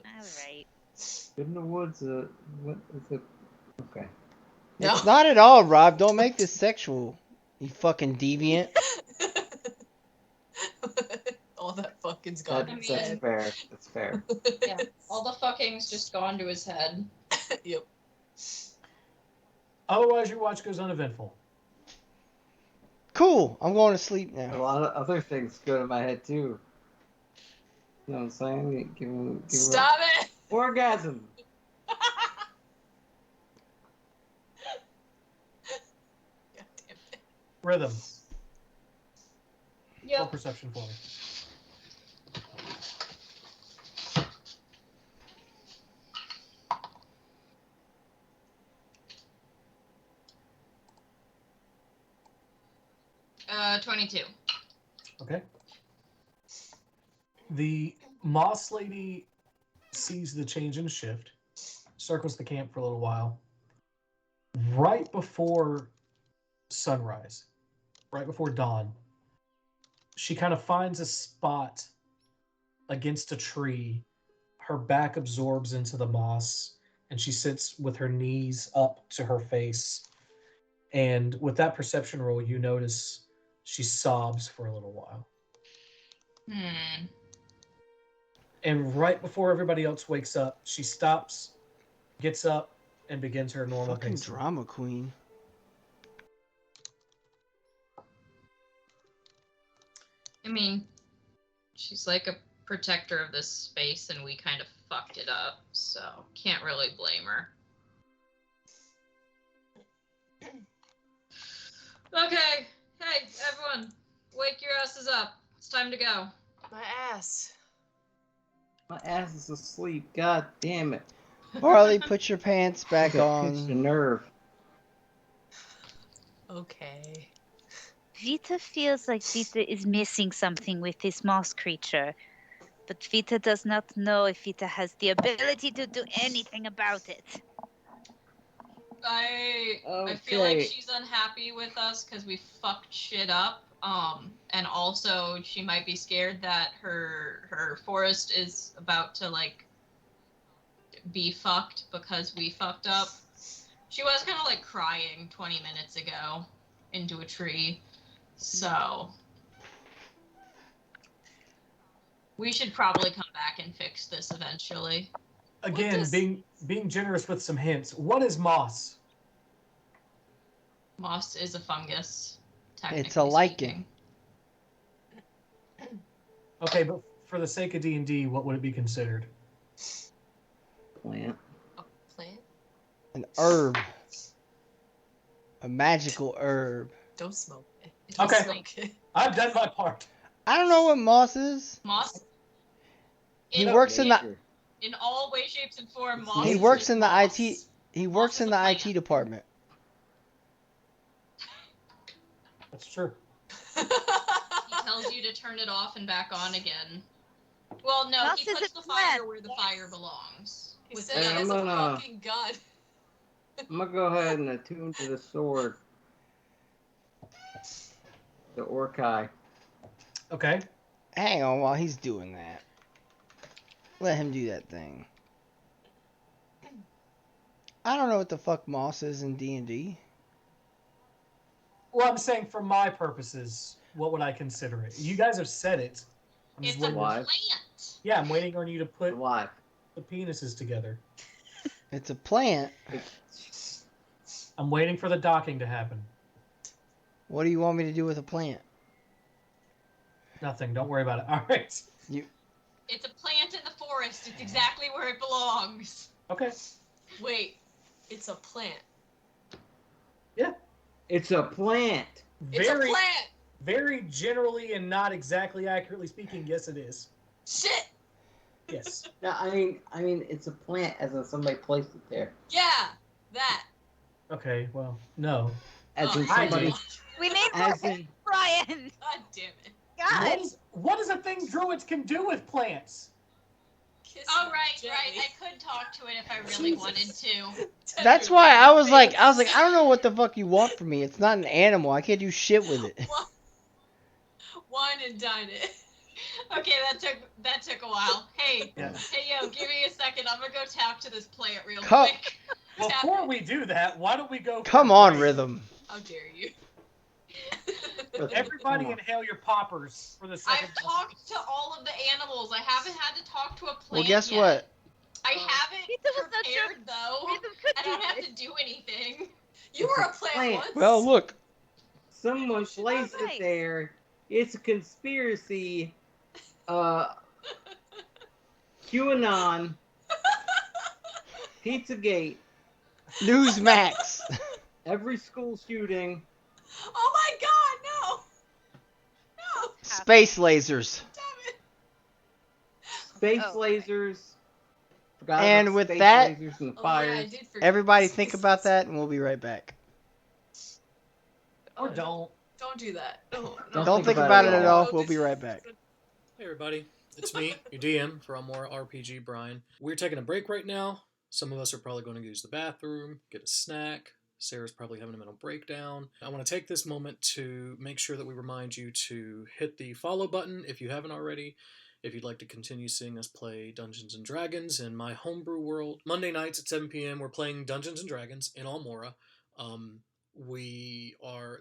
[SPEAKER 10] All right.
[SPEAKER 3] Good in the woods. What is it? Okay.
[SPEAKER 9] No.
[SPEAKER 5] It's not at all, Rob. Don't make this sexual. You fucking deviant.
[SPEAKER 9] All that fucking's gone.
[SPEAKER 3] That's
[SPEAKER 7] mean-
[SPEAKER 3] fair. That's fair.
[SPEAKER 7] Yeah. All the fucking's just gone to his head.
[SPEAKER 9] Yep.
[SPEAKER 8] Otherwise, your watch goes uneventful.
[SPEAKER 5] Cool. I'm going to sleep
[SPEAKER 3] A
[SPEAKER 5] now.
[SPEAKER 3] lot of other things go to my head too. You know what I'm saying? Give him
[SPEAKER 9] Stop it!
[SPEAKER 3] orgasm.
[SPEAKER 9] God damn it.
[SPEAKER 8] Rhythm. Roll
[SPEAKER 7] Yep.
[SPEAKER 8] perception for me.
[SPEAKER 7] Uh, 22.
[SPEAKER 8] Okay. The moss lady sees the change in shift, circles the camp for a little while. Right before sunrise, right before dawn, she kind of finds a spot against a tree. Her back absorbs into the moss, and she sits with her knees up to her face. And with that perception roll, you notice she sobs for a little while.
[SPEAKER 7] Hmm.
[SPEAKER 8] And right before everybody else wakes up, she stops, gets up, and begins her normal
[SPEAKER 5] Fucking
[SPEAKER 8] pace.
[SPEAKER 5] drama queen.
[SPEAKER 7] I mean, she's like a protector of this space, and we kind of fucked it up, so can't really blame her. Okay, hey, everyone, wake your asses up. It's time to go.
[SPEAKER 9] My ass.
[SPEAKER 3] My ass is asleep. God damn it.
[SPEAKER 5] Barley, put your pants back
[SPEAKER 3] I pinched a
[SPEAKER 5] on.
[SPEAKER 3] nerve.
[SPEAKER 9] Okay.
[SPEAKER 10] Vita feels like Vita is missing something with this moss creature, but Vita does not know if Vita has the ability to do anything about it.
[SPEAKER 7] I feel like
[SPEAKER 3] Okay.
[SPEAKER 7] she's unhappy with us because we fucked shit up. And also she might be scared that her forest is about to like be fucked because we fucked up. She was kind of like crying 20 minutes ago into a tree. So we should probably come back and fix this eventually.
[SPEAKER 8] Again,
[SPEAKER 9] does-
[SPEAKER 8] being generous with some hints. What is moss?
[SPEAKER 7] Moss is a fungus.
[SPEAKER 5] It's a lichen.
[SPEAKER 7] Speaking.
[SPEAKER 8] Okay, but for the sake of D&D, what would it be considered?
[SPEAKER 3] Plant.
[SPEAKER 9] A plant?
[SPEAKER 5] An herb. A magical herb.
[SPEAKER 9] Don't smoke it. Don't
[SPEAKER 8] Okay.
[SPEAKER 9] smoke it.
[SPEAKER 8] I've done my part.
[SPEAKER 5] I don't know what moss is.
[SPEAKER 7] Moss.
[SPEAKER 5] He works in the.
[SPEAKER 3] Nature.
[SPEAKER 7] In all ways, shapes, and forms. Moss.
[SPEAKER 5] He
[SPEAKER 7] is
[SPEAKER 5] works
[SPEAKER 7] just
[SPEAKER 5] in the
[SPEAKER 7] moss.
[SPEAKER 5] IT. He
[SPEAKER 7] Moss
[SPEAKER 5] works
[SPEAKER 7] is
[SPEAKER 5] in
[SPEAKER 7] a
[SPEAKER 5] the
[SPEAKER 7] plant.
[SPEAKER 5] IT department.
[SPEAKER 8] That's true.
[SPEAKER 7] He tells you to turn it off and back on again. Well, no,
[SPEAKER 10] Moss
[SPEAKER 7] he
[SPEAKER 10] is
[SPEAKER 7] puts
[SPEAKER 10] a
[SPEAKER 7] the
[SPEAKER 10] plant.
[SPEAKER 7] fire where the fire belongs.
[SPEAKER 9] He
[SPEAKER 7] With
[SPEAKER 9] said
[SPEAKER 7] the
[SPEAKER 9] he
[SPEAKER 3] Hey,
[SPEAKER 9] has
[SPEAKER 3] I'm
[SPEAKER 9] a
[SPEAKER 3] gonna-
[SPEAKER 9] fucking gun.
[SPEAKER 3] I'm gonna go ahead and attune to the sword. The Orkai.
[SPEAKER 8] Okay.
[SPEAKER 5] Hang on while he's doing that. Let him do that thing. I don't know what the fuck moss is in D&D.
[SPEAKER 8] Well, I'm saying for my purposes, what would I consider it? You guys have said it. I'm just
[SPEAKER 7] It's a
[SPEAKER 8] waiting.
[SPEAKER 3] Alive.
[SPEAKER 7] plant.
[SPEAKER 8] Yeah, I'm waiting on you to put
[SPEAKER 3] Alive.
[SPEAKER 8] the penises together.
[SPEAKER 5] It's a plant.
[SPEAKER 8] I'm waiting for the docking to happen.
[SPEAKER 5] What do you want me to do with a plant?
[SPEAKER 8] Nothing. Don't worry about it. All right.
[SPEAKER 7] It's a plant in the forest. It's exactly where it belongs.
[SPEAKER 8] Okay.
[SPEAKER 9] Wait, it's a plant.
[SPEAKER 3] It's a plant.
[SPEAKER 9] It's a plant.
[SPEAKER 8] very generally and not exactly accurately speaking, yes, it is.
[SPEAKER 9] Shit.
[SPEAKER 8] Yes.
[SPEAKER 3] No, I mean, it's a plant as in somebody placed it there.
[SPEAKER 9] Yeah, that.
[SPEAKER 8] Okay. Well, no.
[SPEAKER 3] As in
[SPEAKER 9] Oh,
[SPEAKER 3] somebody.
[SPEAKER 8] I
[SPEAKER 10] We need more
[SPEAKER 3] As in.
[SPEAKER 10] Brian.
[SPEAKER 9] God damn it.
[SPEAKER 10] God.
[SPEAKER 8] What is a thing druids can do with plants?
[SPEAKER 9] Kiss
[SPEAKER 7] Oh,
[SPEAKER 9] me
[SPEAKER 7] right.
[SPEAKER 9] gently.
[SPEAKER 7] I could talk to it if I really
[SPEAKER 8] Jesus.
[SPEAKER 7] wanted to.
[SPEAKER 5] That's why I was like, I don't know what the fuck you want from me. It's not an animal. I can't do shit with it.
[SPEAKER 9] Wine and dine it.
[SPEAKER 7] Okay, that took a while. Hey,
[SPEAKER 8] Yeah.
[SPEAKER 7] hey, yo, give me a second. I'm gonna go tap to this plant real
[SPEAKER 5] Come-
[SPEAKER 7] quick.
[SPEAKER 8] Before we do that, why don't we go? for
[SPEAKER 5] Come
[SPEAKER 8] a
[SPEAKER 5] on,
[SPEAKER 8] break?
[SPEAKER 5] Rhythm.
[SPEAKER 9] How dare you?
[SPEAKER 8] Everybody
[SPEAKER 3] Come on.
[SPEAKER 8] inhale your poppers for the second.
[SPEAKER 7] I've talked to all of the animals. I haven't had to talk to a plant
[SPEAKER 5] Well, guess
[SPEAKER 7] yet.
[SPEAKER 5] what?
[SPEAKER 7] I haven't
[SPEAKER 10] Pizza was not sure
[SPEAKER 7] prepared though.
[SPEAKER 10] Rhythm could
[SPEAKER 7] I don't
[SPEAKER 10] do
[SPEAKER 7] have
[SPEAKER 10] this.
[SPEAKER 7] to do anything.
[SPEAKER 9] You
[SPEAKER 3] It's
[SPEAKER 9] were
[SPEAKER 3] a
[SPEAKER 9] a plant,
[SPEAKER 3] plant.
[SPEAKER 9] once.
[SPEAKER 5] Well, look.
[SPEAKER 3] Someone placed
[SPEAKER 10] Alright.
[SPEAKER 3] it there. It's a conspiracy. QAnon. Pizzagate.
[SPEAKER 5] Newsmax.
[SPEAKER 3] Every school shooting.
[SPEAKER 9] Oh my god, no! No!
[SPEAKER 5] Space lasers.
[SPEAKER 9] Damn it!
[SPEAKER 3] Space
[SPEAKER 10] Oh,
[SPEAKER 3] lasers. Forgot
[SPEAKER 5] And
[SPEAKER 3] about
[SPEAKER 5] with
[SPEAKER 3] space
[SPEAKER 5] that,
[SPEAKER 3] lasers and
[SPEAKER 9] Oh,
[SPEAKER 3] fires.
[SPEAKER 9] yeah, I did forget.
[SPEAKER 5] Everybody think about that, and we'll be right back.
[SPEAKER 8] Or don't.
[SPEAKER 9] Don't do that. No,
[SPEAKER 5] Don't think about it at all. We'll be right back.
[SPEAKER 1] Hey everybody, it's me, your DM for Almora RPG, Brian. We're taking a break right now. Some of us are probably going to use the bathroom, get a snack. Sarah's probably having a mental breakdown. I want to take this moment to make sure that we remind you to hit the follow button if you haven't already. If you'd like to continue seeing us play Dungeons & Dragons in my homebrew world. Monday nights at 7 p.m. we're playing Dungeons & Dragons in Almora.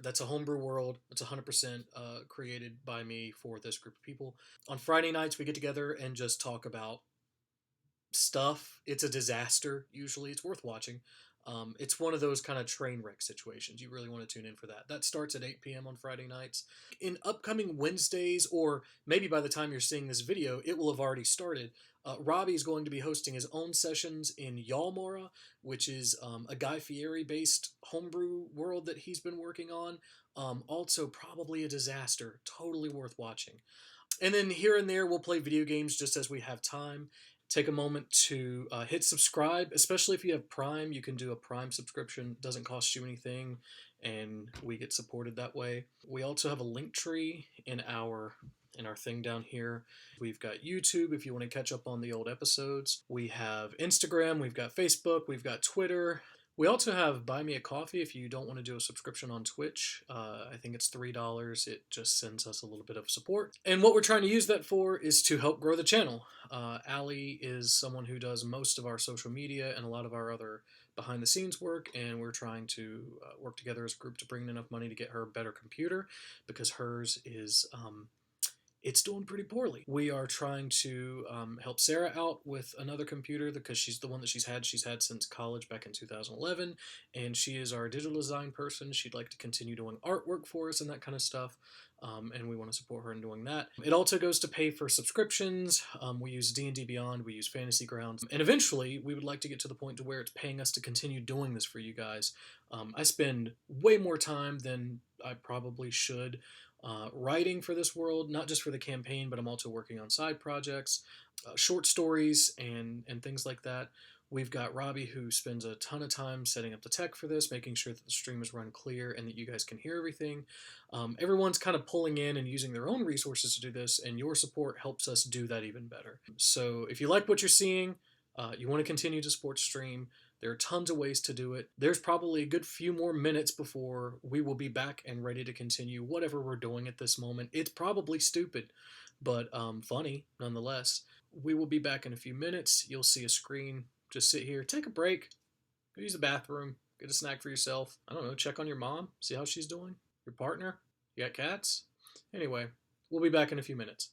[SPEAKER 1] That's a homebrew world. It's 100% created by me for this group of people. On Friday nights we get together and just talk about stuff. It's a disaster usually. It's worth watching. It's one of those kind of train wreck situations. You really want to tune in for that. That starts at 8 p.m. on Friday nights. In upcoming Wednesdays, or maybe by the time you're seeing this video, it will have already started. Robbie is going to be hosting his own sessions in Almora, which is a Guy Fieri-based homebrew world that he's been working on. Also, probably a disaster. Totally worth watching. And then here and there, we'll play video games just as we have time. Take a moment to hit subscribe, especially if you have Prime. You can do a Prime subscription. It doesn't cost you anything, and we get supported that way. We also have a link tree in our thing down here. We've got YouTube if you want to catch up on the old episodes. We have Instagram, we've got Facebook, we've got Twitter. We also have Buy Me a Coffee if you don't want to do a subscription on Twitch. I think it's $3. It just sends us a little bit of support. And what we're trying to use that for is to help grow the channel. Allie is someone who does most of our social media and a lot of our other behind-the-scenes work, and we're trying to work together as a group to bring in enough money to get her a better computer, because hers is
[SPEAKER 11] it's doing pretty poorly. We are trying to help Sarah out with another computer because she's the one that she's had since college back in 2011, and she is our digital design person. She'd like to continue doing artwork for us and that kind of stuff, and we want to support her in doing that. It also goes to pay for subscriptions. We use D&D Beyond, we use Fantasy Grounds, and eventually we would like to get to the point to where it's paying us to continue doing this for you guys. I spend way more time than I probably should writing for this world, not just for the campaign, but I'm also working on side projects, short stories, and things like that. We've got Robbie, who spends a ton of time setting up the tech for this, making sure that the stream is run clear and that you guys can hear everything. Everyone's kind of pulling in and using their own resources to do this, and your support helps us do that even better. So if you like what you're seeing, you want to continue to support stream, there are tons of ways to do it. There's probably a good few more minutes before we will be back and ready to continue whatever we're doing at this moment. It's probably stupid, but funny nonetheless. We will be back in a few minutes. You'll see a screen. Just sit here, take a break, go use the bathroom, get a snack for yourself. I don't know, check on your mom, see how she's doing. Your partner? You got cats? Anyway, we'll be back in a few minutes.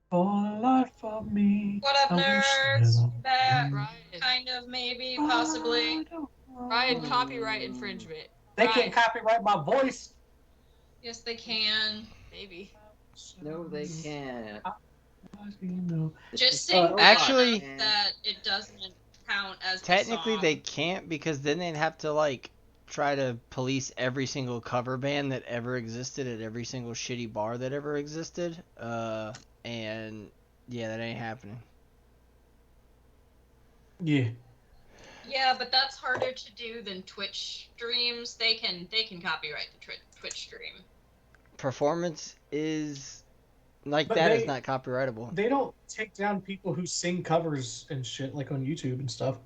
[SPEAKER 8] For life of me.
[SPEAKER 7] What up,
[SPEAKER 8] I wish
[SPEAKER 7] nerds?
[SPEAKER 8] that
[SPEAKER 7] Back.
[SPEAKER 9] Ryan.
[SPEAKER 7] Kind of, maybe, possibly.
[SPEAKER 9] Ryan, copyright infringement.
[SPEAKER 8] They
[SPEAKER 9] Ryan.
[SPEAKER 8] can't copyright my voice.
[SPEAKER 7] Yes, they can.
[SPEAKER 9] Maybe.
[SPEAKER 3] No, they can't.
[SPEAKER 7] Just sing
[SPEAKER 5] Actually-
[SPEAKER 7] enough that it doesn't count as
[SPEAKER 5] Technically,
[SPEAKER 7] the
[SPEAKER 5] they
[SPEAKER 7] song.
[SPEAKER 5] can't because then they'd have to like try to police every single cover band that ever existed at every single shitty bar that ever existed. And yeah, that ain't happening.
[SPEAKER 8] Yeah.
[SPEAKER 7] Yeah, but that's harder to do than Twitch streams. They can copyright the Twitch stream.
[SPEAKER 5] Performance is like
[SPEAKER 8] But
[SPEAKER 5] that is
[SPEAKER 8] they-
[SPEAKER 5] not copyrightable.
[SPEAKER 8] They don't take down people who sing covers and shit like on YouTube and stuff.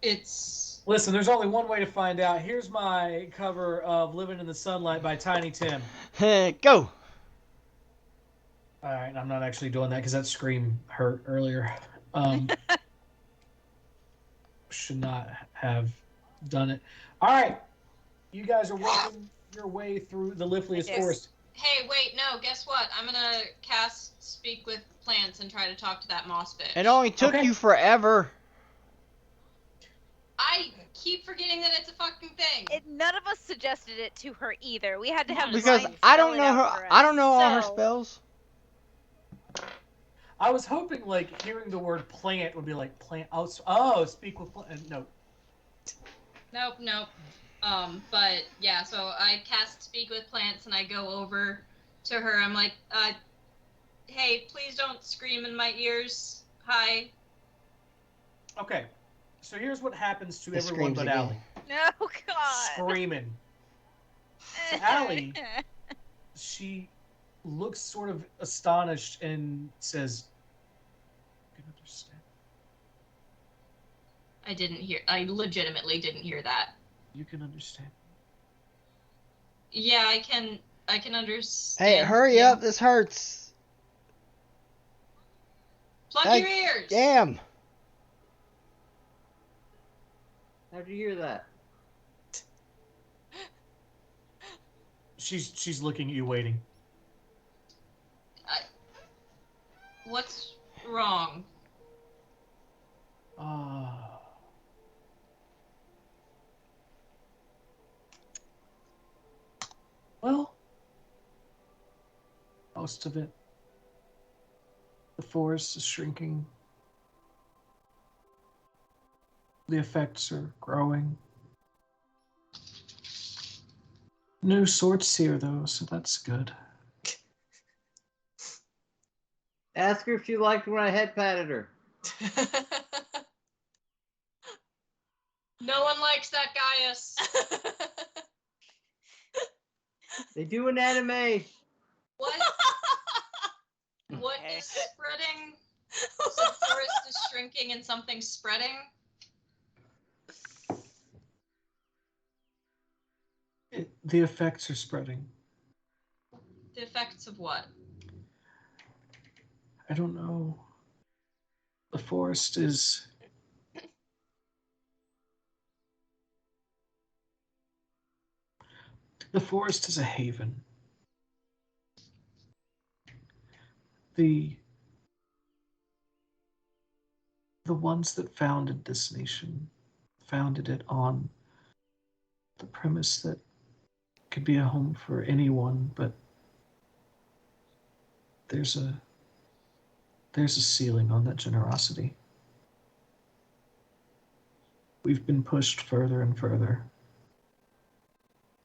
[SPEAKER 7] It's
[SPEAKER 8] Listen, there's only one way to find out. Here's my cover of Living in the Sunlight by Tiny Tim.
[SPEAKER 5] Go.
[SPEAKER 8] Alright, I'm not actually doing that because that scream hurt earlier. Should not have done it. Alright. You guys are working your way through the Lifliest
[SPEAKER 10] Yes.
[SPEAKER 8] Forest.
[SPEAKER 7] Hey, wait, no, guess what? I'm gonna cast Speak with Plants and try to talk to that moss bitch.
[SPEAKER 5] It only took
[SPEAKER 8] Okay.
[SPEAKER 5] you forever.
[SPEAKER 7] I keep forgetting that it's a fucking thing.
[SPEAKER 10] None of us suggested it to her either. We had to have
[SPEAKER 5] Because
[SPEAKER 10] Ryan
[SPEAKER 5] I
[SPEAKER 10] spell
[SPEAKER 5] don't
[SPEAKER 10] it
[SPEAKER 5] know
[SPEAKER 10] out
[SPEAKER 5] her.
[SPEAKER 10] for
[SPEAKER 5] I
[SPEAKER 10] us.
[SPEAKER 5] don't know all her
[SPEAKER 10] So-
[SPEAKER 5] spells.
[SPEAKER 8] I was hoping, like, hearing the word plant would be like plant. Oh, speak with plant. No.
[SPEAKER 7] Nope. But yeah, so I cast Speak with Plants and I go over to her. I'm like, hey, please don't scream in my ears. Hi.
[SPEAKER 8] Okay. So here's what happens to
[SPEAKER 5] It
[SPEAKER 8] everyone
[SPEAKER 5] screams
[SPEAKER 8] but
[SPEAKER 5] again.
[SPEAKER 8] Allie.
[SPEAKER 10] Oh God.
[SPEAKER 8] Screaming. So Allie, she looks sort of astonished and says, "You can understand.
[SPEAKER 7] I legitimately didn't hear that.
[SPEAKER 8] You can understand."
[SPEAKER 7] Yeah, I can understand.
[SPEAKER 5] Hey, hurry
[SPEAKER 7] you.
[SPEAKER 5] up! This hurts.
[SPEAKER 7] Plug
[SPEAKER 5] Hey,
[SPEAKER 7] your ears.
[SPEAKER 5] Damn.
[SPEAKER 3] How'd you hear that?
[SPEAKER 8] She's looking at you, waiting.
[SPEAKER 7] What's wrong?
[SPEAKER 8] Well, most of it. The forest is shrinking. The effects are growing. New sorts here, though, so that's good.
[SPEAKER 3] Ask her if she liked when I head patted her.
[SPEAKER 7] No one likes that Gaius.
[SPEAKER 3] They do an anime.
[SPEAKER 7] What? What
[SPEAKER 10] Okay.
[SPEAKER 7] is spreading? Some forest is shrinking and something's spreading?
[SPEAKER 8] The effects are spreading.
[SPEAKER 7] The effects of what?
[SPEAKER 8] I don't know. The forest is. The forest is a haven. The ones that founded this nation founded it on the premise that it could be a home for anyone, but there's a ceiling on that generosity. We've been pushed further and further.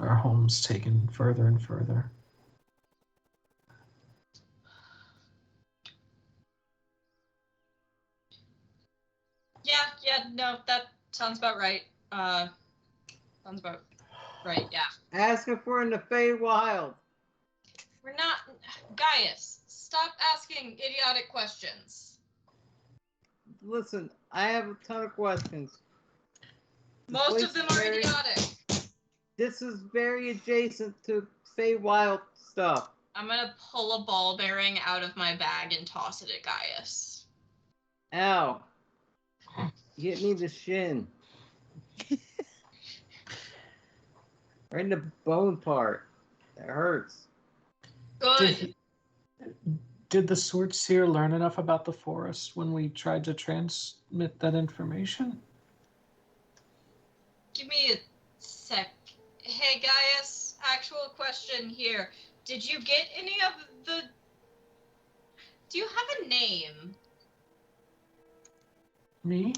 [SPEAKER 8] Our homes taken further and further.
[SPEAKER 7] No, that sounds about right. Sounds about right, yeah.
[SPEAKER 3] Asking for in the Feywild.
[SPEAKER 7] We're not... Gaius, stop asking idiotic questions.
[SPEAKER 3] Listen, I have a ton of questions.
[SPEAKER 7] Most of them are idiotic.
[SPEAKER 3] This is very adjacent to Feywild stuff.
[SPEAKER 7] I'm gonna pull a ball bearing out of my bag and toss it at Gaius.
[SPEAKER 3] Ow. You hit me in the shin. Right in the bone part. That hurts.
[SPEAKER 7] Good.
[SPEAKER 8] Did the Sword Seer learn enough about the forest when we tried to transmit that information?
[SPEAKER 7] Give me a sec. Hey, Gaius, actual question here. Did you get any of the... Do you have a name?
[SPEAKER 8] Me?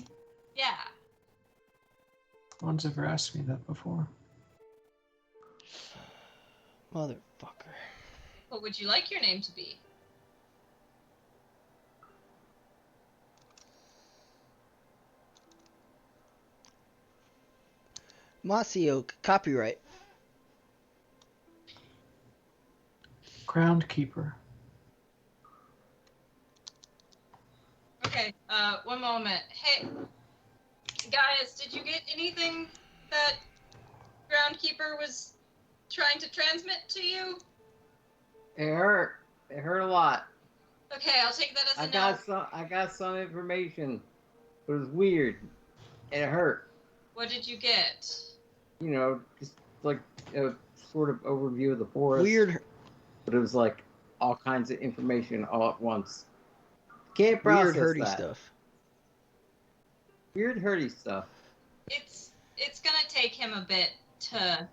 [SPEAKER 7] Yeah.
[SPEAKER 8] No one's ever asked me that before.
[SPEAKER 5] Motherfucker.
[SPEAKER 7] What would you like your name to be?
[SPEAKER 5] Mossy Oak, copyright.
[SPEAKER 8] Groundkeeper.
[SPEAKER 7] Okay, one moment. Hey, Gaius, did you get anything that Groundkeeper was trying to transmit to you?
[SPEAKER 3] It hurt. It hurt a lot.
[SPEAKER 7] Okay, I'll take that as a no.
[SPEAKER 3] I got some information, but it was weird. And it hurt.
[SPEAKER 7] What did you get?
[SPEAKER 3] You know, just like a sort of overview of the forest.
[SPEAKER 5] Weird.
[SPEAKER 3] But it was like all kinds of information all at once. Can't process
[SPEAKER 5] Weird hurty
[SPEAKER 3] that.
[SPEAKER 5] stuff.
[SPEAKER 3] Weird hurty stuff.
[SPEAKER 7] It's gonna take him a bit to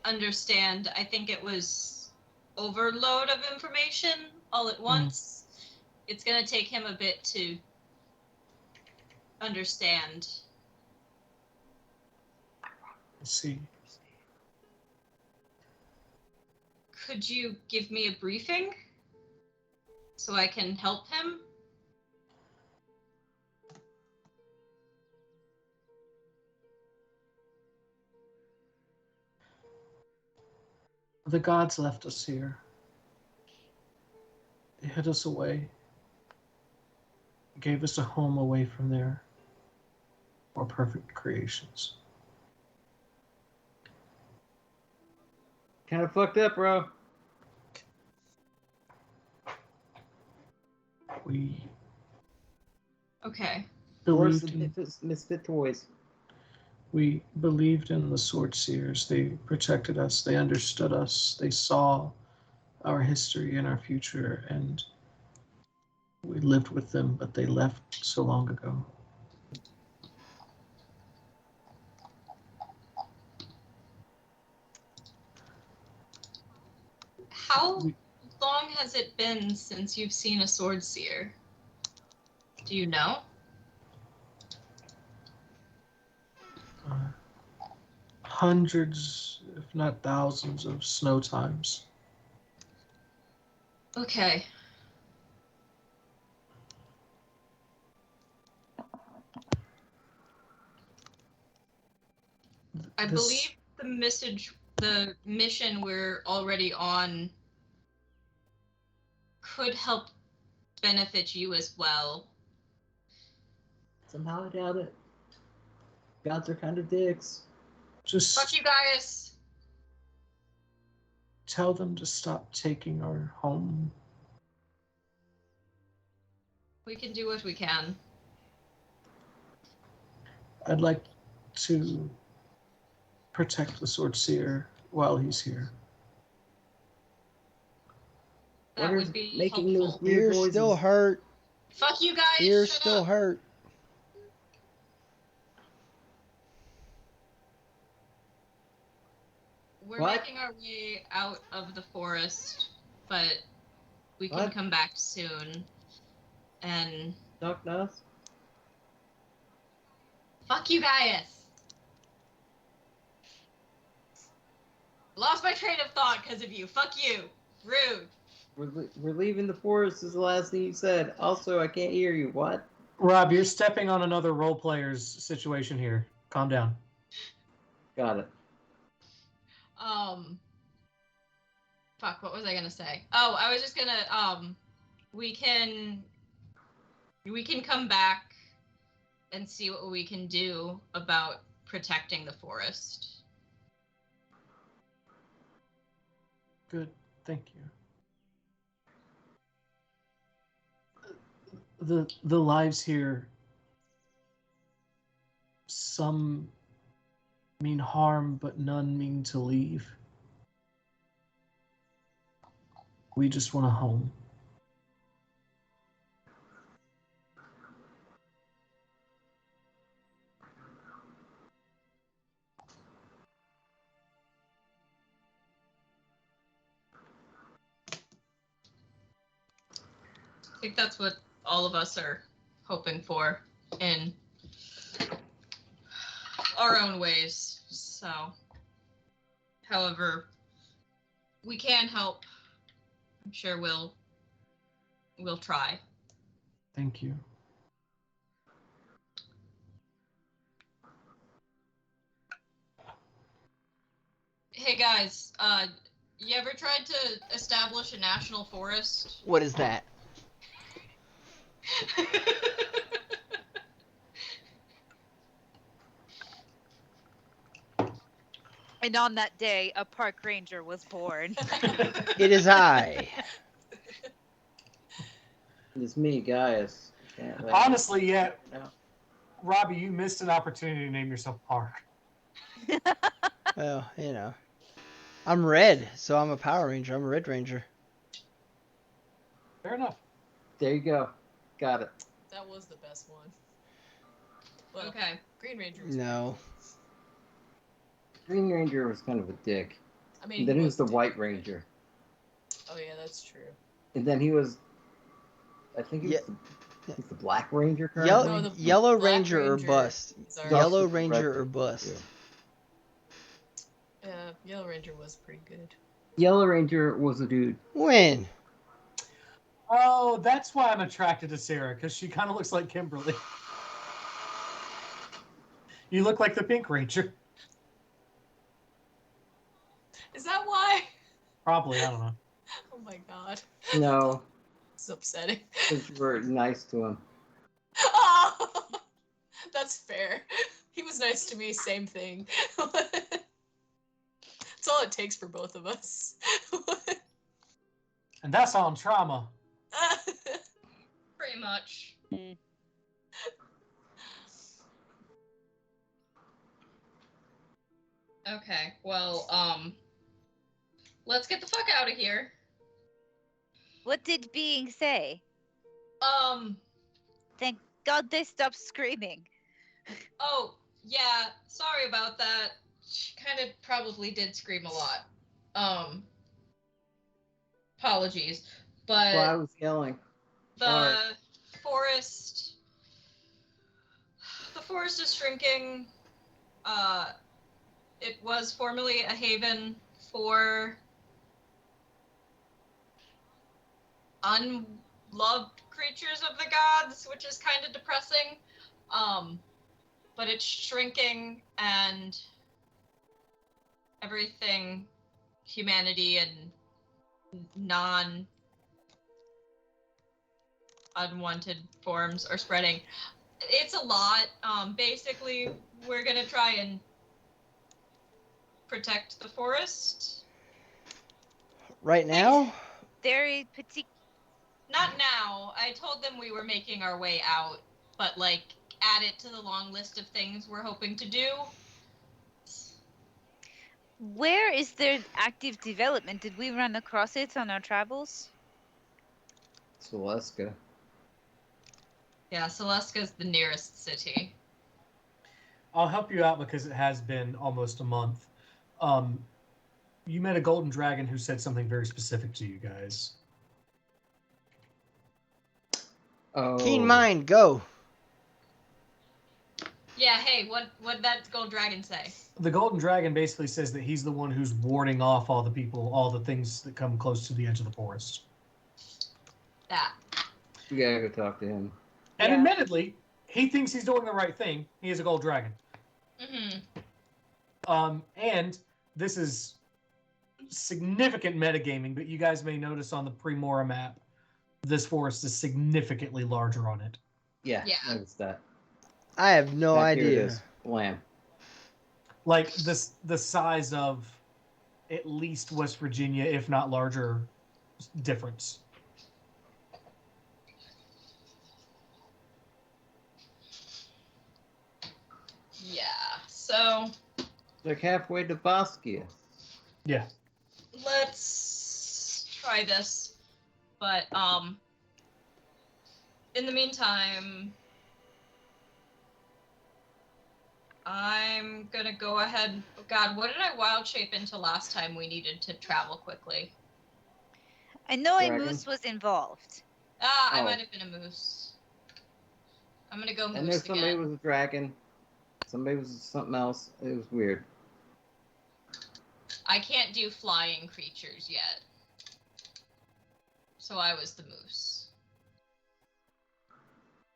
[SPEAKER 7] understand. I think it was overload of information all at once. It's gonna take him a bit to understand.
[SPEAKER 8] I see.
[SPEAKER 7] Could you give me a briefing so I can help him?
[SPEAKER 8] The gods left us here. They hid us away. Gave us a home away from their more perfect creations.
[SPEAKER 3] Kind of fucked up, bro.
[SPEAKER 8] We
[SPEAKER 7] Okay.
[SPEAKER 8] believed in,
[SPEAKER 3] misfit toys.
[SPEAKER 8] we believed in the Sword Seers. They protected us. They understood us. They saw our history and our future, and we lived with them, but they left so long ago.
[SPEAKER 7] How long has it been since you've seen a sword seer? Do you know?
[SPEAKER 8] Hundreds, if not thousands, of snow times.
[SPEAKER 7] Okay. I believe the mission we're already on could help benefit you as well.
[SPEAKER 3] Somehow I doubt it. Gods are kind of dicks.
[SPEAKER 8] Just
[SPEAKER 7] Fuck you guys.
[SPEAKER 8] tell them to stop taking our home.
[SPEAKER 7] We can do what we can.
[SPEAKER 8] I'd like to protect the Sword Seer while he's here.
[SPEAKER 7] That would be
[SPEAKER 3] making
[SPEAKER 7] helpful.
[SPEAKER 3] those weird
[SPEAKER 5] Ears
[SPEAKER 3] noises?
[SPEAKER 5] still hurt.
[SPEAKER 7] Fuck you guys.
[SPEAKER 5] Ears
[SPEAKER 7] shut
[SPEAKER 5] still
[SPEAKER 7] up.
[SPEAKER 5] hurt.
[SPEAKER 7] We're
[SPEAKER 3] What?
[SPEAKER 7] making our way out of the forest, but we can
[SPEAKER 3] What?
[SPEAKER 7] come back soon. And
[SPEAKER 3] Duck us?
[SPEAKER 7] fuck you guys. Lost my train of thought because of you. Fuck you. Rude.
[SPEAKER 3] We're leaving the forest is the last thing you said. Also, I can't hear you. What?
[SPEAKER 8] Rob, you're stepping on another role player's situation here. Calm down.
[SPEAKER 3] Got it.
[SPEAKER 7] Fuck, what was I gonna say? Oh, I was just gonna, we can come back and see what we can do about protecting the forest.
[SPEAKER 8] Good, thank you. The lives here, some mean harm, but none mean to leave. We just want a home.
[SPEAKER 7] I think that's what all of us are hoping for in our own ways. So, however we can help, I'm sure we'll try.
[SPEAKER 8] Thank you.
[SPEAKER 7] Hey guys, you ever tried to establish a national forest?
[SPEAKER 5] What is that?
[SPEAKER 10] And on that day, a park ranger was born.
[SPEAKER 5] It is I.
[SPEAKER 3] It's me, Gaius.
[SPEAKER 8] Honestly, yeah.
[SPEAKER 3] No.
[SPEAKER 8] Robbie, you missed an opportunity to name yourself Park.
[SPEAKER 5] Well, you know. I'm red, so I'm a Power Ranger. I'm a Red Ranger.
[SPEAKER 8] Fair enough.
[SPEAKER 3] There you go. Got it.
[SPEAKER 9] That was the best one. Well,
[SPEAKER 7] Okay.
[SPEAKER 9] Green Ranger was
[SPEAKER 5] No.
[SPEAKER 3] Green Ranger was kind of a dick.
[SPEAKER 9] I mean,
[SPEAKER 3] And then
[SPEAKER 9] he
[SPEAKER 3] he was the
[SPEAKER 9] a dick.
[SPEAKER 3] White Ranger.
[SPEAKER 9] Oh yeah, that's true.
[SPEAKER 3] And then he was, I think he was, he's the Black Ranger currently.
[SPEAKER 5] Yellow,
[SPEAKER 9] No, the
[SPEAKER 5] Yellow
[SPEAKER 9] Black
[SPEAKER 5] Ranger or
[SPEAKER 9] Ranger
[SPEAKER 5] bust.
[SPEAKER 9] is our-
[SPEAKER 5] Yellow
[SPEAKER 3] Bust is
[SPEAKER 5] Ranger
[SPEAKER 3] Red
[SPEAKER 5] or bust.
[SPEAKER 3] Ranger,
[SPEAKER 9] Yellow Ranger was pretty good.
[SPEAKER 3] Yellow Ranger was a dude.
[SPEAKER 5] When?
[SPEAKER 8] Oh, that's why I'm attracted to Sarah, because she kind of looks like Kimberly. You look like the Pink Ranger.
[SPEAKER 9] Is that why?
[SPEAKER 8] Probably, I don't know.
[SPEAKER 9] Oh my god.
[SPEAKER 3] No,
[SPEAKER 9] It's upsetting.
[SPEAKER 3] because you were nice to him.
[SPEAKER 9] Oh, that's fair. He was nice to me, same thing. That's all it takes for both of us.
[SPEAKER 8] And that's on trauma.
[SPEAKER 7] Pretty much. Okay, well, let's get the fuck out of here.
[SPEAKER 10] What did Being say? Thank God they stopped screaming.
[SPEAKER 7] Oh, yeah, sorry about that. She kind of probably did scream a lot. Apologies. But
[SPEAKER 3] Well, I was yelling.
[SPEAKER 7] the
[SPEAKER 3] Sorry.
[SPEAKER 7] forest... The forest is shrinking. It was formerly a haven for unloved creatures of the gods, which is kind of depressing. But it's shrinking, and everything, humanity and non-unwanted forms are spreading. It's a lot. Basically, we're gonna try and protect the forest.
[SPEAKER 5] Right now?
[SPEAKER 10] Very petite.
[SPEAKER 7] Not now. I told them we were making our way out, but like add it to the long list of things we're hoping to do.
[SPEAKER 10] Where is there active development? Did we run across it on our travels?
[SPEAKER 3] Celestica.
[SPEAKER 7] Yeah, Celesca's the nearest city.
[SPEAKER 8] I'll help you out because it has been almost a month. You met a golden dragon who said something very specific to you guys.
[SPEAKER 3] Oh.
[SPEAKER 5] Keen mind, go.
[SPEAKER 7] Yeah, hey, what'd that gold dragon say?
[SPEAKER 8] The golden dragon basically says that he's the one who's warding off all the people, all the things that come close to the edge of the forest.
[SPEAKER 7] That.
[SPEAKER 3] We gotta go talk to him.
[SPEAKER 8] And
[SPEAKER 10] Yeah.
[SPEAKER 8] admittedly, he thinks he's doing the right thing. He is a gold dragon. And this is significant metagaming, but you guys may notice on the Primora map, this forest is significantly larger on it.
[SPEAKER 3] Yeah,
[SPEAKER 7] Yeah.
[SPEAKER 3] notice that.
[SPEAKER 5] I have no
[SPEAKER 3] Back here it
[SPEAKER 5] idea.
[SPEAKER 3] is. Blam.
[SPEAKER 8] Like the size of at least West Virginia, if not larger, difference.
[SPEAKER 7] Yeah. So
[SPEAKER 3] Like halfway to Baskia.
[SPEAKER 8] Yeah.
[SPEAKER 7] let's try this. But in the meantime, I'm gonna go ahead. Oh God, what did I wild shape into last time we needed to travel quickly?
[SPEAKER 10] I know a
[SPEAKER 3] Dragon.
[SPEAKER 10] moose was involved.
[SPEAKER 7] I
[SPEAKER 3] Oh.
[SPEAKER 7] might have been a moose. I'm gonna go
[SPEAKER 3] And there's
[SPEAKER 7] moose
[SPEAKER 3] somebody
[SPEAKER 7] again.
[SPEAKER 3] was a dragon. Somebody was something else. It was weird.
[SPEAKER 7] I can't do flying creatures yet. So I was the moose.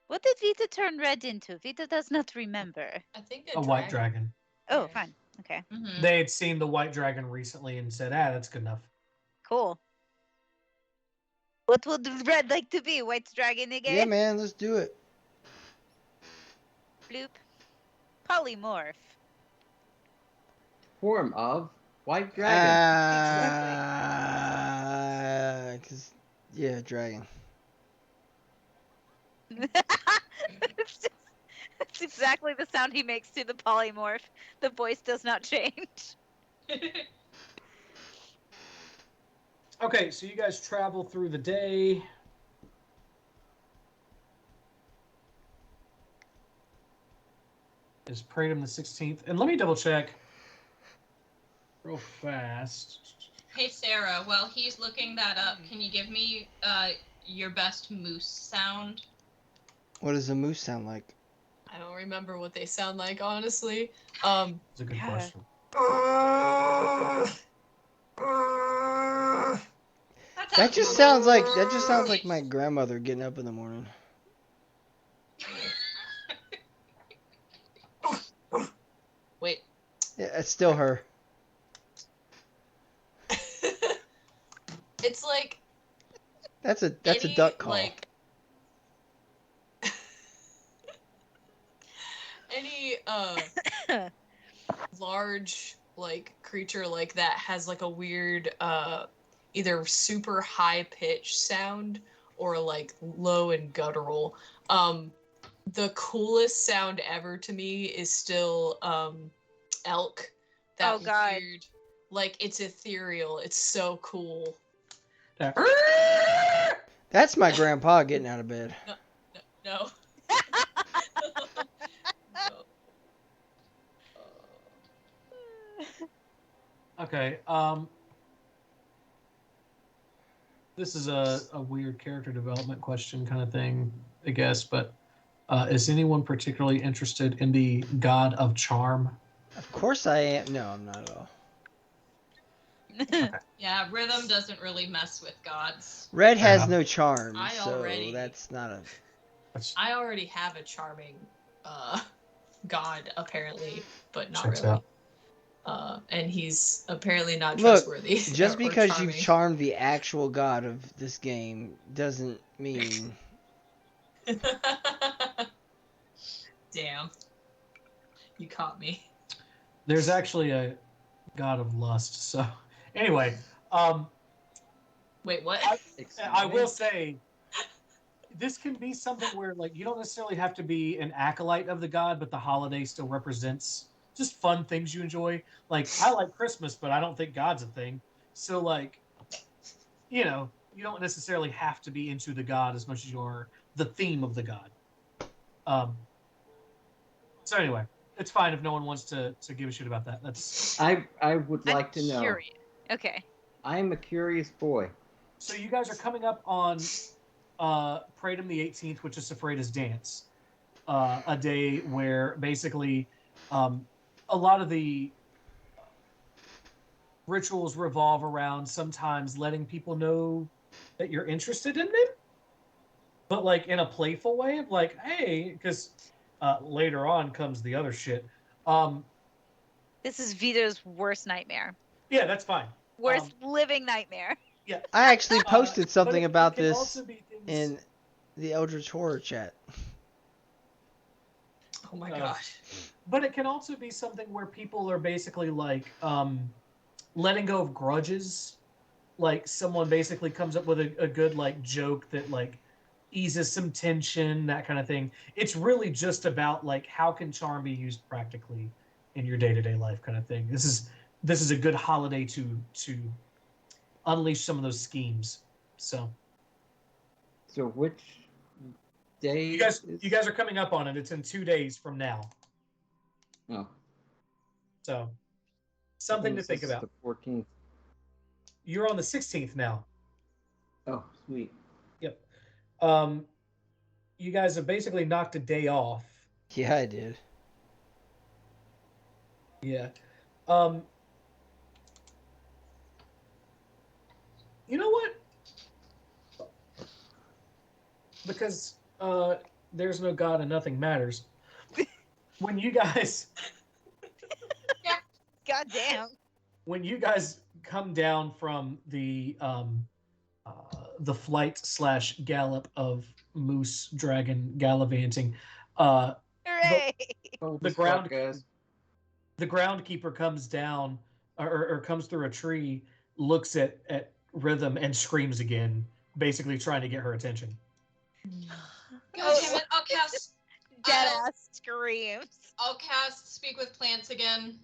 [SPEAKER 10] What did Vita turn red into? Vita does not remember.
[SPEAKER 9] I think
[SPEAKER 8] A white dragon.
[SPEAKER 10] Oh, fine. Okay.
[SPEAKER 7] Mhm.
[SPEAKER 8] They had seen the white dragon recently and said, that's good enough.
[SPEAKER 10] Cool. What would red like to be? White dragon again?
[SPEAKER 5] Yeah, man, let's do it.
[SPEAKER 10] Bloop. Polymorph.
[SPEAKER 3] Form of white dragon.
[SPEAKER 5] Yeah, dragon.
[SPEAKER 10] That's exactly the sound he makes to the polymorph. The voice does not change.
[SPEAKER 8] Okay, so you guys travel through the day. Is Praetum the 16th? And let me double check real fast.
[SPEAKER 7] Hey Sarah, while he's looking that up, can you give me your best moose sound?
[SPEAKER 5] What does a moose sound like?
[SPEAKER 9] I don't remember what they sound like, honestly.
[SPEAKER 8] That's a good
[SPEAKER 10] Yeah.
[SPEAKER 8] question.
[SPEAKER 5] That just sounds like my grandmother getting up in the morning.
[SPEAKER 9] Wait.
[SPEAKER 5] Yeah, it's still her.
[SPEAKER 9] It's like
[SPEAKER 5] That's a
[SPEAKER 9] any,
[SPEAKER 5] duck call.
[SPEAKER 9] Like, any large like creature like that has like a weird either super high pitch sound or like low and guttural. The coolest sound ever to me is still elk. That
[SPEAKER 10] Oh, God.
[SPEAKER 9] weird, like it's ethereal. It's so cool.
[SPEAKER 5] That's my grandpa getting out of bed.
[SPEAKER 9] No.
[SPEAKER 8] Okay, this is a weird character development question kind of thing, I guess, but is anyone particularly interested in the God of Charm?
[SPEAKER 5] Of course I am. No, I'm not at all.
[SPEAKER 8] Okay.
[SPEAKER 7] Yeah, rhythm doesn't really mess with gods.
[SPEAKER 5] Red has
[SPEAKER 8] enough.
[SPEAKER 5] no charm,
[SPEAKER 9] I
[SPEAKER 5] so
[SPEAKER 9] already-
[SPEAKER 5] that's not a...
[SPEAKER 9] I already have a charming god apparently, but not
[SPEAKER 8] Checks
[SPEAKER 9] really.
[SPEAKER 8] out.
[SPEAKER 9] And he's apparently not
[SPEAKER 5] Look,
[SPEAKER 9] trustworthy.
[SPEAKER 5] just
[SPEAKER 9] or
[SPEAKER 5] because
[SPEAKER 9] charming.
[SPEAKER 5] you've charmed the actual god of this game doesn't mean...
[SPEAKER 9] Damn. You caught me.
[SPEAKER 8] There's actually a God of Lust, so... Anyway,
[SPEAKER 9] Wait, what?
[SPEAKER 8] I will say, this can be something where, like, you don't necessarily have to be an acolyte of the god, but the holiday still represents just fun things you enjoy. Like, I like Christmas, but I don't think God's a thing. So, like, you know, you don't necessarily have to be into the god as much as you are the theme of the god. So anyway, it's fine if no one wants to give a shit about that. That's
[SPEAKER 3] I would like to know.
[SPEAKER 10] Curious. Okay.
[SPEAKER 3] I am a curious boy.
[SPEAKER 8] so you guys are coming up on Praetum the 18th, which is Sephrada's dance, a day where basically a lot of the rituals revolve around sometimes letting people know that you're interested in them. but like in a playful way of like, hey, because later on comes the other shit.
[SPEAKER 10] This is Vito's worst nightmare.
[SPEAKER 8] Yeah, that's fine.
[SPEAKER 10] Worst living nightmare.
[SPEAKER 8] Yeah.
[SPEAKER 5] I actually posted something about
[SPEAKER 8] can
[SPEAKER 5] this
[SPEAKER 8] also be things...
[SPEAKER 5] in the Eldritch Horror chat.
[SPEAKER 9] Oh my god.
[SPEAKER 8] But it can also be something where people are basically like letting go of grudges. Like someone basically comes up with a good like joke that like eases some tension, that kind of thing. It's really just about like how can charm be used practically in your day-to-day life kind of thing. This is a good holiday to unleash some of those schemes. So
[SPEAKER 3] which day?
[SPEAKER 8] you guys are coming up on it. It's in 2 days from now.
[SPEAKER 3] Oh.
[SPEAKER 8] So something to think about.
[SPEAKER 3] The 14th.
[SPEAKER 8] You're on the 16th now.
[SPEAKER 3] Oh, sweet.
[SPEAKER 8] Yep. You guys have basically knocked a day off.
[SPEAKER 5] Yeah, I did.
[SPEAKER 8] Yeah. You know what? Because there's no God and nothing matters. When you guys
[SPEAKER 10] God damn.
[SPEAKER 8] When you guys come down from the flight / gallop of moose dragon gallivanting,
[SPEAKER 10] Hooray!
[SPEAKER 8] the groundkeeper comes down or comes through a tree, looks at Rhythm and screams again, basically trying to get her attention.
[SPEAKER 7] God damn it! I'll cast.
[SPEAKER 10] Deadass screams.
[SPEAKER 7] I'll cast Speak with Plants again.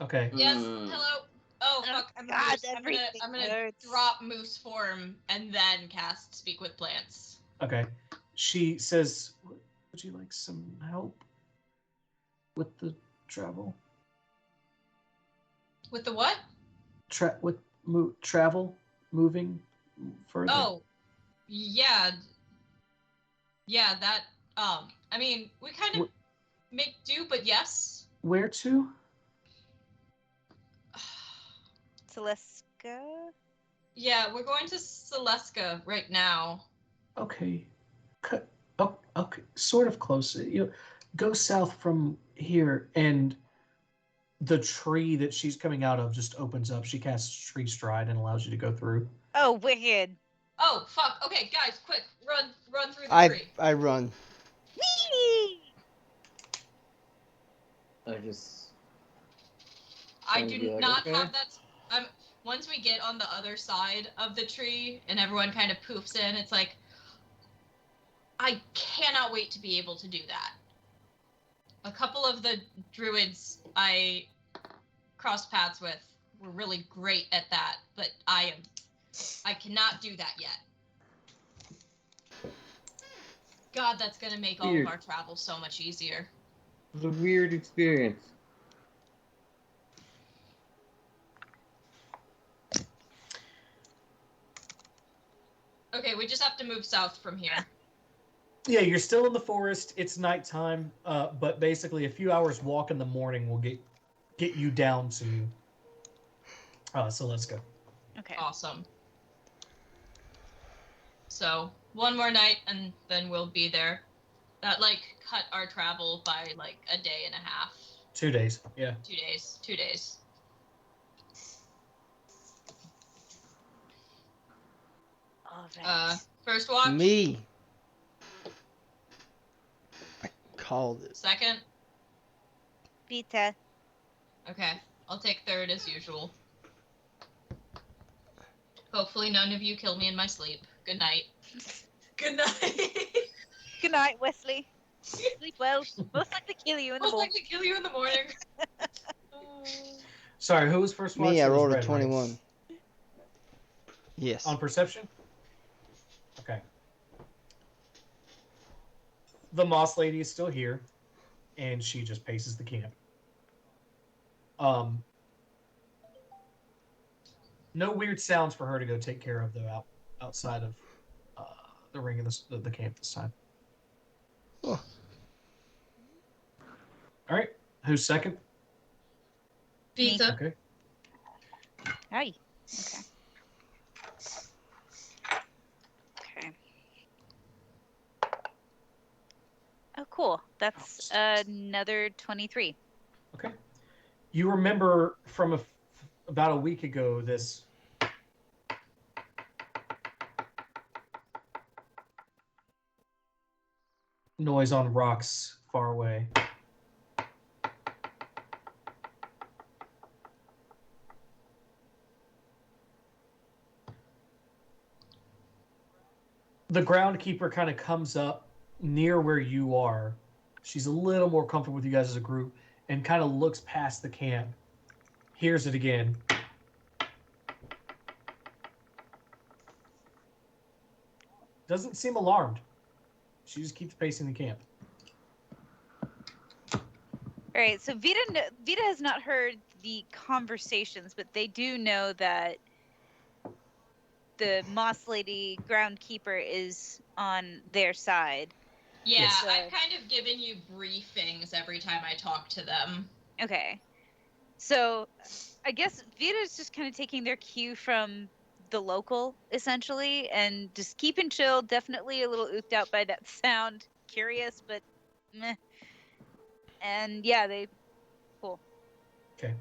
[SPEAKER 8] Okay.
[SPEAKER 7] Yes. Hello. Oh fuck! I'm gonna drop moose form and then cast Speak with Plants.
[SPEAKER 8] Okay. She says, "Would you like some help with the travel?"
[SPEAKER 7] With the what?
[SPEAKER 8] Travel, moving further.
[SPEAKER 7] Oh, yeah. Yeah, that. I mean, we kind of make do, but yes.
[SPEAKER 8] Where to?
[SPEAKER 10] Celestica?
[SPEAKER 7] Yeah, we're going to Celestica right now.
[SPEAKER 8] Okay. Okay. Sort of close. You go south from here, and the tree that she's coming out of just opens up. She casts Tree Stride and allows you to go through.
[SPEAKER 10] Oh, wicked.
[SPEAKER 7] Oh, fuck. Okay, guys, quick. Run through the tree.
[SPEAKER 5] I run.
[SPEAKER 10] Whee!
[SPEAKER 7] I do not have that. Once we get on the other side of the tree and everyone kind of poofs in, it's like, I cannot wait to be able to do that. A couple of the druids I crossed paths with were really great at that, but I cannot do that yet. God, that's gonna make all of our travel so much easier.
[SPEAKER 3] It was a weird experience.
[SPEAKER 7] Okay, we just have to move south from here.
[SPEAKER 8] Yeah, you're still in the forest. It's nighttime, but basically a few hours walk in the morning will get you down to. So let's go.
[SPEAKER 10] Okay.
[SPEAKER 7] Awesome. So one more night and then we'll be there. That cut our travel by a day and a half.
[SPEAKER 8] 2 days. Yeah.
[SPEAKER 7] 2 days. 2 days.
[SPEAKER 10] All right.
[SPEAKER 7] First watch.
[SPEAKER 5] Me. I called it.
[SPEAKER 7] Second.
[SPEAKER 10] Vita.
[SPEAKER 7] Okay, I'll take third as usual. Hopefully none of you kill me in my sleep. Good night. Good night.
[SPEAKER 10] Good night, Wesley. Sleep well. Most likely kill you in the morning.
[SPEAKER 7] Most likely kill you in the morning.
[SPEAKER 8] Sorry, who was first watch?
[SPEAKER 5] Me, I rolled a
[SPEAKER 8] Red,
[SPEAKER 5] 21.
[SPEAKER 8] Right?
[SPEAKER 5] Yes.
[SPEAKER 8] On perception? Okay. The Moss Lady is still here, and she just paces the camp. No weird sounds for her to go take care of, though, outside of the ring of the camp this time.
[SPEAKER 5] Oh.
[SPEAKER 8] All right. Who's second?
[SPEAKER 7] Pizza.
[SPEAKER 8] Okay.
[SPEAKER 10] Hi. Okay. Okay. Oh, cool. That's another 23.
[SPEAKER 8] Okay. You remember from about a week ago this noise on rocks far away. The groundkeeper kind of comes up near where you are. She's a little more comfortable with you guys as a group and kind of looks past the camp. Hears it again. Doesn't seem alarmed. She just keeps pacing the camp.
[SPEAKER 10] All right, so Vita has not heard the conversations, but they do know that the Moss Lady groundkeeper is on their side.
[SPEAKER 7] Yeah,
[SPEAKER 8] Yes.
[SPEAKER 7] I've kind of given you briefings every time I talk to them.
[SPEAKER 10] Okay. So I guess Vita's just kind of taking their cue from the local, essentially, and just keeping chill. Definitely a little oofed out by that sound. Curious, but meh. And yeah, cool.
[SPEAKER 8] Okay.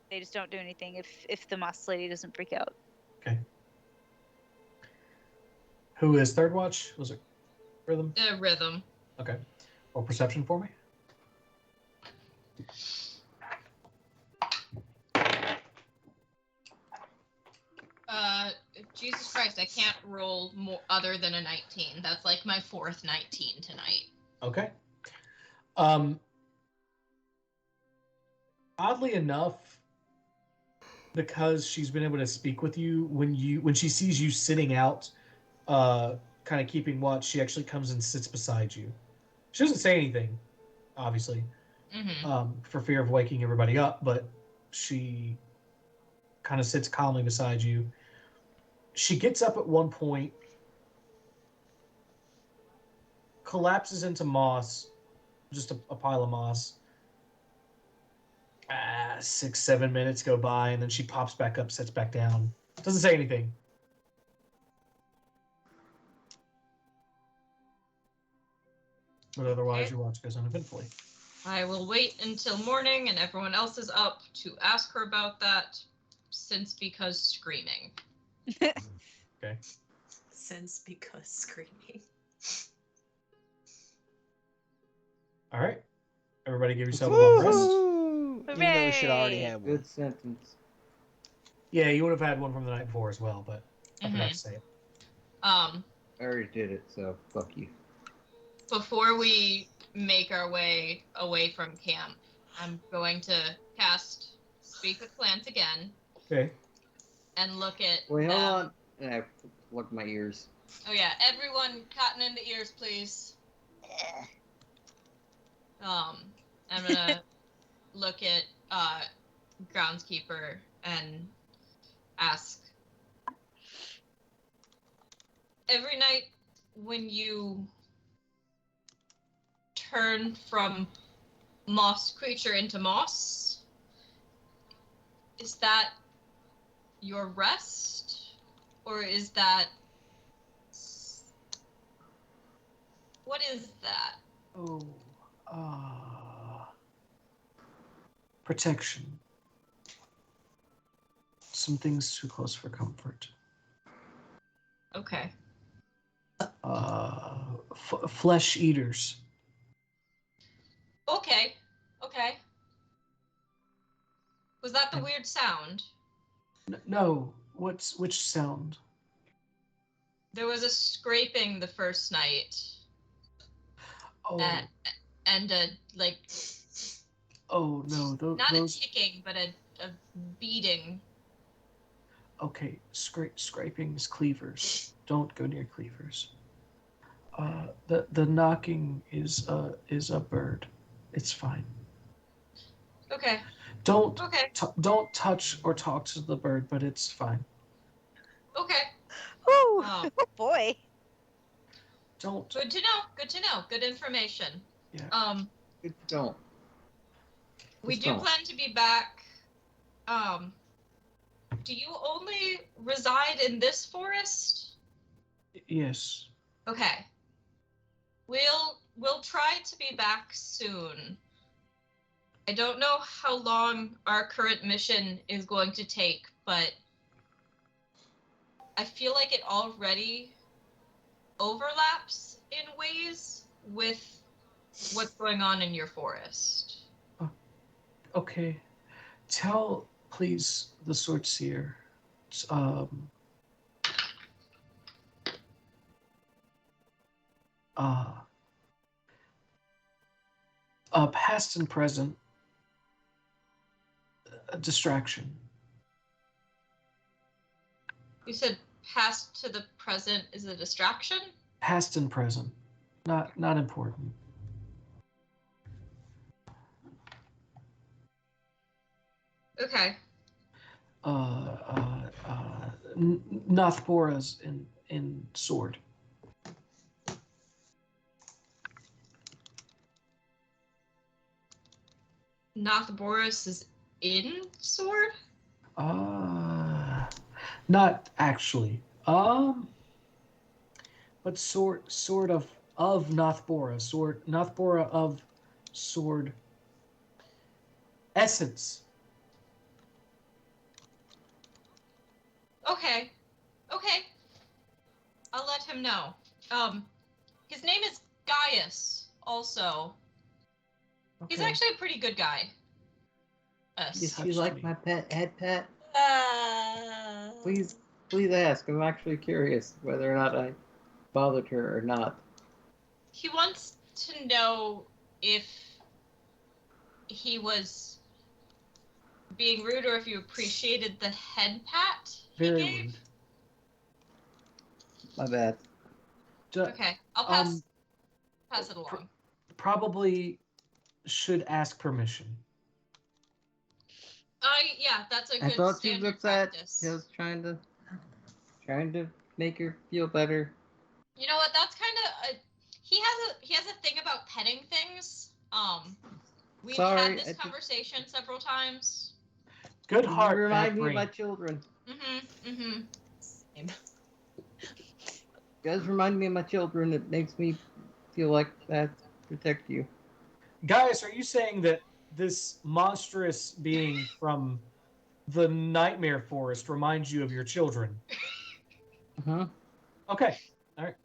[SPEAKER 10] They just don't do anything if the Moss Lady doesn't freak out.
[SPEAKER 8] Okay. Who is third watch? Was it Rhythm?
[SPEAKER 7] Rhythm.
[SPEAKER 8] Okay. Or perception for me?
[SPEAKER 7] Jesus Christ, I can't roll more other than a 19. That's like my 4th 19 tonight.
[SPEAKER 8] Okay. Oddly enough, because she's been able to speak with you, when she sees you sitting out, kind of keeping watch, she actually comes and sits beside you. She doesn't say anything, obviously, for fear of waking everybody up, but she kind of sits calmly beside you. She gets up at one point, collapses into moss, just a pile of moss. 6-7 minutes go by, and then she pops back up, sits back down. Doesn't say anything. But otherwise, your watch goes uneventfully.
[SPEAKER 7] I will wait until morning and everyone else is up to ask her about that, because screaming.
[SPEAKER 8] Okay.
[SPEAKER 9] Because screaming.
[SPEAKER 8] All right. Everybody give yourself a long rest.
[SPEAKER 5] Even though we should already have one.
[SPEAKER 3] Good sentence.
[SPEAKER 8] Yeah, you would have had one from the night before as well, but I forgot to say it.
[SPEAKER 3] I already did it, so fuck you.
[SPEAKER 7] Before we make our way away from camp, I'm going to cast Speak with Plants again.
[SPEAKER 8] Okay.
[SPEAKER 7] And look at
[SPEAKER 3] Wait, hold on. And I plugged my ears.
[SPEAKER 7] Oh yeah, everyone cotton in the ears, please. I'm gonna look at groundskeeper and ask, every night when you turn from moss creature into moss, is that your rest, or is that, what is that?
[SPEAKER 8] Oh, protection. Some things too close for comfort.
[SPEAKER 7] Okay.
[SPEAKER 8] Flesh eaters.
[SPEAKER 7] Okay. Was that the weird sound?
[SPEAKER 8] No. Which sound?
[SPEAKER 7] There was a scraping the first night.
[SPEAKER 8] Oh.
[SPEAKER 7] And a, like...
[SPEAKER 8] Oh, no.
[SPEAKER 7] Not
[SPEAKER 8] those...
[SPEAKER 7] a ticking, but a beating.
[SPEAKER 8] Okay, scraping is cleavers. Don't go near cleavers. The knocking is a bird. It's fine.
[SPEAKER 7] Okay.
[SPEAKER 8] Don't touch or talk to the bird, but it's fine.
[SPEAKER 7] Okay.
[SPEAKER 10] Oh, oh boy.
[SPEAKER 8] Don't.
[SPEAKER 7] Good to know. Good information.
[SPEAKER 8] Yeah.
[SPEAKER 3] Don't.
[SPEAKER 7] We do plan to be back. Do you only reside in this forest?
[SPEAKER 8] Yes.
[SPEAKER 7] Okay. We'll we'll try to be back soon. I don't know how long our current mission is going to take, but I feel like it already overlaps in ways with what's going on in your forest.
[SPEAKER 8] Okay. Tell, please, the Sword Seer. Past and present distraction.
[SPEAKER 7] You said past to the present is a distraction?
[SPEAKER 8] Past and present, not important.
[SPEAKER 7] Okay.
[SPEAKER 8] Nothbora's in sword.
[SPEAKER 7] Boris is in sword?
[SPEAKER 8] Not actually. But sort of Nothbora. Nothbora of sword essence.
[SPEAKER 7] Okay. I'll let him know. His name is Gaius, also. Okay. He's actually a pretty good guy.
[SPEAKER 3] Is she like my head pet? Please ask. I'm actually curious whether or not I bothered her or not.
[SPEAKER 7] He wants to know if he was being rude or if you appreciated the head pat he gave. Rude.
[SPEAKER 3] My bad.
[SPEAKER 7] Okay, I'll pass it along.
[SPEAKER 8] Probably should ask permission.
[SPEAKER 7] Yeah, that's a good
[SPEAKER 3] I thought she was
[SPEAKER 7] standard
[SPEAKER 3] upset.
[SPEAKER 7] practice.
[SPEAKER 3] He was trying to make her feel better.
[SPEAKER 7] You know what? That's kind of he has a thing about petting things. We've had this conversation several times.
[SPEAKER 8] Good heart.
[SPEAKER 3] You remind me of my children.
[SPEAKER 7] Same.
[SPEAKER 3] You guys remind me of my children. It makes me feel like I have to protect you.
[SPEAKER 8] Guys, are you saying that this monstrous being from the Nightmare Forest reminds you of your children? Okay. All right.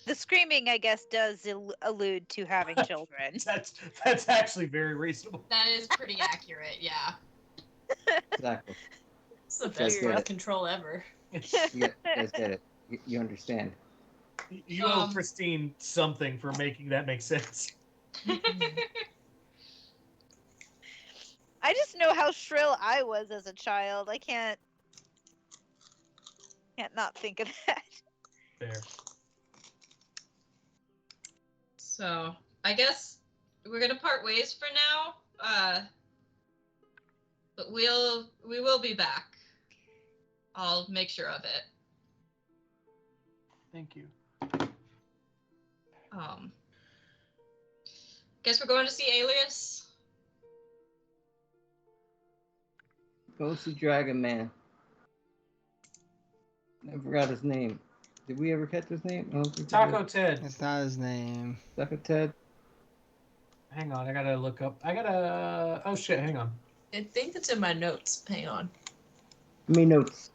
[SPEAKER 10] The screaming, I guess, does allude to having children.
[SPEAKER 8] That's actually very reasonable.
[SPEAKER 7] That is pretty accurate, yeah.
[SPEAKER 3] Exactly.
[SPEAKER 9] It's the best breath control ever.
[SPEAKER 3] You guys get it. You understand.
[SPEAKER 8] You owe Christine something for making that make sense.
[SPEAKER 10] I just know how shrill I was as a child. I can't not think of that.
[SPEAKER 8] Fair.
[SPEAKER 7] So, I guess we're gonna part ways for now. But we will be back. I'll make sure of it.
[SPEAKER 8] Thank you.
[SPEAKER 7] Guess we're going to see Alias.
[SPEAKER 3] Go see Dragon Man. I forgot his name. Did we ever catch his name? I don't think
[SPEAKER 8] Taco Ted.
[SPEAKER 5] It's not his name.
[SPEAKER 3] Taco Ted.
[SPEAKER 8] Hang on, I gotta look up. Oh shit, hang on.
[SPEAKER 9] I think it's in my notes. Hang on.
[SPEAKER 3] Give me notes.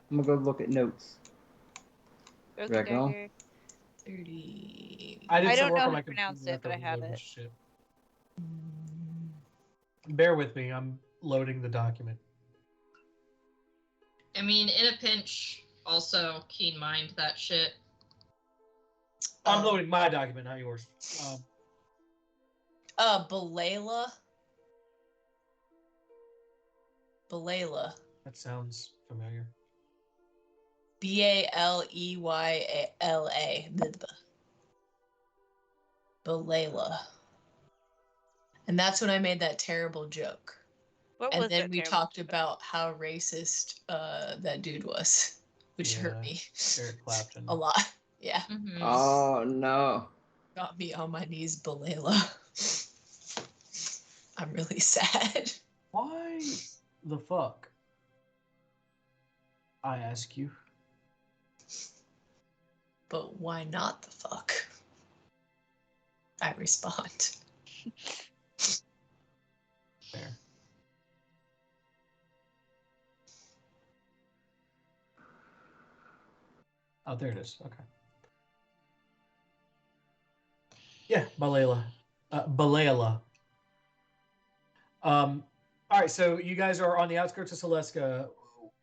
[SPEAKER 3] I'm gonna go look at notes.
[SPEAKER 10] Okay.
[SPEAKER 9] 30.
[SPEAKER 10] I don't know how to pronounce it, but I have it.
[SPEAKER 8] Shit. Bear with me, I'm loading the document.
[SPEAKER 7] I mean, in a pinch, also keen mind that shit.
[SPEAKER 8] I'm loading my document, not yours.
[SPEAKER 9] Belayla.
[SPEAKER 8] That sounds familiar.
[SPEAKER 9] Baleyla. Belayla. And that's when I made that terrible joke. And then we talked about how racist that dude was, which hurt me
[SPEAKER 8] Eric Clapton.
[SPEAKER 9] a lot. Yeah.
[SPEAKER 7] Mm-hmm.
[SPEAKER 3] Oh no.
[SPEAKER 9] Got me on my knees, Belayla. I'm really sad.
[SPEAKER 8] Why the fuck? I ask you.
[SPEAKER 9] but why not the fuck? I respond.
[SPEAKER 8] There. Oh, there it is. Okay. Yeah, Balela. Balela. All right, so you guys are on the outskirts of Celestica.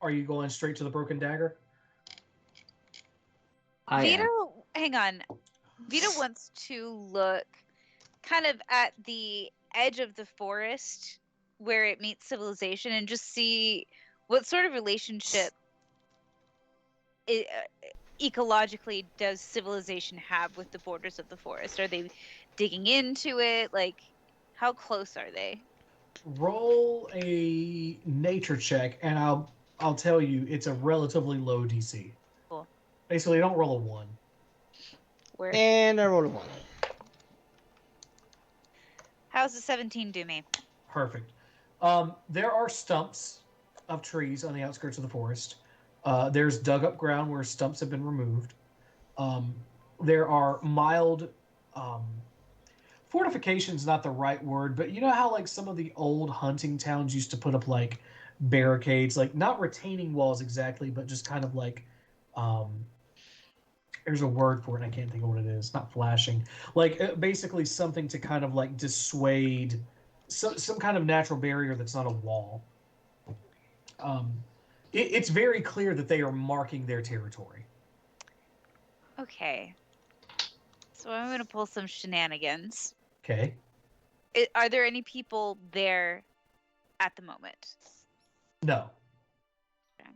[SPEAKER 8] Are you going straight to the Broken Dagger?
[SPEAKER 10] Vita, hang on. Vita wants to look kind of at the edge of the forest where it meets civilization and just see what sort of relationship ecologically does civilization have with the borders of the forest. Are they digging into it? Like, how close are they?
[SPEAKER 8] Roll a nature check, and I'll tell you it's a relatively low DC.
[SPEAKER 10] Cool.
[SPEAKER 8] Basically, don't roll a 1.
[SPEAKER 10] Where?
[SPEAKER 5] And I rolled a 1.
[SPEAKER 10] How's the 17 do me?
[SPEAKER 8] Perfect. There are stumps of trees on the outskirts of the forest. There's dug up ground where stumps have been removed. There are mild fortification's not the right word, but you know how like some of the old hunting towns used to put up like barricades, like not retaining walls exactly, but just kind of like there's a word for it, and I can't think of what it is. Not flashing. Like basically something to kind of like dissuade some kind of natural barrier that's not a wall. It's very clear that they are marking their territory.
[SPEAKER 10] Okay. So I'm going to pull some shenanigans.
[SPEAKER 8] Okay.
[SPEAKER 10] Are there any people there at the moment?
[SPEAKER 8] No.
[SPEAKER 10] Okay.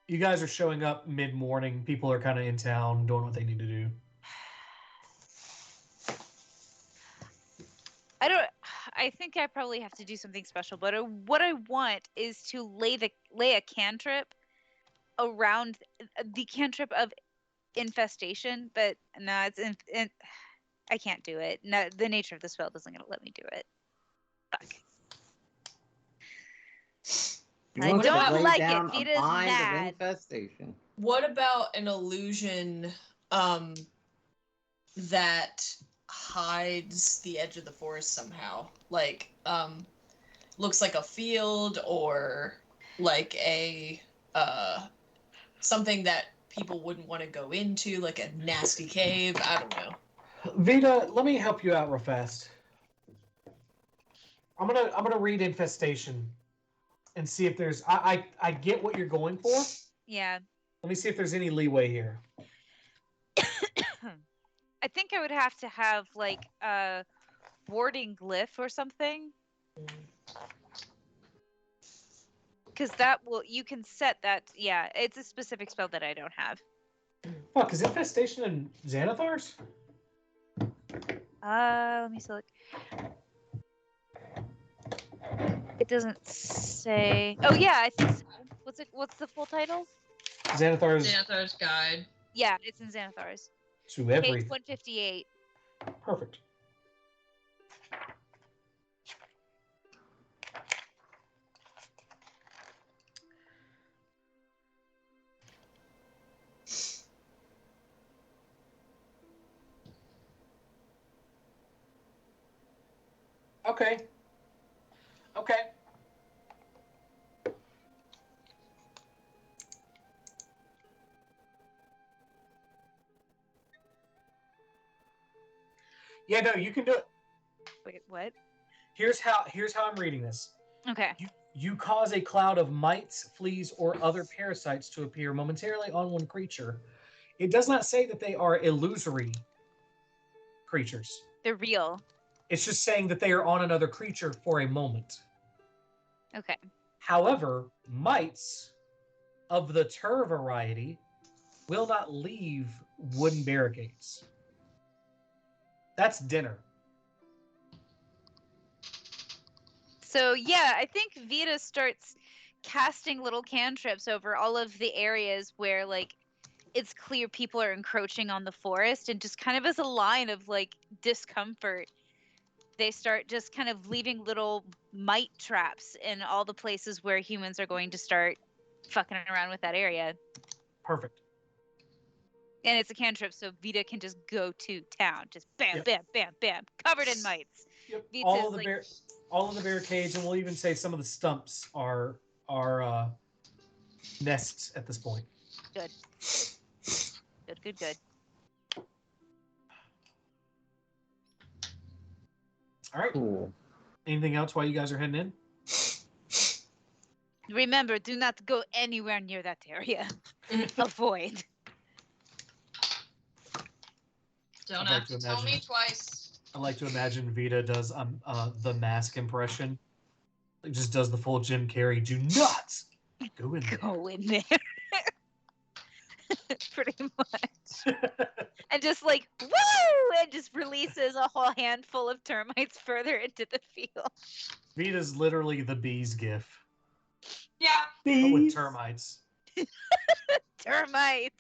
[SPEAKER 8] You guys are showing up mid-morning. People are kind of in town doing what they need to do.
[SPEAKER 10] I think I probably have to do something special, but what I want is to lay a cantrip around the cantrip of infestation, but no, I can't do it. No, the nature of the spell doesn't gonna let me do it. Fuck. I don't like it. Vita's mad.
[SPEAKER 3] Infestation.
[SPEAKER 9] What about an illusion that hides the edge of the forest somehow? Like, looks like a field or like a something that people wouldn't want to go into, like a nasty cave. I don't know.
[SPEAKER 8] Vita, let me help you out real fast. I'm gonna read infestation and see if there's I get what you're going for.
[SPEAKER 10] Yeah.
[SPEAKER 8] Let me see if there's any leeway here.
[SPEAKER 10] I think I would have to have like a warding glyph or something. Because you can set that. Yeah, it's a specific spell that I don't have.
[SPEAKER 8] Fuck, is infestation in Xanathar's?
[SPEAKER 10] Let me see. Look. It doesn't say. Oh yeah, I think so. What's the full title?
[SPEAKER 7] Xanathar's Guide.
[SPEAKER 10] Yeah, it's in Xanathar's.
[SPEAKER 8] To
[SPEAKER 10] Page
[SPEAKER 8] every.
[SPEAKER 10] 158.
[SPEAKER 8] Perfect. Okay. Okay. Yeah, no, you can do it.
[SPEAKER 10] Wait, what?
[SPEAKER 8] Here's how I'm reading this.
[SPEAKER 10] Okay.
[SPEAKER 8] You cause a cloud of mites, fleas, or other parasites to appear momentarily on one creature. It does not say that they are illusory creatures.
[SPEAKER 10] They're real.
[SPEAKER 8] It's just saying that they are on another creature for a moment.
[SPEAKER 10] Okay.
[SPEAKER 8] However, mites of the Tur variety will not leave wooden barricades. That's dinner.
[SPEAKER 10] So yeah, I think Vita starts casting little cantrips over all of the areas where like it's clear people are encroaching on the forest, and just kind of as a line of like discomfort, they start just kind of leaving little mite traps in all the places where humans are going to start fucking around with that area.
[SPEAKER 8] Perfect.
[SPEAKER 10] And it's a cantrip, so Vita can just go to town. Just bam,
[SPEAKER 8] Yep.
[SPEAKER 10] bam, bam, bam. Covered in mites.
[SPEAKER 8] Yep.
[SPEAKER 10] Vita's
[SPEAKER 8] All of the barricades, and we'll even say some of the stumps are nests at this point.
[SPEAKER 10] Good. Good.
[SPEAKER 8] All right.
[SPEAKER 3] Cool.
[SPEAKER 8] Anything else while you guys are heading in?
[SPEAKER 10] Remember, do not go anywhere near that area. Avoid.
[SPEAKER 7] Don't
[SPEAKER 8] I'd like
[SPEAKER 7] have
[SPEAKER 8] to
[SPEAKER 7] to tell me
[SPEAKER 8] imagine-
[SPEAKER 7] twice.
[SPEAKER 8] I like to imagine Vita does the Mask impression. It just does the full Jim Carrey. Do not go in there.
[SPEAKER 10] Go in there. Pretty much. And just like, woo! And just releases a whole handful of termites further into the field.
[SPEAKER 8] Vita's literally the bees gif.
[SPEAKER 7] Yeah.
[SPEAKER 8] But with termites.
[SPEAKER 10] Termites.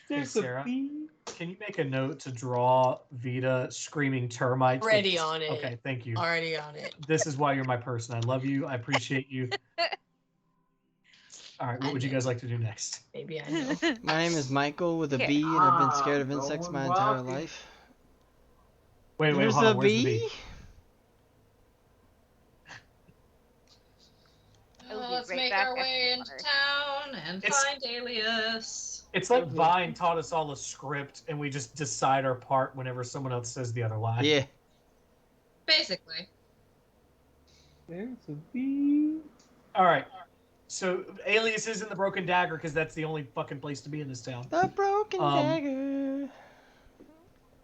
[SPEAKER 8] Hey, Sarah, can you make a note to draw Vita screaming termites?
[SPEAKER 9] Already on it.
[SPEAKER 8] Okay, thank you.
[SPEAKER 9] Already on it.
[SPEAKER 8] This is why you're my person. I love you. I appreciate you. All right, what would you guys like to do next?
[SPEAKER 9] Maybe I know.
[SPEAKER 5] My name is Michael with a
[SPEAKER 10] Okay.
[SPEAKER 5] B, and I've been scared of
[SPEAKER 3] Ah,
[SPEAKER 5] insects my
[SPEAKER 3] going
[SPEAKER 5] entire
[SPEAKER 3] walking.
[SPEAKER 5] life.
[SPEAKER 8] Wait,
[SPEAKER 5] There's
[SPEAKER 8] hold
[SPEAKER 5] a
[SPEAKER 8] on. Where's the
[SPEAKER 5] bee?
[SPEAKER 8] bee?
[SPEAKER 10] I will be
[SPEAKER 7] Let's
[SPEAKER 10] right
[SPEAKER 7] make
[SPEAKER 10] back
[SPEAKER 7] our
[SPEAKER 10] after
[SPEAKER 7] way
[SPEAKER 10] the
[SPEAKER 7] into
[SPEAKER 10] water.
[SPEAKER 7] town and
[SPEAKER 8] It's-
[SPEAKER 7] find Alias.
[SPEAKER 8] It's like Vine taught us all a script, and we just decide our part whenever someone else says the other line.
[SPEAKER 5] Yeah.
[SPEAKER 7] Basically.
[SPEAKER 3] There's a bee.
[SPEAKER 8] All right. So Alias is in the Broken Dagger because that's the only fucking place to be in this town.
[SPEAKER 5] The broken
[SPEAKER 8] Um,
[SPEAKER 5] dagger.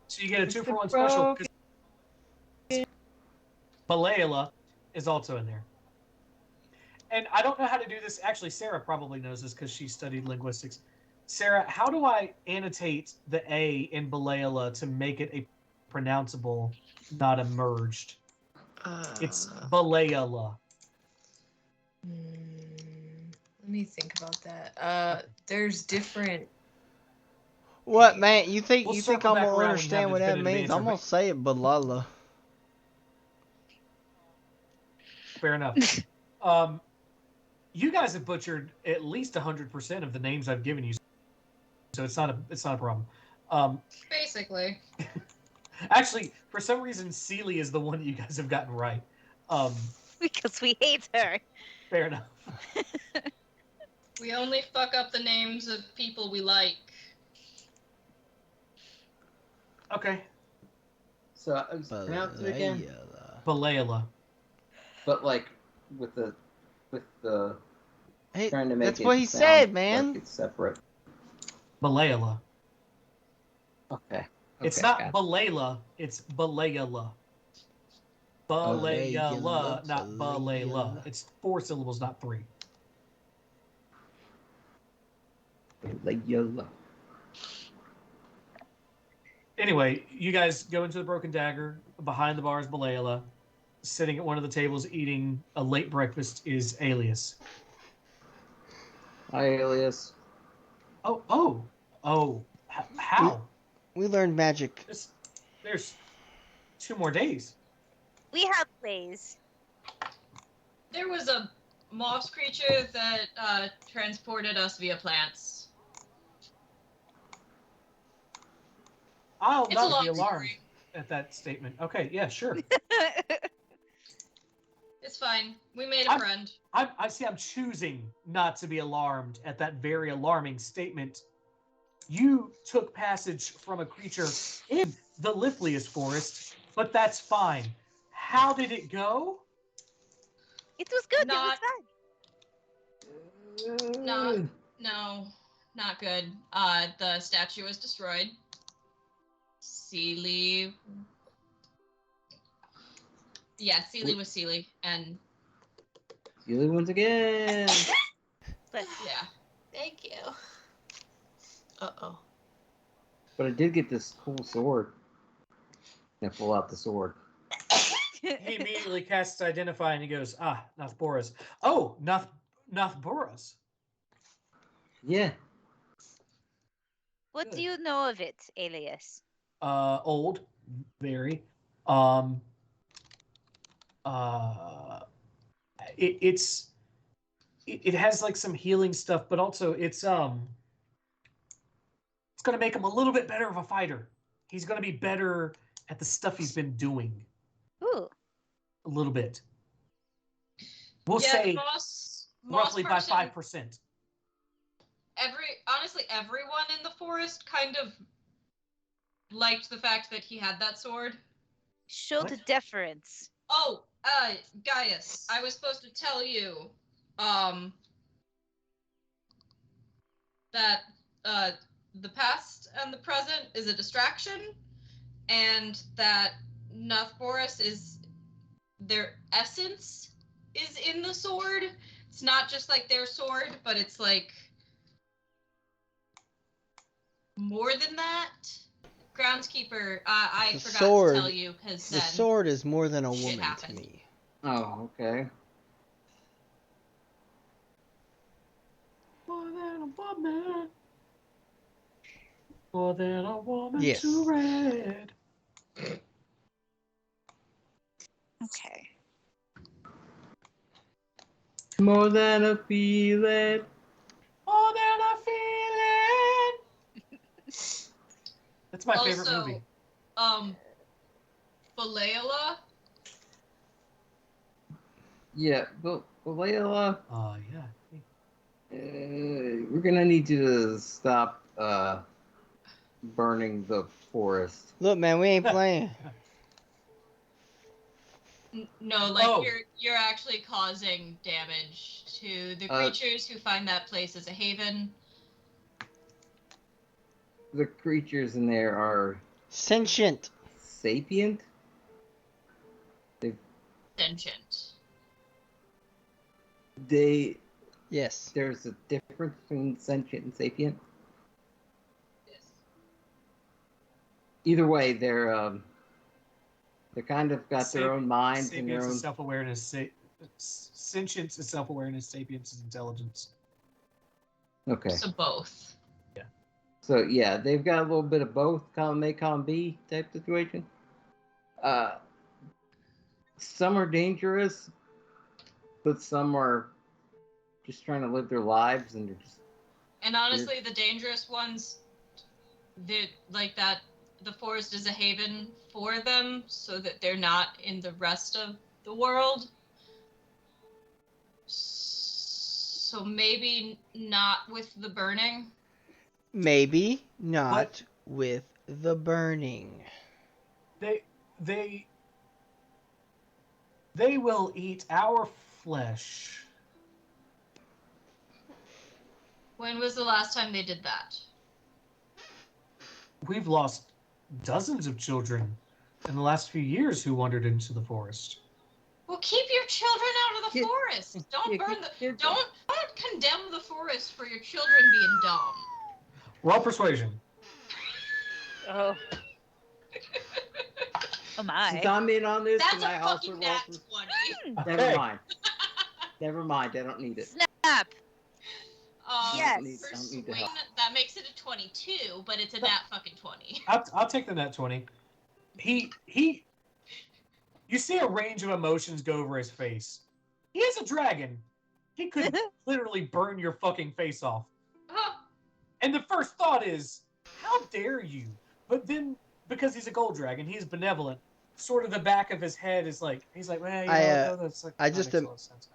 [SPEAKER 8] So you get a
[SPEAKER 3] It's
[SPEAKER 8] 2-for-1
[SPEAKER 3] the
[SPEAKER 8] special.
[SPEAKER 3] broken-
[SPEAKER 8] 'Cause Balayla is also in there. And I don't know how to do this. Actually, Sarah probably knows this because she studied linguistics. Sarah, how do I annotate the A in Balayla to make it a pronounceable, not a merged? It's Balayla.
[SPEAKER 9] Let me think about that. There's different.
[SPEAKER 5] What, man? You think
[SPEAKER 8] We'll
[SPEAKER 5] you think
[SPEAKER 8] circle
[SPEAKER 5] I'm
[SPEAKER 8] back
[SPEAKER 5] gonna
[SPEAKER 8] around when you
[SPEAKER 5] understand
[SPEAKER 8] have
[SPEAKER 5] what
[SPEAKER 8] the
[SPEAKER 5] that
[SPEAKER 8] definitive
[SPEAKER 5] means? I'm
[SPEAKER 8] answer,
[SPEAKER 5] gonna
[SPEAKER 8] but-
[SPEAKER 5] say it, Balala.
[SPEAKER 8] Fair enough. You guys have butchered at least 100% of the names I've given you, so it's not a problem.
[SPEAKER 7] Basically.
[SPEAKER 8] Actually, for some reason, Sealy is the one that you guys have gotten right.
[SPEAKER 10] Because we hate her.
[SPEAKER 8] Fair enough.
[SPEAKER 7] We only fuck up the names of people we like.
[SPEAKER 3] Okay. So pronounce it again.
[SPEAKER 8] Balayla.
[SPEAKER 3] But like with the
[SPEAKER 5] Hey,
[SPEAKER 3] trying to make
[SPEAKER 5] that's
[SPEAKER 3] it
[SPEAKER 5] what he
[SPEAKER 3] sound
[SPEAKER 5] said, man.
[SPEAKER 3] Like it's separate.
[SPEAKER 8] Balayla.
[SPEAKER 3] Okay.
[SPEAKER 8] It's
[SPEAKER 3] Okay,
[SPEAKER 8] not
[SPEAKER 3] got it.
[SPEAKER 8] Balayla, it's Balayla. Balayla, not Balayla. It's 4 syllables, not 3.
[SPEAKER 3] Balayla.
[SPEAKER 8] Anyway, you guys go into the Broken Dagger. Behind the bar is Balayla. Sitting at one of the tables eating a late breakfast is Alias.
[SPEAKER 3] Hi, Alias.
[SPEAKER 8] Oh. How?
[SPEAKER 5] We learned magic.
[SPEAKER 8] There's 2 more days.
[SPEAKER 10] We have plays.
[SPEAKER 7] There was a moss creature that transported us via plants.
[SPEAKER 8] I'll
[SPEAKER 7] It's a
[SPEAKER 8] not
[SPEAKER 7] long
[SPEAKER 8] be alarmed
[SPEAKER 7] story.
[SPEAKER 8] at that statement. Okay, yeah, sure.
[SPEAKER 7] It's fine. We made a friend.
[SPEAKER 8] I see. I'm choosing not to be alarmed at that very alarming statement. You took passage from a creature in the Lithlius forest, but that's fine. How did it go?
[SPEAKER 10] It was good.
[SPEAKER 7] Not-
[SPEAKER 10] It was fun.
[SPEAKER 7] Not good. The statue was destroyed. Sealy. Yeah, Sealy was Sealy, and
[SPEAKER 3] Sealy wins again.
[SPEAKER 10] But
[SPEAKER 7] yeah.
[SPEAKER 9] Thank you. Uh-oh.
[SPEAKER 3] But I did get this cool sword. I pull out the sword.
[SPEAKER 8] He immediately casts Identify and he goes, Nathboras. Oh, Nathboras.
[SPEAKER 3] Yeah.
[SPEAKER 10] What do you know of it, Alias?
[SPEAKER 8] Old, very. It has like some healing stuff, but also it's It's going to make him a little bit better of a fighter. He's going to be better at the stuff he's been doing.
[SPEAKER 10] Ooh.
[SPEAKER 8] A little bit. We'll
[SPEAKER 7] Yeah,
[SPEAKER 8] say
[SPEAKER 7] the moss
[SPEAKER 8] roughly by
[SPEAKER 7] person,
[SPEAKER 8] 5%.
[SPEAKER 7] Honestly, everyone in the forest kind of liked the fact that he had that sword.
[SPEAKER 10] Show the
[SPEAKER 8] What?
[SPEAKER 10] deference.
[SPEAKER 7] Oh, Gaius, I was supposed to tell you, that, the past and the present is a distraction, and that Nuthboris is, their essence is in the sword. It's not just like their sword, but it's like more than that. Groundskeeper, I
[SPEAKER 5] The
[SPEAKER 7] forgot
[SPEAKER 5] sword,
[SPEAKER 7] to tell you, because
[SPEAKER 5] the
[SPEAKER 7] then
[SPEAKER 5] sword is more than a
[SPEAKER 7] shit
[SPEAKER 5] woman to
[SPEAKER 7] happened.
[SPEAKER 5] me.
[SPEAKER 3] Oh, okay.
[SPEAKER 8] More than a woman. More than a woman
[SPEAKER 5] Yes.
[SPEAKER 8] to Red.
[SPEAKER 10] Okay.
[SPEAKER 3] More than a feeling.
[SPEAKER 8] More than a feeling. That's my favorite
[SPEAKER 7] Also,
[SPEAKER 8] movie.
[SPEAKER 7] Faleola,
[SPEAKER 3] Yeah, but Layla,
[SPEAKER 8] Oh, yeah.
[SPEAKER 3] we're gonna need you to stop burning the forest.
[SPEAKER 5] Look, man, we ain't playing.
[SPEAKER 7] no, like
[SPEAKER 8] Oh.
[SPEAKER 7] you're actually causing damage to the
[SPEAKER 3] Uh,
[SPEAKER 7] creatures who find that place as a haven.
[SPEAKER 3] The creatures in there are
[SPEAKER 5] Sentient.
[SPEAKER 3] sapient.
[SPEAKER 7] Sentient.
[SPEAKER 5] Yes.
[SPEAKER 3] There's a difference between sentient and sapient.
[SPEAKER 7] Yes.
[SPEAKER 3] Either way, they're kind of got their own minds and their
[SPEAKER 8] Sapience
[SPEAKER 3] own.
[SPEAKER 8] is self-awareness. Sentience is self-awareness. Sapience is intelligence.
[SPEAKER 3] Okay.
[SPEAKER 7] So both.
[SPEAKER 3] So yeah, they've got a little bit of both, column A, column B type situation. Some are dangerous, but some are just trying to live their lives, and they're just.
[SPEAKER 7] And honestly, the dangerous ones, the forest is a haven for them, so that they're not in the rest of the world. So maybe not with the burning.
[SPEAKER 5] Maybe not with the burning.
[SPEAKER 8] They will eat our flesh.
[SPEAKER 7] When was the last time they did that?
[SPEAKER 8] We've lost dozens of children in the last few years who wandered into the forest.
[SPEAKER 7] Well, keep your children out of the forest. Don't burn
[SPEAKER 3] yeah,
[SPEAKER 7] don't condemn the forest for your children being dumb.
[SPEAKER 8] Roll persuasion.
[SPEAKER 10] Oh. Oh my.
[SPEAKER 3] Since I'm in on this,
[SPEAKER 7] That's
[SPEAKER 3] and
[SPEAKER 7] a
[SPEAKER 3] I also
[SPEAKER 7] fucking
[SPEAKER 3] roll
[SPEAKER 7] nat
[SPEAKER 3] for.
[SPEAKER 7] 20.
[SPEAKER 3] Never mind. Never mind. I don't need it.
[SPEAKER 10] Snap. Yes.
[SPEAKER 3] I don't need the help.
[SPEAKER 7] That makes it a 22, but it's a nat fucking 20.
[SPEAKER 8] I'll take the nat 20. You see a range of emotions go over his face. He is a dragon. He could literally burn your fucking face off. And the first thought is, how dare you? But then, because he's a gold dragon, he's benevolent. Sort of the back of his head is like, he's like, well, that's like, that makes a lot of sense.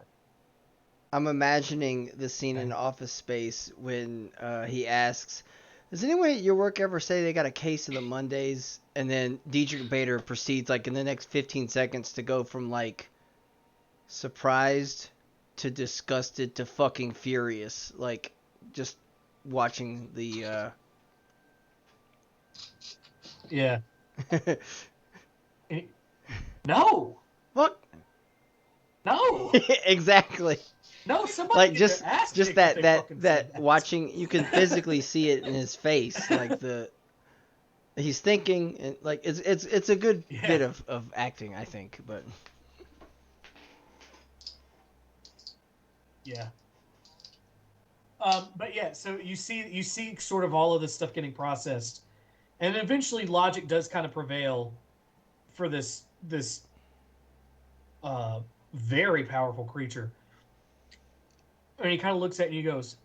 [SPEAKER 5] I'm imagining the scene in Office Space when he asks, does anyone at your work ever say they got a case of the Mondays? And then Diedrich Bader proceeds, like, in the next 15 seconds to go from, like, surprised to disgusted to fucking furious. Like, just watching the,
[SPEAKER 8] Yeah. No!
[SPEAKER 5] Fuck!
[SPEAKER 8] No!
[SPEAKER 5] Exactly.
[SPEAKER 8] No, somebody
[SPEAKER 5] like
[SPEAKER 8] get
[SPEAKER 5] just
[SPEAKER 8] their ass
[SPEAKER 5] just
[SPEAKER 8] kicked
[SPEAKER 5] that
[SPEAKER 8] if they fucking said
[SPEAKER 5] that
[SPEAKER 8] that.
[SPEAKER 5] watching, you can physically see it in his face, like he's thinking, and like it's a good bit of acting, I think, but
[SPEAKER 8] yeah. But yeah, so you see sort of all of this stuff getting processed, and eventually logic does kind of prevail for this very powerful creature. And he kind of looks at you and he goes,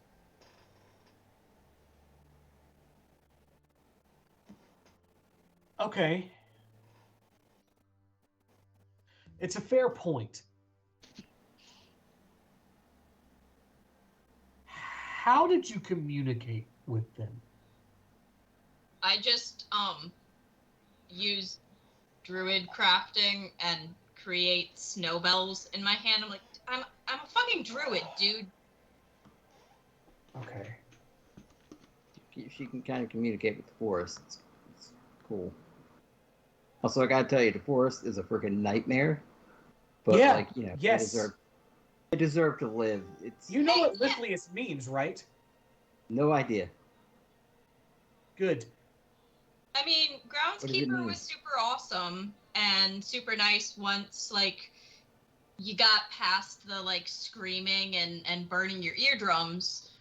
[SPEAKER 8] Okay. It's a fair point. How did you communicate with them?
[SPEAKER 7] I just use druid crafting and create snowbells in my hand. I'm like, I'm a fucking druid, dude.
[SPEAKER 8] Okay.
[SPEAKER 3] She can kind of communicate with the forest. It's cool. Also, I gotta tell you, the forest is a freaking nightmare. But
[SPEAKER 8] Yeah,
[SPEAKER 3] like, you know,
[SPEAKER 8] yes.
[SPEAKER 3] they deserve to live. It's
[SPEAKER 8] You know what Lithius means, right?
[SPEAKER 3] no idea.
[SPEAKER 8] Good.
[SPEAKER 7] I mean,
[SPEAKER 3] What does it
[SPEAKER 7] Groundskeeper
[SPEAKER 3] mean?
[SPEAKER 7] was super awesome and super nice once, like, you got past the, like, screaming and burning your eardrums.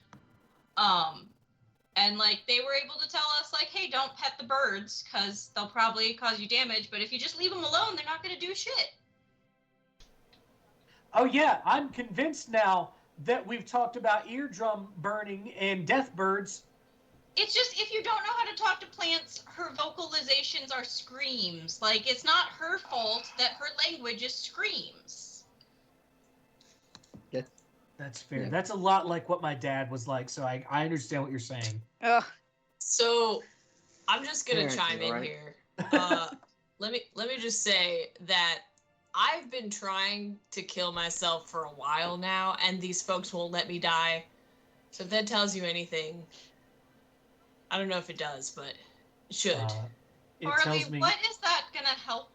[SPEAKER 7] And, like, they were able to tell us, like, hey, don't pet the birds, because they'll probably cause you damage, but if you just leave them alone, they're not going to do shit.
[SPEAKER 8] Oh yeah, I'm convinced now that we've talked about eardrum burning and death birds.
[SPEAKER 7] It's just, if you don't know how to talk to plants, her vocalizations are screams. Like, it's not her fault that her language is screams.
[SPEAKER 8] That's fair.
[SPEAKER 3] Yeah.
[SPEAKER 8] That's a lot like what my dad was like, so I understand what you're saying.
[SPEAKER 10] Ugh.
[SPEAKER 9] So, I'm just gonna
[SPEAKER 3] Parenting,
[SPEAKER 9] chime in
[SPEAKER 3] right?
[SPEAKER 9] here. Let me just say that I've been trying to kill myself for a while now, and these folks won't let me die. So if that tells you anything, I don't know if it does, but it should.
[SPEAKER 8] It
[SPEAKER 7] Harley,
[SPEAKER 8] tells me.
[SPEAKER 7] what is that gonna help?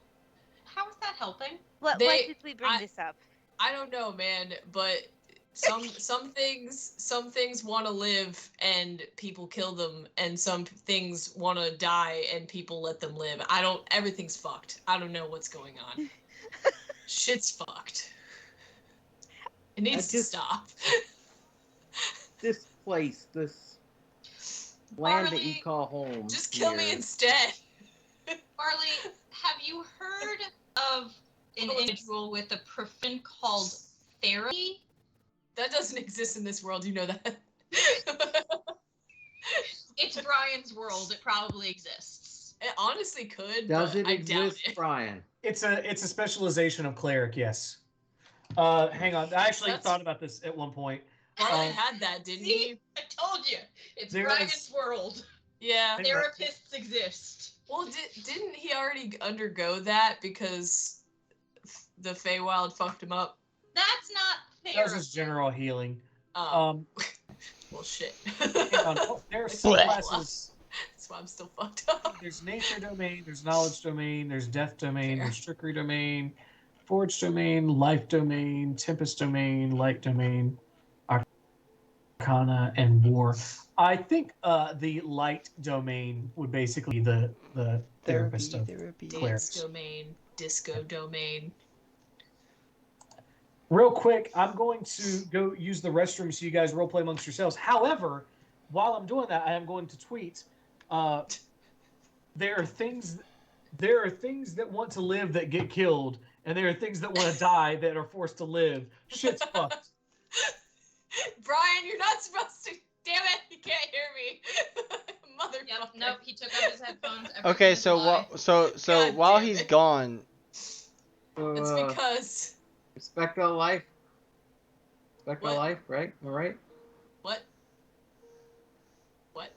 [SPEAKER 7] How is that helping?
[SPEAKER 10] Why did we bring this up?
[SPEAKER 9] I don't know, man, but some things want to live and people kill them, and some things want to die and people let them live. Everything's fucked. I don't know what's going on. Shit's fucked. It needs to stop.
[SPEAKER 3] This place, this land that you call home.
[SPEAKER 9] Just kill me
[SPEAKER 3] here.
[SPEAKER 9] instead.
[SPEAKER 7] Barley, have you heard of an individual with a profession called therapy?
[SPEAKER 9] That doesn't exist in this world, you know that.
[SPEAKER 7] It's Brian's world. It probably exists.
[SPEAKER 9] It honestly could,
[SPEAKER 3] Does
[SPEAKER 9] but
[SPEAKER 3] it
[SPEAKER 9] I doubt
[SPEAKER 3] exist,
[SPEAKER 9] it.
[SPEAKER 3] Brian?
[SPEAKER 8] It's a specialization of cleric, yes. Hang on. I actually thought about this at one point.
[SPEAKER 9] Brian had that, didn't he?
[SPEAKER 7] I told you. It's
[SPEAKER 8] There
[SPEAKER 7] Brian's
[SPEAKER 8] is-
[SPEAKER 7] world.
[SPEAKER 9] Yeah.
[SPEAKER 7] Therapists exist.
[SPEAKER 9] Well, didn't he already undergo that because the Feywild fucked him up?
[SPEAKER 7] That's not
[SPEAKER 8] That was
[SPEAKER 7] therapy.
[SPEAKER 8] just general healing.
[SPEAKER 9] Well, shit.
[SPEAKER 8] Hang on. Oh, there are some classes.
[SPEAKER 9] That's why I'm still fucked up.
[SPEAKER 8] There's nature domain, there's knowledge domain, there's death domain, there's trickery domain, forge domain, life domain, tempest domain, light domain, arcana, and war. I think the light domain would basically be the therapist of
[SPEAKER 9] Dance
[SPEAKER 8] clerics.
[SPEAKER 9] domain, disco domain.
[SPEAKER 8] Real quick, I'm going to go use the restroom so you guys roleplay amongst yourselves. However, while I'm doing that, I am going to tweet. There are things that want to live that get killed, and there are things that want to die that are forced to live. Shit's fucked.
[SPEAKER 9] Brian, you're not supposed to. Damn it, you can't hear me. Motherfucker.
[SPEAKER 7] Yep, nope, he took out his headphones.
[SPEAKER 5] Okay, so
[SPEAKER 9] God
[SPEAKER 5] while
[SPEAKER 9] damn
[SPEAKER 5] he's
[SPEAKER 9] it.
[SPEAKER 5] gone,
[SPEAKER 9] It's because.
[SPEAKER 3] Respect our life. Respect our
[SPEAKER 9] What?
[SPEAKER 3] life, right? All right.
[SPEAKER 9] What? What?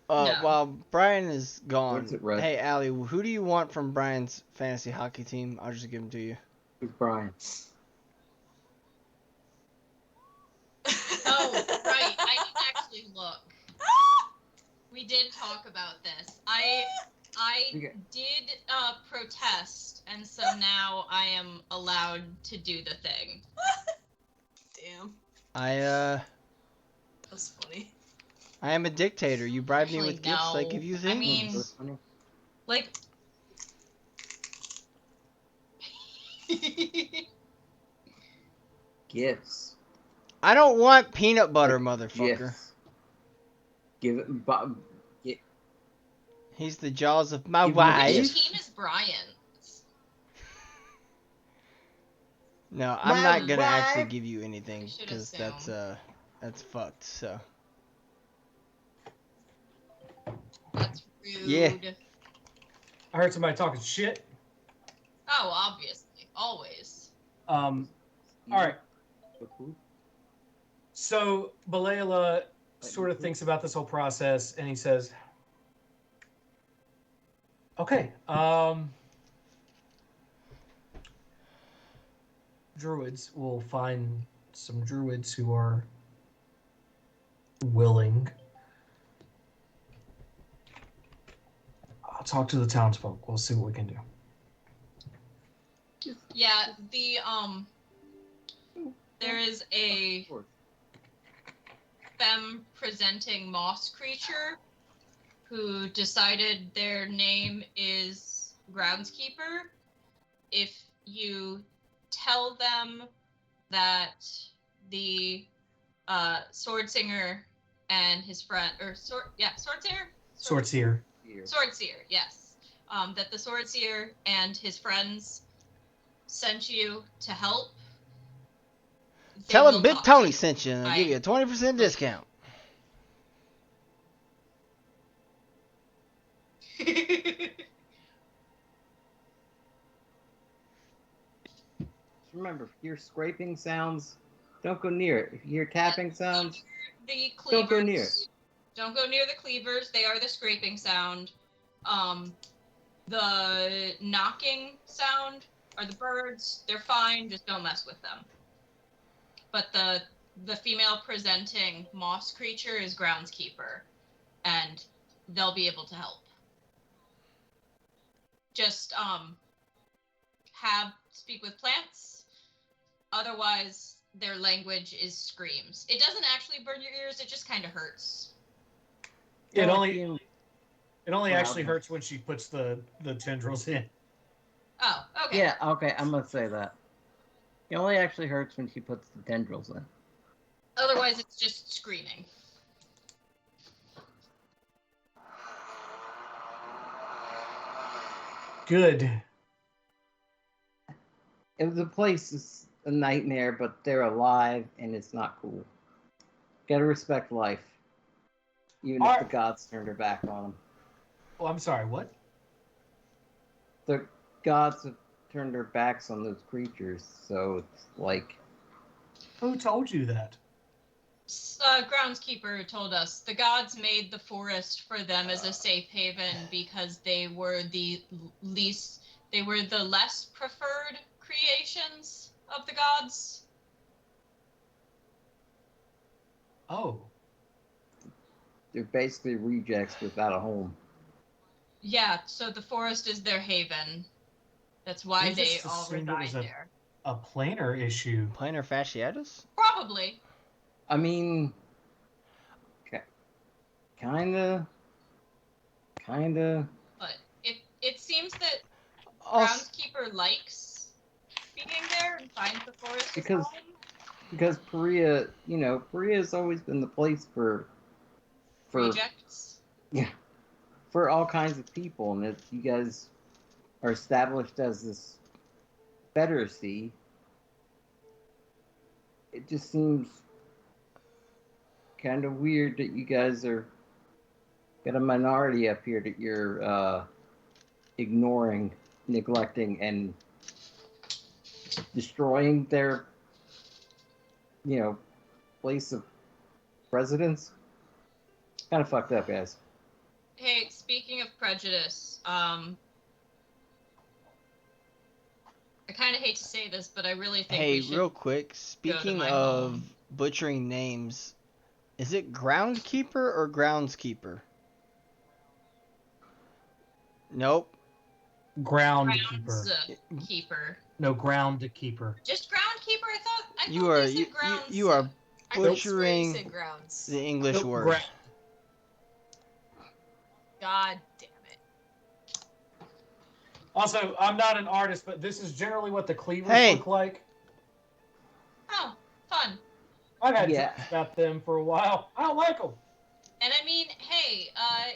[SPEAKER 7] No.
[SPEAKER 5] while Brian is gone,
[SPEAKER 3] What's it, Red?
[SPEAKER 5] hey Allie, who do you want from Brian's fantasy hockey team? I'll just give him to you.
[SPEAKER 3] Who's Brian?
[SPEAKER 7] Oh, right. I didn't actually look. We did talk about this. I
[SPEAKER 3] Okay.
[SPEAKER 7] did protest, and so now I am allowed to do the thing.
[SPEAKER 9] Damn. That's funny.
[SPEAKER 5] I am a dictator. You bribe me
[SPEAKER 7] Actually,
[SPEAKER 5] with gifts. I
[SPEAKER 7] no.
[SPEAKER 5] give you
[SPEAKER 7] I
[SPEAKER 5] things.
[SPEAKER 7] mean-
[SPEAKER 3] That's funny.
[SPEAKER 7] Like,
[SPEAKER 3] Gifts.
[SPEAKER 5] I don't want peanut butter, motherfucker.
[SPEAKER 3] Gifts. Give it, Bob.
[SPEAKER 5] He's the jaws of my
[SPEAKER 3] Give me the
[SPEAKER 5] wife.
[SPEAKER 7] which team is Brian's?
[SPEAKER 5] No, I'm
[SPEAKER 3] My
[SPEAKER 5] not gonna actually
[SPEAKER 3] wife.
[SPEAKER 5] give you anything
[SPEAKER 7] I should
[SPEAKER 5] because
[SPEAKER 7] assume.
[SPEAKER 5] that's fucked. So
[SPEAKER 7] That's rude.
[SPEAKER 5] Yeah.
[SPEAKER 8] I heard somebody talking shit.
[SPEAKER 7] Oh, obviously, always.
[SPEAKER 8] All right. So Balayla sort of thinks about this whole process, and he says, "Okay, druids will find some druids who are willing. I'll talk to the townsfolk. We'll see what we can do."
[SPEAKER 7] Yeah, there is a femme presenting moss creature who decided their name is Groundskeeper. If you tell them that the sword singer and his friend,
[SPEAKER 8] Swordseer.
[SPEAKER 7] Swordseer, yes. That the Swordseer and his friends sent you to help.
[SPEAKER 5] Tell him Big Tony sent you and I'll give you a 20% discount.
[SPEAKER 3] Remember, if you hear scraping sounds, don't go near it. If you hear tapping sounds,
[SPEAKER 7] the cleavers,
[SPEAKER 3] don't go near it.
[SPEAKER 7] Don't go near the cleavers. They are the scraping sound. The knocking sound are the birds. They're fine. Just don't mess with them. But the female presenting moss creature is Groundskeeper, and they'll be able to help. Just speak with plants. Otherwise, their language is screams. It doesn't actually burn your ears. It just kind of hurts.
[SPEAKER 8] It only actually hurts when she puts the tendrils in.
[SPEAKER 7] Oh, okay.
[SPEAKER 3] Yeah, okay, I'm gonna say that. It only actually hurts when she puts the tendrils in.
[SPEAKER 7] Otherwise, it's just screaming.
[SPEAKER 8] Good.
[SPEAKER 3] If the place is a nightmare, but they're alive and it's not cool. Gotta respect life. Even if the gods turned their back on them.
[SPEAKER 8] Oh, I'm sorry, what?
[SPEAKER 3] The gods have turned their backs on those creatures, so it's like...
[SPEAKER 8] Who told you that?
[SPEAKER 7] Groundskeeper told us the gods made the forest for them as a safe haven because they were the less preferred creations of the gods.
[SPEAKER 8] Oh.
[SPEAKER 3] They're basically rejects without a home.
[SPEAKER 7] Yeah, so the forest is their haven. That's why they all reside there.
[SPEAKER 8] A planar issue.
[SPEAKER 5] Planar fasciitis?
[SPEAKER 7] Probably.
[SPEAKER 3] I mean, kinda.
[SPEAKER 7] But it seems that Groundskeeper likes being there and finds the forest
[SPEAKER 3] because Perea, Perea's always been the place for
[SPEAKER 7] rejects.
[SPEAKER 3] Yeah, for all kinds of people, and if you guys are established as this Confederacy, it just seems kind of weird that you guys got a minority up here that you're ignoring, neglecting, and destroying their, place of residence. Kind of fucked up, guys.
[SPEAKER 7] Hey, speaking of prejudice, I kind of hate to say this, but I really think we should
[SPEAKER 5] real quick, speaking of butchering names, is it Groundkeeper or Groundskeeper? Nope.
[SPEAKER 8] Groundkeeper.
[SPEAKER 7] Keeper.
[SPEAKER 8] No, Groundkeeper.
[SPEAKER 7] Just Groundkeeper? I thought
[SPEAKER 5] you are butchering the English word.
[SPEAKER 9] God damn it.
[SPEAKER 8] Also, I'm not an artist, but this is generally what the cleavers look like.
[SPEAKER 7] Oh, fun.
[SPEAKER 8] I've had jokes about them for a while. I don't like them.
[SPEAKER 7] And I mean, hey,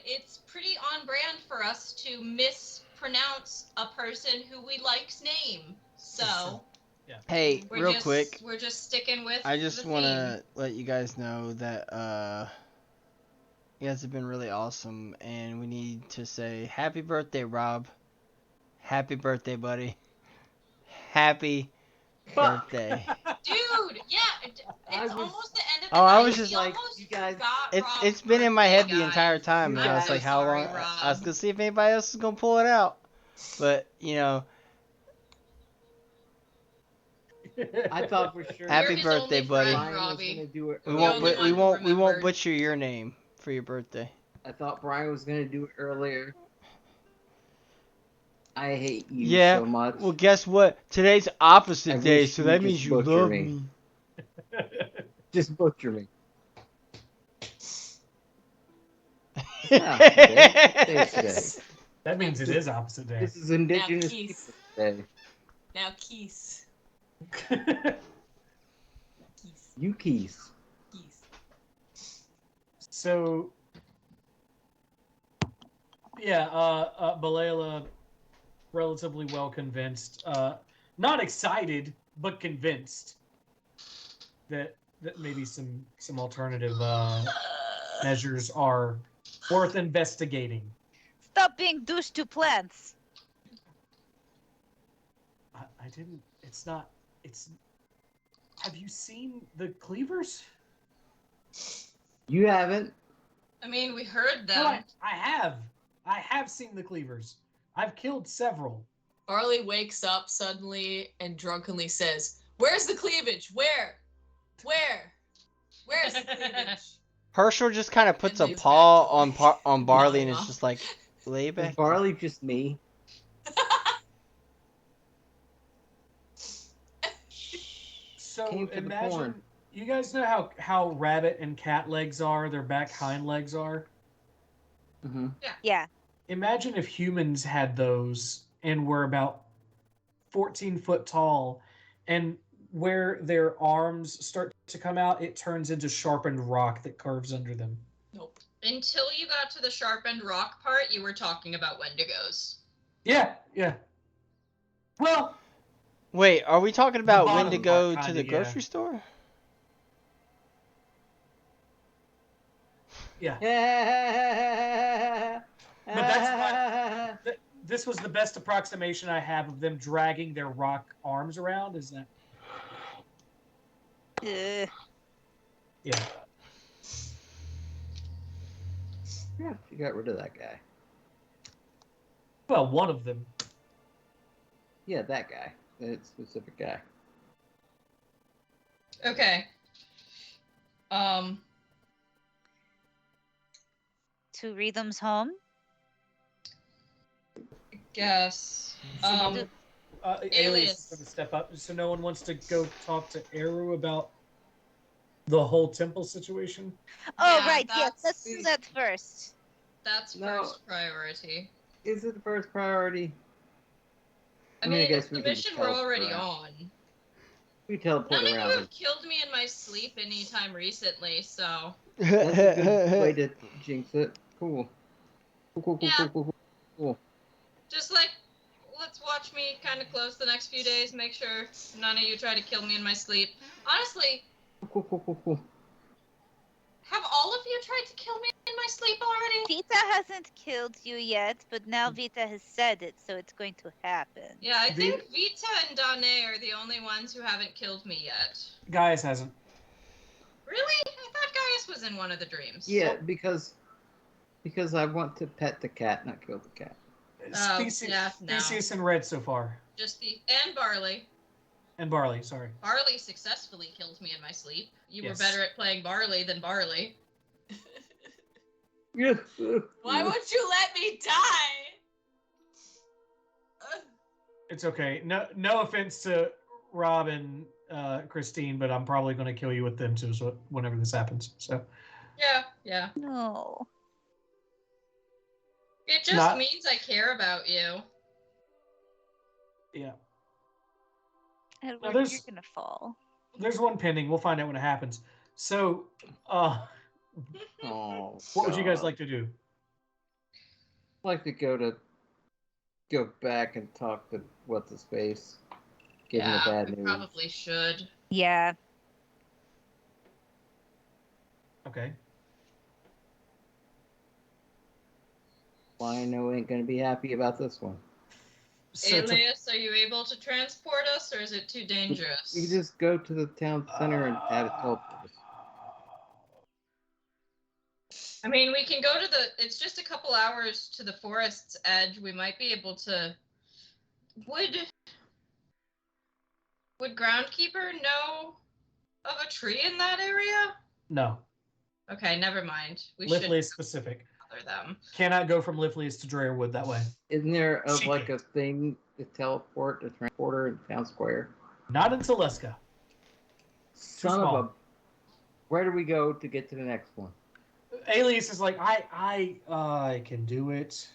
[SPEAKER 7] it's pretty on brand for us to mispronounce a person who we like's name. So,
[SPEAKER 5] yeah. Hey, real quick,
[SPEAKER 7] we're just sticking with.
[SPEAKER 5] I just want to let you guys know that you guys have been really awesome, and we need to say happy birthday, Rob. Happy birthday, buddy. Happy birthday.
[SPEAKER 7] Dude, yeah,
[SPEAKER 3] I
[SPEAKER 7] it's
[SPEAKER 3] was-
[SPEAKER 7] almost the end of the
[SPEAKER 5] Oh, I
[SPEAKER 7] night.
[SPEAKER 5] was just
[SPEAKER 7] We
[SPEAKER 3] like,
[SPEAKER 7] almost
[SPEAKER 3] you guys-
[SPEAKER 7] forgot
[SPEAKER 5] It's
[SPEAKER 7] Rob's
[SPEAKER 5] been in my head
[SPEAKER 7] birthday,
[SPEAKER 5] the entire
[SPEAKER 7] guys.
[SPEAKER 5] time, and I
[SPEAKER 3] You
[SPEAKER 5] was
[SPEAKER 3] guys-
[SPEAKER 5] like, how
[SPEAKER 7] Sorry,
[SPEAKER 5] long?
[SPEAKER 7] Rob.
[SPEAKER 5] I was gonna see if anybody else is gonna pull it out, but you know,
[SPEAKER 3] I thought for sure
[SPEAKER 5] Happy
[SPEAKER 7] You're his
[SPEAKER 5] birthday,
[SPEAKER 7] only
[SPEAKER 5] buddy.
[SPEAKER 7] friend,
[SPEAKER 3] Brian was
[SPEAKER 7] Robbie.
[SPEAKER 3] gonna do it.
[SPEAKER 5] we
[SPEAKER 7] The
[SPEAKER 5] won't
[SPEAKER 7] only
[SPEAKER 3] earlier.
[SPEAKER 7] one who
[SPEAKER 5] we won't
[SPEAKER 7] remembered.
[SPEAKER 5] butcher your name for your birthday.
[SPEAKER 3] I thought Brian was gonna do it earlier. I hate you
[SPEAKER 5] Yeah.
[SPEAKER 3] so much.
[SPEAKER 5] Well, guess what? Today's opposite
[SPEAKER 3] I
[SPEAKER 5] day,
[SPEAKER 3] wish
[SPEAKER 5] so
[SPEAKER 3] you
[SPEAKER 5] that
[SPEAKER 3] would
[SPEAKER 5] means
[SPEAKER 3] just
[SPEAKER 5] you
[SPEAKER 3] butcher
[SPEAKER 5] love
[SPEAKER 3] me.
[SPEAKER 5] me.
[SPEAKER 3] Just butcher me. Yeah, today's today.
[SPEAKER 8] That means it is opposite day.
[SPEAKER 3] This is Indigenous
[SPEAKER 9] Keith.
[SPEAKER 3] Peoples Day.
[SPEAKER 9] Now, Keith. Keith.
[SPEAKER 3] You keys.
[SPEAKER 9] Keith.
[SPEAKER 8] So, yeah, Balela, relatively well convinced, not excited, but convinced that maybe some alternative measures are worth investigating.
[SPEAKER 10] Stop being douche to plants.
[SPEAKER 8] I didn't. It's not. It's. Have you seen the cleavers?
[SPEAKER 3] You haven't.
[SPEAKER 7] I mean, we heard them.
[SPEAKER 8] No, I have. I have seen the cleavers. I've killed several.
[SPEAKER 9] Barley wakes up suddenly and drunkenly says, "Where's the cleavage? Where? Where's the cleavage?"
[SPEAKER 5] Herschel just kind of puts a
[SPEAKER 9] And lays
[SPEAKER 5] paw
[SPEAKER 9] back to
[SPEAKER 5] on
[SPEAKER 9] life.
[SPEAKER 5] on Barley and
[SPEAKER 9] Nodding
[SPEAKER 5] is just like, lay
[SPEAKER 3] Is
[SPEAKER 5] back.
[SPEAKER 3] Barley just me?
[SPEAKER 8] So
[SPEAKER 3] Came for the
[SPEAKER 8] imagine.
[SPEAKER 3] porn.
[SPEAKER 8] You guys know how rabbit and cat legs are. Their back hind legs are.
[SPEAKER 3] Mm-hmm.
[SPEAKER 10] Yeah.
[SPEAKER 8] Imagine if humans had those and were about 14 foot tall, and where their arms start to come out, it turns into sharpened rock that curves under them.
[SPEAKER 9] Nope.
[SPEAKER 7] Until you got to the sharpened rock part, you were talking about Wendigos.
[SPEAKER 8] Yeah. Well,
[SPEAKER 5] Wait, are we talking about when to
[SPEAKER 8] bottom
[SPEAKER 5] go
[SPEAKER 8] part,
[SPEAKER 5] to the
[SPEAKER 8] kinda, yeah.
[SPEAKER 5] grocery store?
[SPEAKER 8] yeah.
[SPEAKER 3] But
[SPEAKER 8] that's This was the best approximation I have of them dragging their rock arms around. Is that?
[SPEAKER 10] Ugh.
[SPEAKER 8] Yeah.
[SPEAKER 3] Yeah, you got rid of that guy.
[SPEAKER 8] Well, one of them.
[SPEAKER 3] Yeah, that guy. That specific guy.
[SPEAKER 7] Okay.
[SPEAKER 10] To Rhythm's home.
[SPEAKER 7] Guess.
[SPEAKER 8] Alias
[SPEAKER 7] Alias.
[SPEAKER 8] is going to step up. So no one wants to go talk to Eru about the whole temple situation.
[SPEAKER 10] Oh
[SPEAKER 7] Yeah,
[SPEAKER 10] right, yes. Let's
[SPEAKER 7] that's-
[SPEAKER 10] do that first.
[SPEAKER 7] That's
[SPEAKER 3] No.
[SPEAKER 7] first priority.
[SPEAKER 3] Is it the first priority?
[SPEAKER 7] I
[SPEAKER 3] I
[SPEAKER 7] mean,
[SPEAKER 3] mean, I guess
[SPEAKER 7] it's
[SPEAKER 3] we
[SPEAKER 7] the
[SPEAKER 3] can
[SPEAKER 7] mission
[SPEAKER 3] just
[SPEAKER 7] we're
[SPEAKER 3] teleport
[SPEAKER 7] already
[SPEAKER 3] around.
[SPEAKER 7] on.
[SPEAKER 3] We teleport
[SPEAKER 7] None of you
[SPEAKER 3] around.
[SPEAKER 7] have killed me in my sleep anytime recently, so
[SPEAKER 3] That's a good way to jinx it. Cool. Cool.
[SPEAKER 7] Yeah.
[SPEAKER 3] Cool.
[SPEAKER 7] just like let's watch me kind of close the next few days. Make sure none of you try to kill me in my sleep. Honestly,
[SPEAKER 3] Cool.
[SPEAKER 7] have all of you tried to kill me in my sleep already?
[SPEAKER 10] Vita hasn't killed you yet, but now Vita has said it, so it's going to happen.
[SPEAKER 7] Yeah, I think Vita and Danae are the only ones who haven't killed me yet.
[SPEAKER 8] Gaius hasn't.
[SPEAKER 7] Really? I thought Gaius was in one of the dreams.
[SPEAKER 3] Yeah, because I want to pet the cat, not kill the cat.
[SPEAKER 7] Oh,
[SPEAKER 8] Species,
[SPEAKER 7] yeah, no.
[SPEAKER 8] Species and Red so far.
[SPEAKER 7] Just and Barley.
[SPEAKER 8] And Barley, sorry.
[SPEAKER 7] Barley successfully killed me in my sleep. You
[SPEAKER 8] Yes.
[SPEAKER 7] were better at playing Barley than Barley.
[SPEAKER 9] Why won't you let me die?
[SPEAKER 8] It's okay. No offense to Rob and Christine, but I'm probably going to kill you with them too. So whenever this happens, so
[SPEAKER 7] Yeah.
[SPEAKER 10] No.
[SPEAKER 7] It just
[SPEAKER 8] Not-
[SPEAKER 7] means I care about you.
[SPEAKER 8] yeah.
[SPEAKER 10] Edward,
[SPEAKER 8] there's-
[SPEAKER 10] you're gonna fall.
[SPEAKER 8] There's one pending. We'll find out when it happens. So,
[SPEAKER 3] Oh,
[SPEAKER 8] what would you guys
[SPEAKER 3] God.
[SPEAKER 8] like to do?
[SPEAKER 3] I'd like to go back and talk to what's his face. Give him the
[SPEAKER 7] Yeah,
[SPEAKER 3] bad
[SPEAKER 7] we
[SPEAKER 3] news.
[SPEAKER 7] probably should.
[SPEAKER 10] Yeah.
[SPEAKER 8] Okay.
[SPEAKER 3] Lino ain't gonna be happy about this one.
[SPEAKER 8] So to,
[SPEAKER 7] Alias, are you able to transport us, or is it too dangerous?
[SPEAKER 3] You just go to the town center and add a teleport.
[SPEAKER 7] I mean, we can go to the. It's just a couple hours to the forest's edge. We might be able to. Would Groundkeeper know of a tree in that area?
[SPEAKER 8] no.
[SPEAKER 7] Okay, never mind. We
[SPEAKER 8] Lifley
[SPEAKER 7] should
[SPEAKER 8] is specific.
[SPEAKER 7] bother them.
[SPEAKER 8] Cannot go from Lifley's to Drearwood that way.
[SPEAKER 3] Isn't there
[SPEAKER 8] She
[SPEAKER 3] like
[SPEAKER 8] can.
[SPEAKER 3] a thing to teleport, a transporter in town square?
[SPEAKER 8] Not in Teleska.
[SPEAKER 3] Son
[SPEAKER 8] small.
[SPEAKER 3] of a. Where do we go to get to the next one?
[SPEAKER 8] Alias is like, I can do it.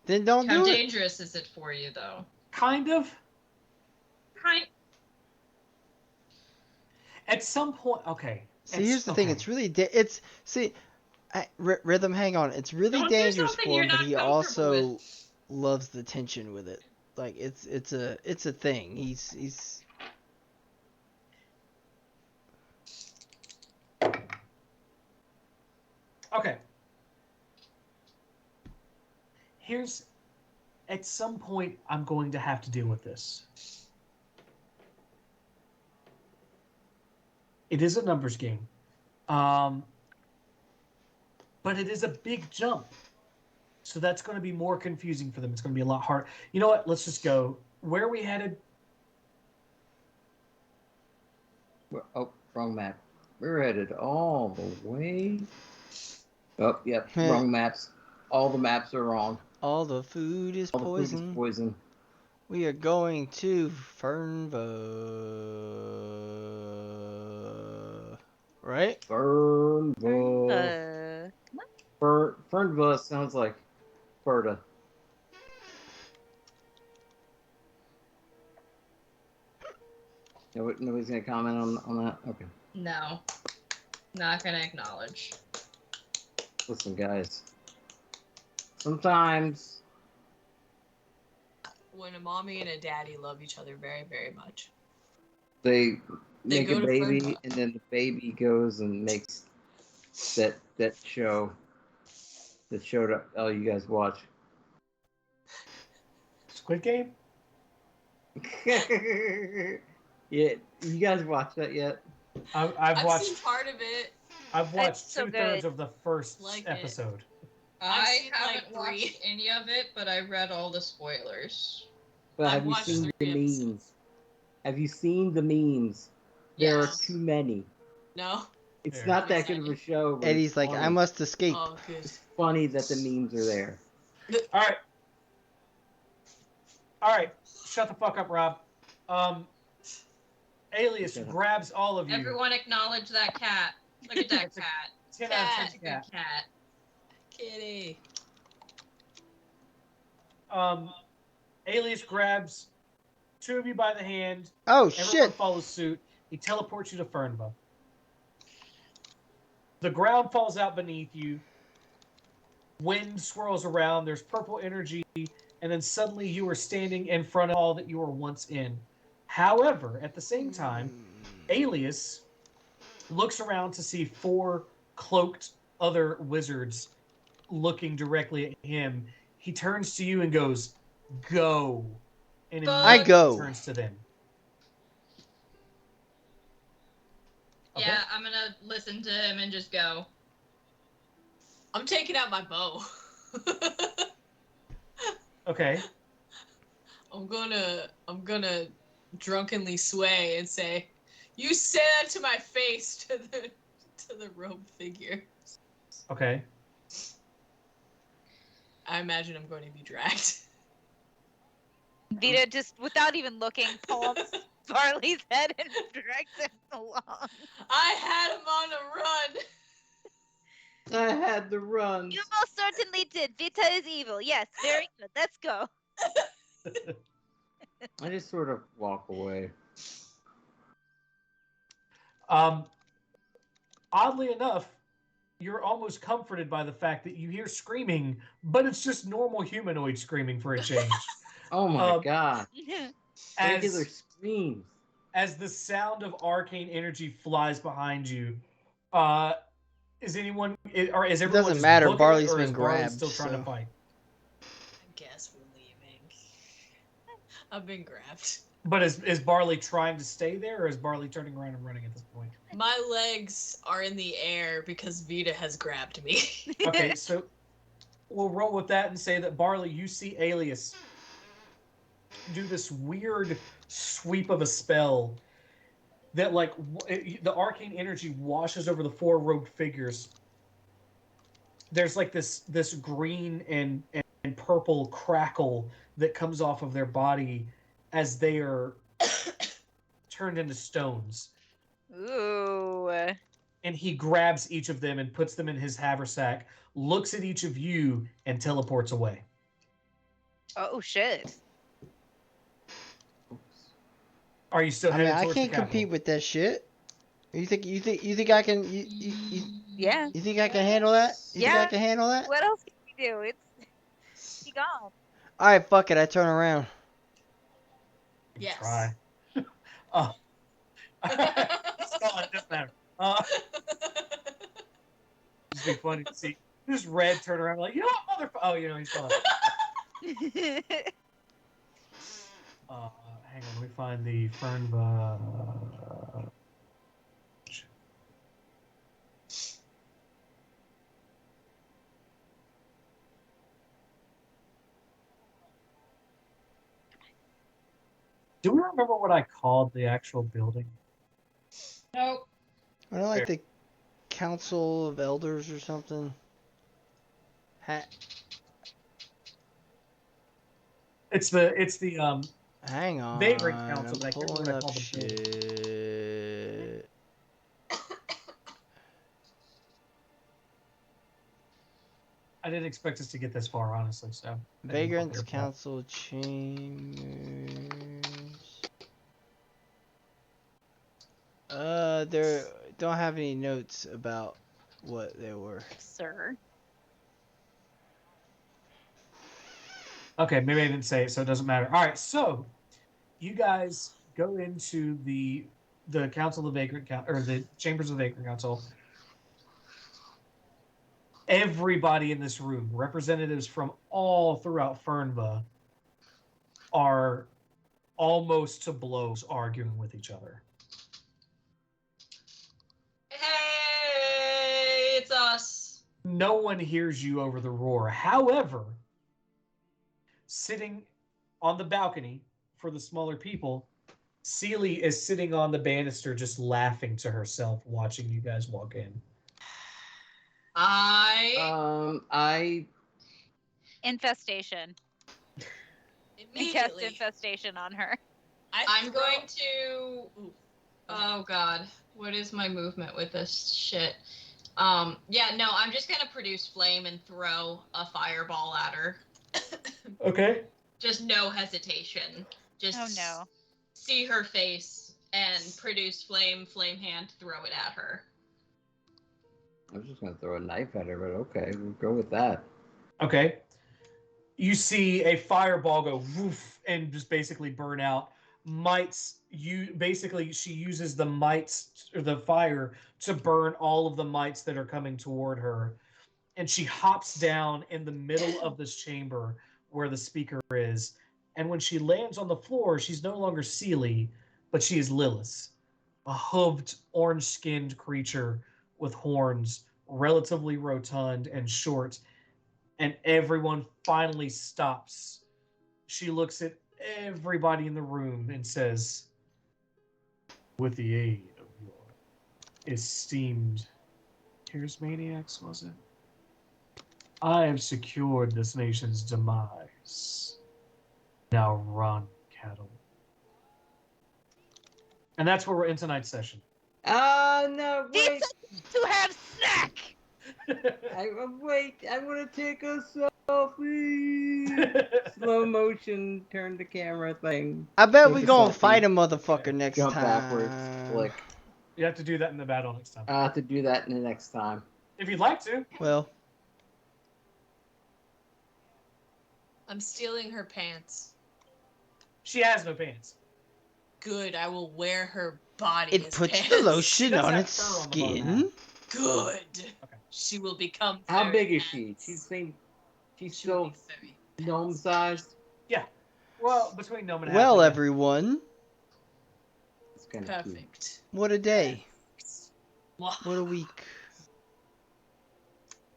[SPEAKER 5] Then don't
[SPEAKER 7] How
[SPEAKER 5] do it.
[SPEAKER 7] dangerous is it for you, though?
[SPEAKER 8] Kind of.
[SPEAKER 7] Kind.
[SPEAKER 8] At some point, okay.
[SPEAKER 5] See, here's the thing. It's really Rhythm. Hang on. It's really
[SPEAKER 7] Don't do
[SPEAKER 5] dangerous
[SPEAKER 7] something
[SPEAKER 5] for
[SPEAKER 7] you're
[SPEAKER 5] him, but
[SPEAKER 7] not
[SPEAKER 5] he
[SPEAKER 7] comfortable
[SPEAKER 5] also
[SPEAKER 7] with.
[SPEAKER 5] loves the tension with it. Like it's a thing. He's.
[SPEAKER 8] Okay. Here's, at some point, I'm going to have to deal with this. It is a numbers game. But it is a big jump. So that's going to be more confusing for them. It's going to be a lot harder. You know what? Let's just go. Where are we headed?
[SPEAKER 3] Oh, wrong map. We're headed all the way. Oh, yep, wrong maps. All the maps are wrong.
[SPEAKER 5] All the food is
[SPEAKER 3] All the
[SPEAKER 5] poison.
[SPEAKER 3] food is poison.
[SPEAKER 5] We are going to Fernva. Right?
[SPEAKER 3] Fernville. Fernville sounds like Ferta. Nobody's gonna comment on that? Okay.
[SPEAKER 7] No. Not gonna acknowledge.
[SPEAKER 3] Listen, guys. Sometimes
[SPEAKER 9] When a mommy and a daddy love each other very, very much.
[SPEAKER 3] they make
[SPEAKER 9] go
[SPEAKER 3] a
[SPEAKER 9] to
[SPEAKER 3] baby,
[SPEAKER 9] Fernville.
[SPEAKER 3] and then the baby goes and makes that show. That showed up. Oh, you guys watch.
[SPEAKER 8] Squid Game?
[SPEAKER 3] Yeah, you guys watched that yet?
[SPEAKER 8] I've watched.
[SPEAKER 9] seen part of it.
[SPEAKER 8] I've watched
[SPEAKER 10] It's so
[SPEAKER 8] 2/3
[SPEAKER 10] good.
[SPEAKER 8] of the first
[SPEAKER 9] Like it.
[SPEAKER 8] episode.
[SPEAKER 7] I
[SPEAKER 9] seen,
[SPEAKER 7] haven't
[SPEAKER 9] like, 3.
[SPEAKER 7] watched any of it, but I read all the spoilers.
[SPEAKER 3] But
[SPEAKER 9] I've
[SPEAKER 3] have you
[SPEAKER 9] watched
[SPEAKER 3] seen
[SPEAKER 9] 3
[SPEAKER 3] the
[SPEAKER 9] episodes.
[SPEAKER 3] memes? Have you seen the memes? There
[SPEAKER 7] Yes.
[SPEAKER 3] are too many.
[SPEAKER 9] No?
[SPEAKER 3] It's
[SPEAKER 8] There.
[SPEAKER 3] not that good of a show. But
[SPEAKER 5] Eddie's
[SPEAKER 3] it's
[SPEAKER 5] like,
[SPEAKER 3] funny.
[SPEAKER 5] I must escape.
[SPEAKER 9] Oh, good.
[SPEAKER 3] It's funny that the memes are there.
[SPEAKER 8] All right. All right. Shut the fuck up, Rob. Alias
[SPEAKER 3] Shut up.
[SPEAKER 8] grabs all of you.
[SPEAKER 7] Everyone acknowledge that cat. Look at that cat.
[SPEAKER 8] 10 out of 10
[SPEAKER 9] Cat.
[SPEAKER 8] cat.
[SPEAKER 7] Good cat.
[SPEAKER 9] Kitty.
[SPEAKER 8] Alias grabs 2 of you by the hand.
[SPEAKER 5] Oh
[SPEAKER 8] Everyone
[SPEAKER 5] shit!
[SPEAKER 8] follows suit. He teleports you to Fernva. The ground falls out beneath you. Wind swirls around. There's purple energy. And then suddenly you are standing in front of all that you were once in. However, at the same time, Alias looks around to see 4 cloaked other wizards looking directly at him. He turns to you and goes, "Go." And
[SPEAKER 7] I
[SPEAKER 8] immediately
[SPEAKER 5] go.
[SPEAKER 8] turns to them. Okay.
[SPEAKER 7] Yeah, I'm gonna listen to him and just go.
[SPEAKER 9] I'm taking out my bow.
[SPEAKER 8] Okay.
[SPEAKER 9] I'm gonna drunkenly sway and say, "You say that to my face," to the robed figure.
[SPEAKER 8] Okay.
[SPEAKER 9] I imagine I'm going to be dragged.
[SPEAKER 10] Vita just, without even looking, palms Barley's head and drags him along.
[SPEAKER 9] I had him on a run.
[SPEAKER 3] I had the run.
[SPEAKER 10] You most certainly did. Vita is evil. Yes, very good. Let's go.
[SPEAKER 3] I just sort of walk away.
[SPEAKER 8] Oddly enough, you're almost comforted by the fact that you hear screaming, but it's just normal humanoid screaming for a change.
[SPEAKER 3] Oh my god. Regular
[SPEAKER 8] as,
[SPEAKER 3] screams.
[SPEAKER 8] as the sound of arcane energy flies behind you, is anyone or is everyone
[SPEAKER 5] doesn't
[SPEAKER 8] just
[SPEAKER 5] matter,
[SPEAKER 8] booking it,
[SPEAKER 5] Barley's
[SPEAKER 8] or is
[SPEAKER 5] been
[SPEAKER 8] Barley
[SPEAKER 5] grabbed,
[SPEAKER 8] still trying to
[SPEAKER 5] so-
[SPEAKER 8] fight?
[SPEAKER 9] I guess we're leaving. I've been grabbed.
[SPEAKER 8] But is Barley trying to stay there, or is Barley turning around and running at this point?
[SPEAKER 9] My legs are in the air because Vita has grabbed me.
[SPEAKER 8] Okay, so we'll roll with that and say that Barley, you see Alias do this weird sweep of a spell that, like, the arcane energy washes over the 4 robed figures. There's like this green and purple crackle that comes off of their body as they are turned into stones.
[SPEAKER 10] Ooh.
[SPEAKER 8] And he grabs each of them and puts them in his haversack, looks at each of you, and teleports away.
[SPEAKER 10] Oh shit.
[SPEAKER 8] Are you still
[SPEAKER 5] I mean,
[SPEAKER 8] headed
[SPEAKER 5] I
[SPEAKER 8] towards the
[SPEAKER 5] can't
[SPEAKER 8] capital?
[SPEAKER 5] compete with that shit. You think I can?
[SPEAKER 10] Yeah.
[SPEAKER 5] You think I can handle that? You think I can handle that?
[SPEAKER 10] What else can we do? It's he gone.
[SPEAKER 5] All right, fuck it. I turn around.
[SPEAKER 9] Yes.
[SPEAKER 8] Try. Oh. It doesn't matter. It'd be funny to see this Red turn around like, you know what, motherfucker? Oh, you know, he's gone. Hang on, let me find the Fernva. Do we remember what I called the actual building?
[SPEAKER 7] Nope.
[SPEAKER 5] I don't like the Council of Elders or something.
[SPEAKER 8] It's the
[SPEAKER 5] Hang on.
[SPEAKER 8] Vagrant Council.
[SPEAKER 5] I'm
[SPEAKER 8] But I can't remember
[SPEAKER 5] pulling
[SPEAKER 8] what I
[SPEAKER 5] up
[SPEAKER 8] called the building.
[SPEAKER 5] shit.
[SPEAKER 8] I didn't expect us to get this far, honestly. So
[SPEAKER 5] Vagrants Council Chambers. There don't have any notes about what they were.
[SPEAKER 10] Sir.
[SPEAKER 8] Okay, maybe I didn't say it, so it doesn't matter. All right, so you guys go into the Council of Vagrant Council, or the Chambers of the Vagrant Council. Everybody in this room, representatives from all throughout Fernva, are almost to blows arguing with each other.
[SPEAKER 7] Hey, it's us.
[SPEAKER 8] No one hears you over the roar. However, sitting on the balcony for the smaller people, Celie is sitting on the banister just laughing to herself watching you guys walk in.
[SPEAKER 3] I
[SPEAKER 10] Infestation. We cast infestation on her.
[SPEAKER 7] I'm going to. Oh God, what is my movement with this shit? Yeah, no, I'm just gonna produce flame and throw a fireball at her.
[SPEAKER 8] Okay.
[SPEAKER 7] Just no hesitation. Just see her face and produce flame hand, throw it at her.
[SPEAKER 3] I was just gonna throw a knife at her, but okay, we'll go with that.
[SPEAKER 8] Okay. You see a fireball go woof and just basically burn out. She uses the mites or the fire to burn all of the mites that are coming toward her. And she hops down in the middle of this chamber where the speaker is. And when she lands on the floor, she's no longer Celie, but she is Lilith, a hooved, orange-skinned creature with horns, relatively rotund and short. And everyone finally stops. She looks at everybody in the room and says, with the aid of your esteemed charismaniacs, was it? I have secured this nation's demise. Now run, cattle. And that's where we're in tonight's session.
[SPEAKER 3] No, wait.
[SPEAKER 10] To have snack!
[SPEAKER 3] Wait, I want to take a selfie. Slow motion, turn the camera thing.
[SPEAKER 5] I bet
[SPEAKER 3] Take
[SPEAKER 5] we
[SPEAKER 3] a
[SPEAKER 5] gonna
[SPEAKER 3] selfie.
[SPEAKER 5] fight a motherfucker next
[SPEAKER 3] Jump
[SPEAKER 5] time.
[SPEAKER 3] backwards, click.
[SPEAKER 8] You have to do that in the battle next time.
[SPEAKER 3] I'll have to do that in the next time.
[SPEAKER 8] If you'd like to.
[SPEAKER 5] Well.
[SPEAKER 9] I'm stealing her pants.
[SPEAKER 8] She has no pants.
[SPEAKER 9] Good, I will wear her body
[SPEAKER 5] It
[SPEAKER 9] as
[SPEAKER 5] puts
[SPEAKER 9] pants.
[SPEAKER 5] the lotion on its
[SPEAKER 8] fur on the
[SPEAKER 5] skin.
[SPEAKER 9] Good.
[SPEAKER 8] Okay.
[SPEAKER 9] She will become.
[SPEAKER 3] How
[SPEAKER 9] very
[SPEAKER 3] big is she?
[SPEAKER 9] dense.
[SPEAKER 3] She's
[SPEAKER 9] She will
[SPEAKER 3] still
[SPEAKER 9] be very
[SPEAKER 3] gnome sized.
[SPEAKER 8] Yeah. Well, between gnome and half.
[SPEAKER 5] Well, everyone,
[SPEAKER 3] It's kind of cute.
[SPEAKER 9] Perfect.
[SPEAKER 5] what a day.
[SPEAKER 9] Mwah.
[SPEAKER 5] What a week.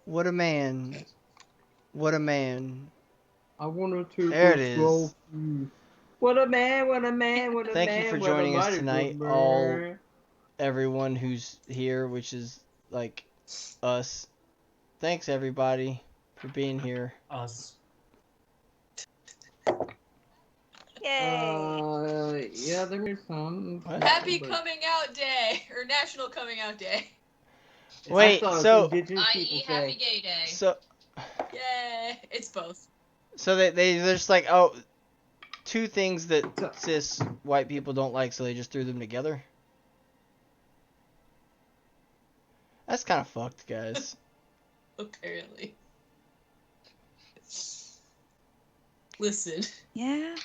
[SPEAKER 5] What a man. What a man.
[SPEAKER 3] I want to
[SPEAKER 5] There it is.
[SPEAKER 3] What a man, what a man, what a
[SPEAKER 5] Thank
[SPEAKER 3] man.
[SPEAKER 5] you for
[SPEAKER 3] what a
[SPEAKER 5] joining us
[SPEAKER 3] mighty
[SPEAKER 5] tonight,
[SPEAKER 3] good
[SPEAKER 5] all
[SPEAKER 3] man.
[SPEAKER 5] everyone who's here, which is like us. Thanks everybody for being here.
[SPEAKER 8] Us.
[SPEAKER 10] Yay!
[SPEAKER 3] Yeah, there is some.
[SPEAKER 5] What?
[SPEAKER 9] Happy
[SPEAKER 3] but-
[SPEAKER 9] Coming Out Day or National Coming Out Day.
[SPEAKER 5] Wait,
[SPEAKER 3] I thought
[SPEAKER 5] so
[SPEAKER 3] Indigenous people
[SPEAKER 7] I.e. Happy
[SPEAKER 3] say.
[SPEAKER 7] Gay Day.
[SPEAKER 5] so
[SPEAKER 9] Yay! It's both.
[SPEAKER 5] so they're just like, oh, two things that cis white people don't like, so they just threw them together. That's kind of fucked, guys.
[SPEAKER 9] Apparently. Listen,
[SPEAKER 10] Yeah.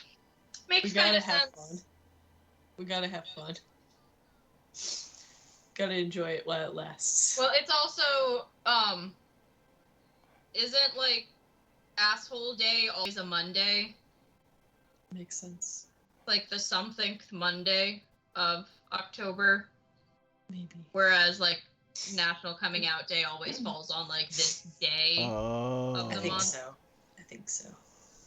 [SPEAKER 7] Makes
[SPEAKER 9] we
[SPEAKER 7] kind
[SPEAKER 9] gotta
[SPEAKER 7] of
[SPEAKER 9] have
[SPEAKER 7] sense.
[SPEAKER 9] fun. We gotta have fun. Gotta enjoy it while it lasts.
[SPEAKER 7] Well, it's also isn't like Asshole Day always a Monday?
[SPEAKER 9] Makes sense.
[SPEAKER 7] Like the something Monday of October,
[SPEAKER 9] Maybe.
[SPEAKER 7] whereas like National Coming Out Day always falls on like this day
[SPEAKER 5] Oh.
[SPEAKER 7] of
[SPEAKER 9] I
[SPEAKER 7] the
[SPEAKER 9] think
[SPEAKER 7] month.
[SPEAKER 9] so. I think so.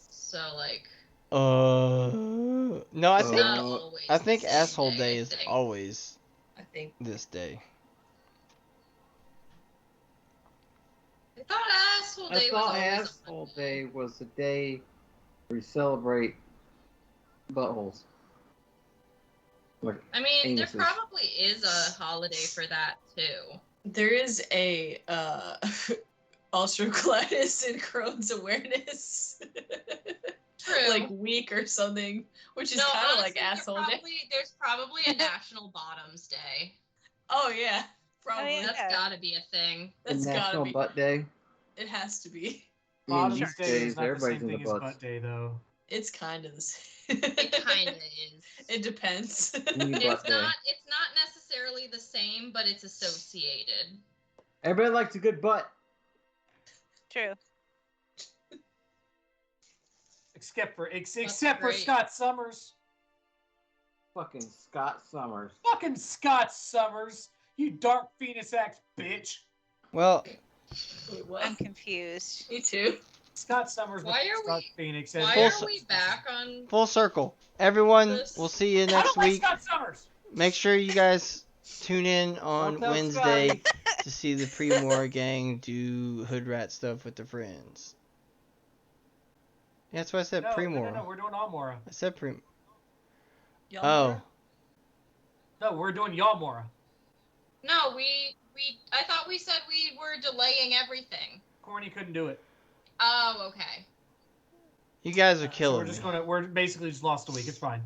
[SPEAKER 7] So like
[SPEAKER 5] No, I
[SPEAKER 7] it's
[SPEAKER 5] think
[SPEAKER 7] not always.
[SPEAKER 5] I think
[SPEAKER 7] the same
[SPEAKER 5] asshole day
[SPEAKER 7] I
[SPEAKER 5] is
[SPEAKER 7] think.
[SPEAKER 5] always
[SPEAKER 9] I think.
[SPEAKER 5] this day.
[SPEAKER 7] I thought Asshole
[SPEAKER 3] I
[SPEAKER 7] Day was
[SPEAKER 3] thought
[SPEAKER 7] always a
[SPEAKER 3] Asshole
[SPEAKER 7] Monday.
[SPEAKER 3] Day was the day we celebrate buttholes. Like,
[SPEAKER 7] I mean, there
[SPEAKER 3] anuses.
[SPEAKER 7] probably is a holiday for that too.
[SPEAKER 9] There is a ulcer colitis and Crohn's awareness
[SPEAKER 7] True.
[SPEAKER 9] like week or something, which is
[SPEAKER 7] No,
[SPEAKER 9] kind of
[SPEAKER 7] honestly,
[SPEAKER 9] like asshole day.
[SPEAKER 7] there's probably a National Bottoms Day.
[SPEAKER 9] Oh yeah, probably.
[SPEAKER 10] mean,
[SPEAKER 7] That's
[SPEAKER 10] yeah.
[SPEAKER 7] gotta be a thing.
[SPEAKER 9] That's gotta
[SPEAKER 3] National
[SPEAKER 9] be.
[SPEAKER 3] Butt Day.
[SPEAKER 9] It has to be.
[SPEAKER 8] Bottom's
[SPEAKER 3] these
[SPEAKER 8] Day
[SPEAKER 3] days,
[SPEAKER 8] is not the
[SPEAKER 3] everybody's
[SPEAKER 8] same
[SPEAKER 3] in the
[SPEAKER 8] thing as
[SPEAKER 3] butts.
[SPEAKER 8] Butt Day, though.
[SPEAKER 9] It's kind of the same.
[SPEAKER 7] It kind of is.
[SPEAKER 9] It depends.
[SPEAKER 3] New
[SPEAKER 7] It's
[SPEAKER 3] Butt Day.
[SPEAKER 7] not necessarily the same, but it's associated.
[SPEAKER 3] Everybody likes a good butt.
[SPEAKER 10] True.
[SPEAKER 8] Except for
[SPEAKER 7] great.
[SPEAKER 8] Scott Summers.
[SPEAKER 3] Fucking Scott Summers.
[SPEAKER 8] Fucking Scott Summers. You dark Phoenix act bitch.
[SPEAKER 5] Well,
[SPEAKER 9] Wait, what?
[SPEAKER 10] I'm confused.
[SPEAKER 9] Me too.
[SPEAKER 8] Scott Summers
[SPEAKER 7] Why
[SPEAKER 8] with
[SPEAKER 7] are
[SPEAKER 8] Dark
[SPEAKER 7] we-
[SPEAKER 8] Phoenix.
[SPEAKER 7] Why
[SPEAKER 5] Full
[SPEAKER 7] are we back on?
[SPEAKER 5] full circle. Everyone,
[SPEAKER 7] This-
[SPEAKER 5] we'll see you
[SPEAKER 8] I
[SPEAKER 5] next
[SPEAKER 8] don't like
[SPEAKER 5] week.
[SPEAKER 8] Scott Summers.
[SPEAKER 5] Make sure you guys tune in on
[SPEAKER 3] Don't tell
[SPEAKER 5] Wednesday
[SPEAKER 3] Scotty.
[SPEAKER 5] to see the Premora gang do hood rat stuff with their friends. Yeah, that's why I said
[SPEAKER 8] No,
[SPEAKER 5] Premora.
[SPEAKER 8] no, we're doing Almora.
[SPEAKER 5] I said Prem.
[SPEAKER 9] Y'all
[SPEAKER 5] Oh,
[SPEAKER 8] No, we're doing Yalmora.
[SPEAKER 7] No, I thought we said we were delaying everything.
[SPEAKER 8] Corny couldn't do it.
[SPEAKER 7] Oh, okay.
[SPEAKER 5] you guys are
[SPEAKER 8] So
[SPEAKER 5] killing
[SPEAKER 8] we're basically just lost a week. It's fine.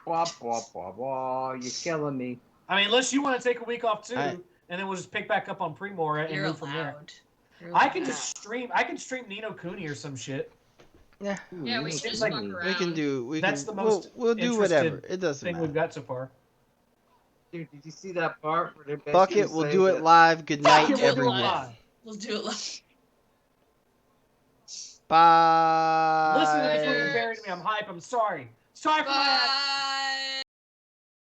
[SPEAKER 3] Blah, blah, blah, blah. You're killing me.
[SPEAKER 8] I mean, unless you want to take a week off too,
[SPEAKER 5] I-
[SPEAKER 8] and then we'll just pick back up on Premora and
[SPEAKER 9] You're
[SPEAKER 8] move from there.
[SPEAKER 9] allowed. You're
[SPEAKER 8] I can
[SPEAKER 9] allowed.
[SPEAKER 8] just stream. I can stream Nino Cooney or some shit.
[SPEAKER 5] Yeah,
[SPEAKER 7] Yeah, we
[SPEAKER 3] Ooh,
[SPEAKER 7] can just
[SPEAKER 8] like-
[SPEAKER 7] fuck
[SPEAKER 3] Cooney.
[SPEAKER 7] around.
[SPEAKER 5] we can do. We
[SPEAKER 8] That's
[SPEAKER 5] can.
[SPEAKER 8] the most
[SPEAKER 5] we'll do
[SPEAKER 8] interested
[SPEAKER 5] whatever. It doesn't
[SPEAKER 8] Thing we've
[SPEAKER 5] matter.
[SPEAKER 8] got so far.
[SPEAKER 3] Dude, did you see that part where they
[SPEAKER 5] Fuck
[SPEAKER 3] basically
[SPEAKER 5] it. We'll
[SPEAKER 3] say
[SPEAKER 5] do it
[SPEAKER 3] that-
[SPEAKER 5] live. Good night,
[SPEAKER 8] Fuck it, we'll do it
[SPEAKER 5] everyone.
[SPEAKER 8] live.
[SPEAKER 9] We'll do it live.
[SPEAKER 5] Bye.
[SPEAKER 8] Listen to this when you buried me. I'm hype. I'm sorry. Sorry for my
[SPEAKER 9] Bye.